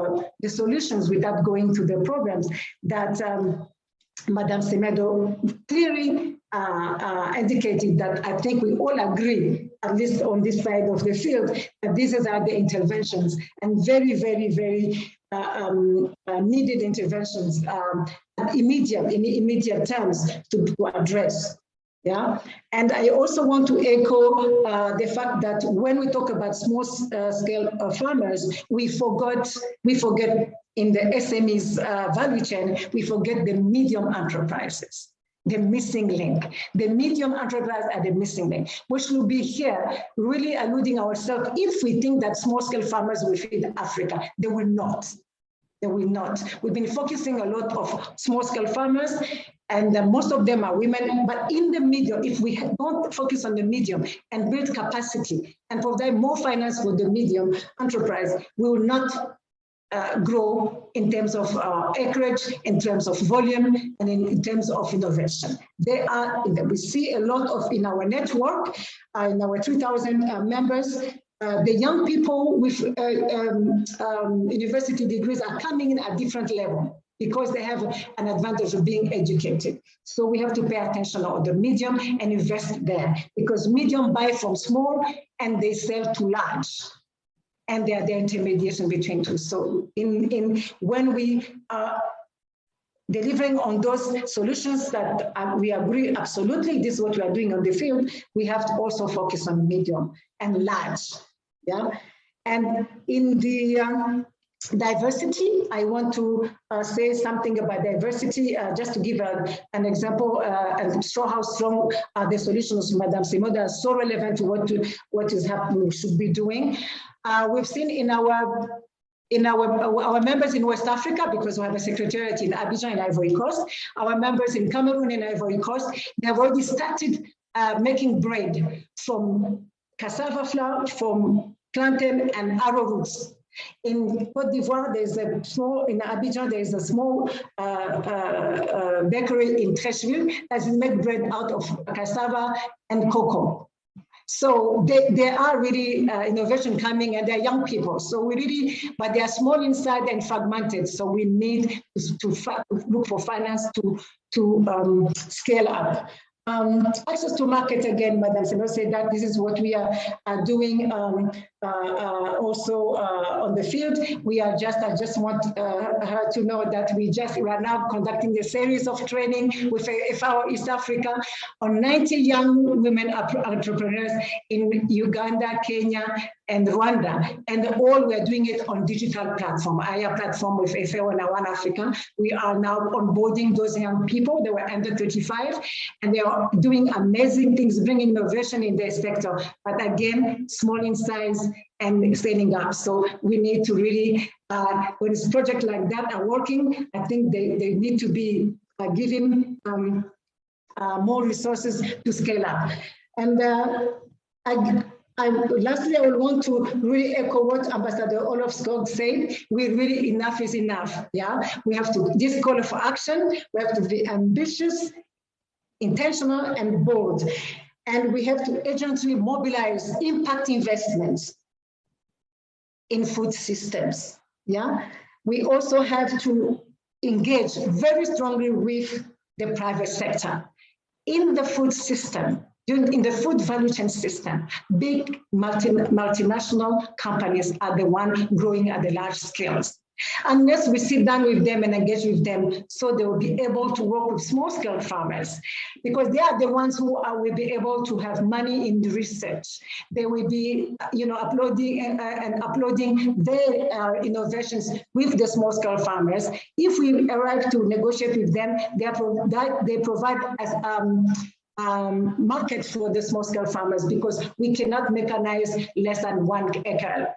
the solutions without going to the programs that Madame Semedo clearly indicated, that I think we all agree, at least on this side of the field, that these are the interventions, and very, very, very needed interventions in immediate terms to address. Yeah, and I also want to echo the fact that when we talk about small scale farmers, we forget in the SMEs value chain, we forget the medium enterprises. the missing link. The medium enterprise are the missing link. We should be here really alluding ourselves if we think that small-scale farmers will feed Africa. They will not. They will not. We've been focusing a lot of small-scale farmers, and most of them are women. But in the medium, if we don't focus on the medium and build capacity and provide more finance for the medium enterprise, we will not grow in terms of acreage, in terms of volume, and in terms of innovation. We see a lot of in our network, in our 3,000 members. The young people with university degrees are coming in at different level because they have an advantage of being educated. So we have to pay attention on the medium and invest there, because medium buy from small and they sell to large. And they are the intermediation between two. So when we are delivering on those solutions that we agree absolutely, this is what we are doing on the field, we have to also focus on medium and large. Yeah, and in the diversity, I want to say something about diversity, just to give an example and show how strong the solutions, Madam Semedo, are so relevant to what is happening, we should be doing. We've seen in our members in West Africa, because we have a secretariat in Abidjan in Ivory Coast, our members in Cameroon and Ivory Coast, they have already started making bread from cassava flour, from plantain and arrowroots. In Côte d'Ivoire, in Abidjan, there is a small bakery in Trècheville that makes bread out of cassava and cocoa. So there are really innovation coming, and they're young people. So but they are small inside and fragmented. So we need to look for finance to scale up. Access to market, again, Madam Semedo said that this is what we are doing also on the field. I just want her to know that we are now conducting a series of training with FAO East Africa on 90 young women entrepreneurs in Uganda, Kenya, and Rwanda. And all we are doing it on digital platform, AYA platform with FAO and One Africa. We are now onboarding those young people. They were under 35, and they are doing amazing things, bringing innovation in their sector. But again, small in size and scaling up. So we need to really, when it's projects like that are working, I think they need to be given more resources to scale up. And lastly, I would want to really echo what Ambassador Olof Skog said. Enough is enough. Yeah, we have to, this call for action, we have to be ambitious, intentional, and bold. And we have to urgently mobilize impact investments in food systems. Yeah, we also have to engage very strongly with the private sector in the food system. In the food value chain system, big multinational companies are the ones growing at the large scales. Unless we sit down with them and engage with them, so they will be able to work with small-scale farmers, because they are the ones who will be able to have money in the research. They will be, uploading their innovations with the small-scale farmers. If we arrive to negotiate with them, they provide as market for the small-scale farmers, because we cannot mechanize less than 1 acre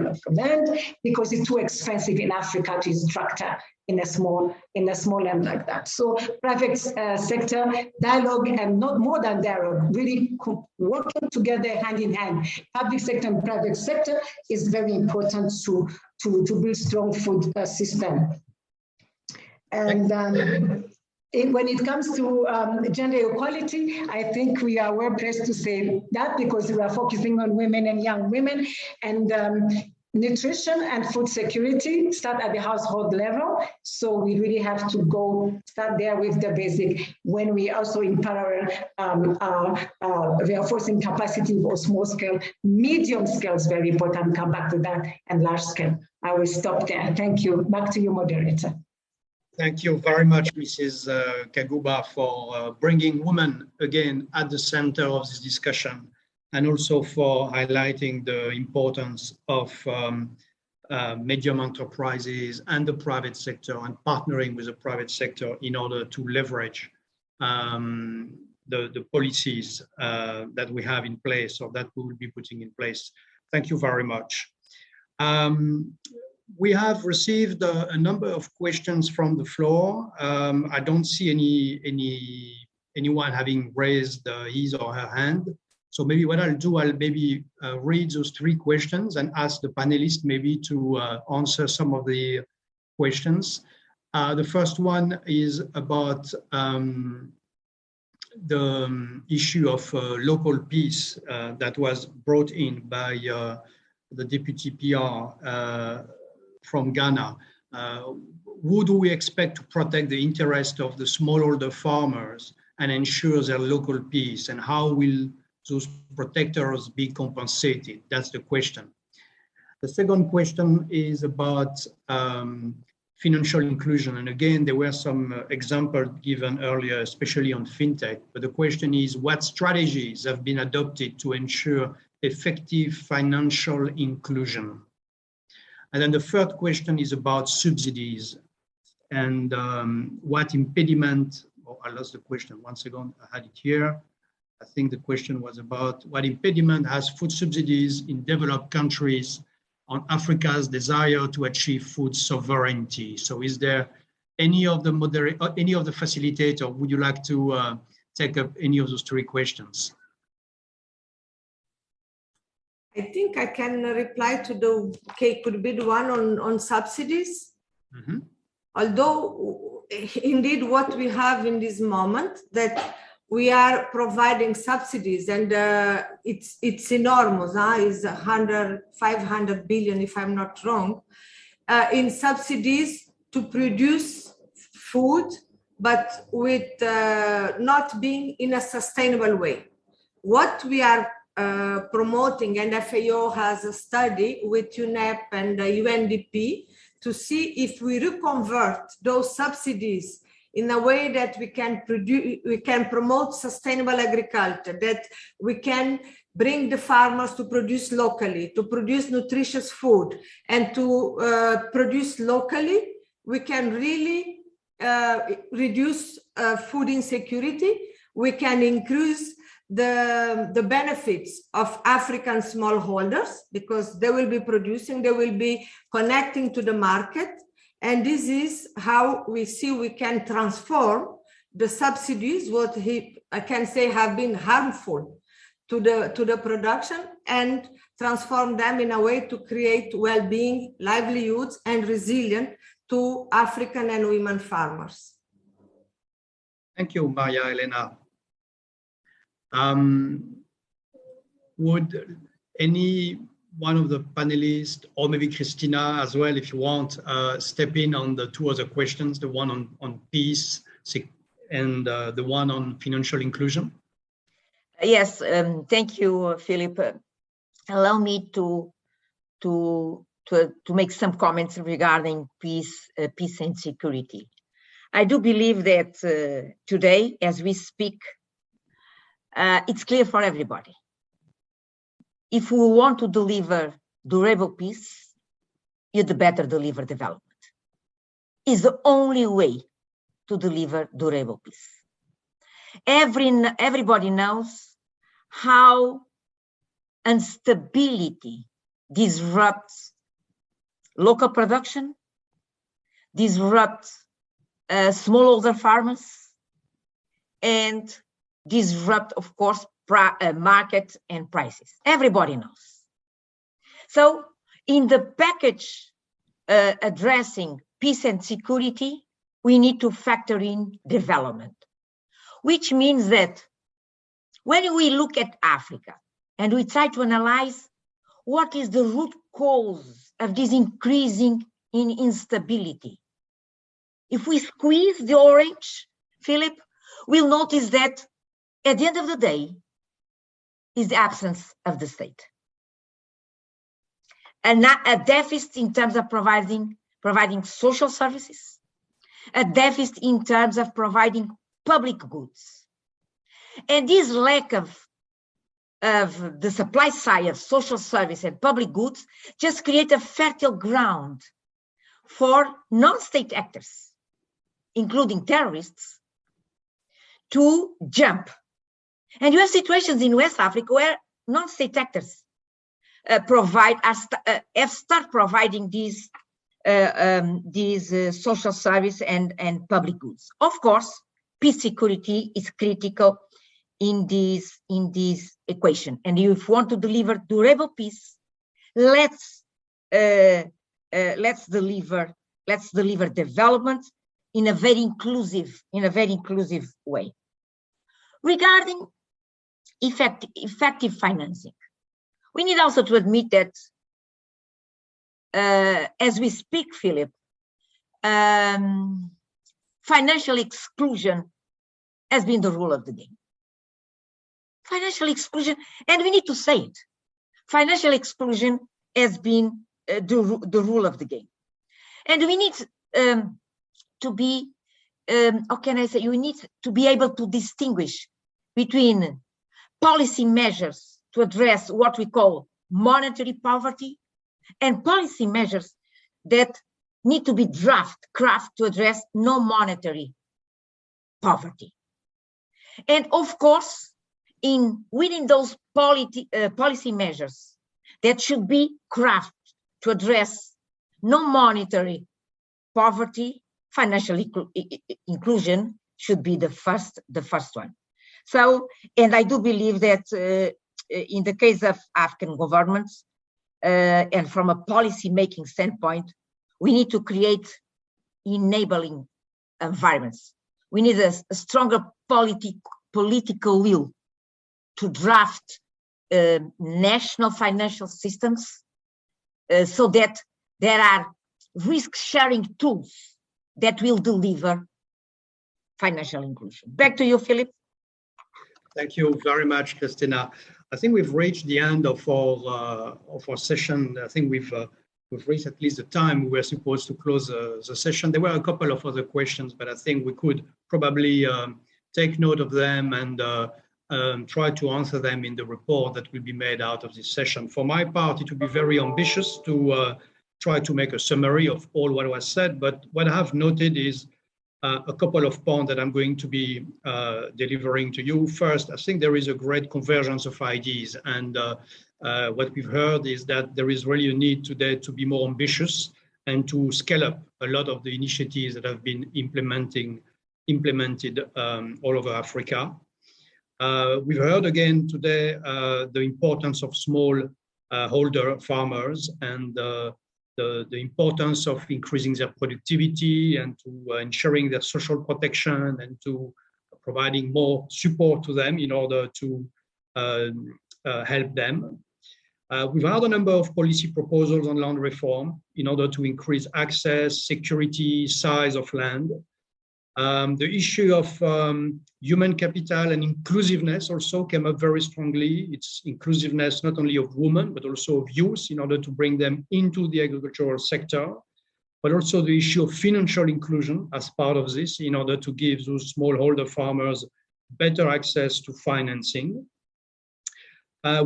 of land, because it's too expensive in Africa to use tractor in a small land like that. So private sector dialogue, and not more than dialogue, really working together hand in hand. Public sector and private sector is very important to build strong food system. And when it comes to gender equality, I think we are well placed to say that, because we are focusing on women and young women, and nutrition and food security start at the household level. So we really have to start there with the basic, when we also in parallel reinforcing capacity for small scale, medium scale is very important, come back to that, and large scale. I will stop there. Thank you. Back to you, moderator. Thank you very much, Mrs. Kaguba, for bringing women again at the center of this discussion, and also for highlighting the importance of medium enterprises and the private sector, and partnering with the private sector in order to leverage the policies that we have in place, or that we will be putting in place. Thank you very much. We have received a number of questions from the floor. I don't see anyone having raised his or her hand. So maybe what I'll do, I'll maybe read those 3 questions and ask the panelists maybe to answer some of the questions. The first one is about the issue of local peace that was brought in by the Deputy PR from Ghana. Who do we expect to protect the interest of the smallholder farmers and ensure their local peace, and how will those protectors be compensated? That's the question. The second question is about financial inclusion. And again, there were some examples given earlier, especially on fintech. But the question is, what strategies have been adopted to ensure effective financial inclusion? And then the third question is about subsidies and what impediment, I lost the question, one second, I had it here. I think the question was about what impediment has food subsidies in developed countries on Africa's desire to achieve food sovereignty. So is there any of the facilitator, would you like to take up any of those 3 questions? I think I can reply to the, could be the one on subsidies. Mm-hmm. Although indeed what we have in this moment, that we are providing subsidies, and it's enormous, it's 500 billion, if I'm not wrong, in subsidies to produce food, but with not being in a sustainable way. What we are promoting, and FAO has a study with UNEP and UNDP to see if we reconvert those subsidies in a way that we can promote sustainable agriculture, that we can bring the farmers to produce locally, to produce nutritious food, and to produce locally, we can really reduce food insecurity. We can increase the benefits of African smallholders, because they will be producing, they will be connecting to the market. And this is how we see we can transform the subsidies, what I can say have been harmful to the production, and transform them in a way to create well-being, livelihoods, and resilience to African and women farmers. Thank you, Maria Elena. Would any one of the panelists, or maybe Christina as well, if you want, step in on the 2 other questions, the one on peace and the one on financial inclusion? Yes, thank you, Philip. Allow me to make some comments regarding peace and security. I do believe that today, as we speak, it's clear for everybody. If we want to deliver durable peace, you'd better deliver development. It's the only way to deliver durable peace. Everybody knows how instability disrupts local production, disrupts smallholder farmers, and disrupt, of course, market and prices. Everybody knows. So in the package addressing peace and security, we need to factor in development, which means that when we look at Africa and we try to analyze what is the root cause of this increasing in instability, if we squeeze the orange, Philip, we'll notice that at the end of the day, is the absence of the state. And a deficit in terms of providing social services, a deficit in terms of providing public goods. And this lack of of the supply side of social service and public goods just create a fertile ground for non-state actors, including terrorists, to jump. And you have situations in West Africa where non-state actors have started providing these social service and public goods. Of course, peace security is critical in this equation. And if we want to deliver durable peace, let's deliver development in a very inclusive way. Regarding effective financing, we need also to admit that as we speak, Philip, financial exclusion has been the rule of the game. Financial exclusion, and we need to say it, financial exclusion has been the rule of the game. And we need to be, how can I say, you need to be able to distinguish between policy measures to address what we call monetary poverty and policy measures that need to be crafted to address non-monetary poverty. And of course, within those policy measures that should be crafted to address non-monetary poverty, financial inclusion should be the first one. So, and I do believe that in the case of African governments, and from a policy-making standpoint, we need to create enabling environments. We need a stronger political will to draft national financial systems so that there are risk-sharing tools that will deliver financial inclusion. Back to you, Philip. Thank you very much, Christina. I think we've reached the end of our session. I think we've reached at least the time we were supposed to close the session. There were a couple of other questions, but I think we could probably take note of them and try to answer them in the report that will be made out of this session. For my part, it would be very ambitious to try to make a summary of all what was said, but what I have noted is a couple of points that I'm going to be delivering to you. First, I think there is a great convergence of ideas, and what we've heard is that there is really a need today to be more ambitious and to scale up a lot of the initiatives that have been implemented all over Africa. We've heard again today the importance of smallholder farmers and the importance of increasing their productivity and to ensuring their social protection and to providing more support to them in order to help them. We've had a number of policy proposals on land reform in order to increase access, security, size of land. The issue of human capital and inclusiveness also came up very strongly. It's inclusiveness not only of women, but also of youth in order to bring them into the agricultural sector, but also the issue of financial inclusion as part of this in order to give those smallholder farmers better access to financing.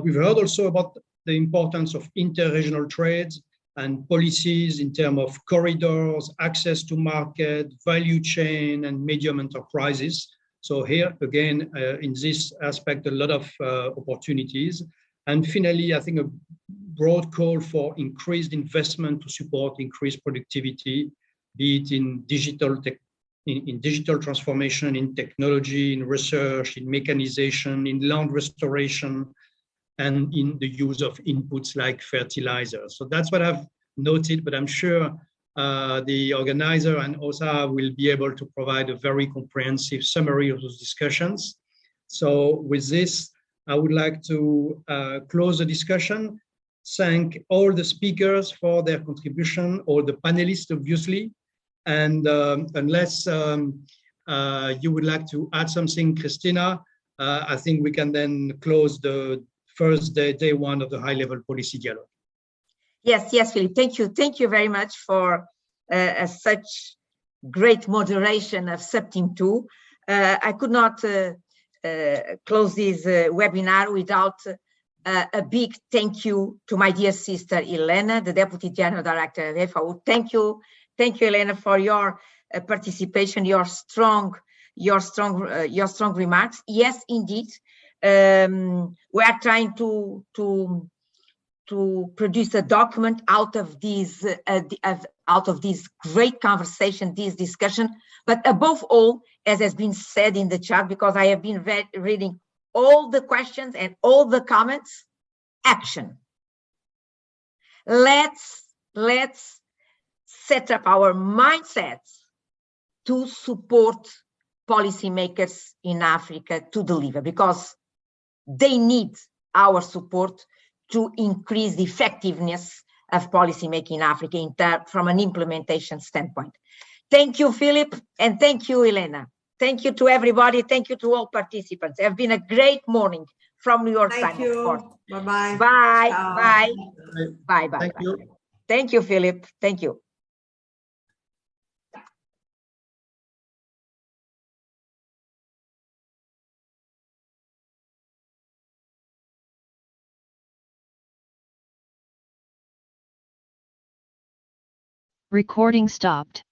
We've heard also about the importance of interregional trades and policies in terms of corridors, access to market, value chain, and medium enterprises. So here, again, in this aspect, a lot of opportunities. And finally, I think a broad call for increased investment to support increased productivity, be it in digital transformation, in technology, in research, in mechanization, in land restoration, and in the use of inputs like fertilizer. So that's what I've noted, but I'm sure the organizer and OSA will be able to provide a very comprehensive summary of those discussions. So with this, I would like to close the discussion, thank all the speakers for their contribution, all the panelists, obviously, and unless you would like to add something, Christina, I think we can then close the first day one of the high-level policy dialogue. Yes, Philip. Thank you very much for such great moderation of Subteam 2. I could not close this webinar without a big thank you to my dear sister Elena, the Deputy General Director of FAO. Thank you, Elena, for your participation, your strong remarks. Yes, indeed, we are trying to produce a document out of this great conversation, this discussion. But above all, as has been said in the chat, because I have been reading all the questions and all the comments, action. Let's set up our mindsets to support policymakers in Africa to deliver, because they need our support to increase the effectiveness of policymaking in Africa from an implementation standpoint. Thank you, Philip, and thank you, Elena. Thank you to everybody. Thank you to all participants. It's been a great morning from New York time. Thank you. Bye-bye. Bye. Ciao. Bye. Bye. Bye. Thank you. Thank you, Philip. Thank you. Recording stopped.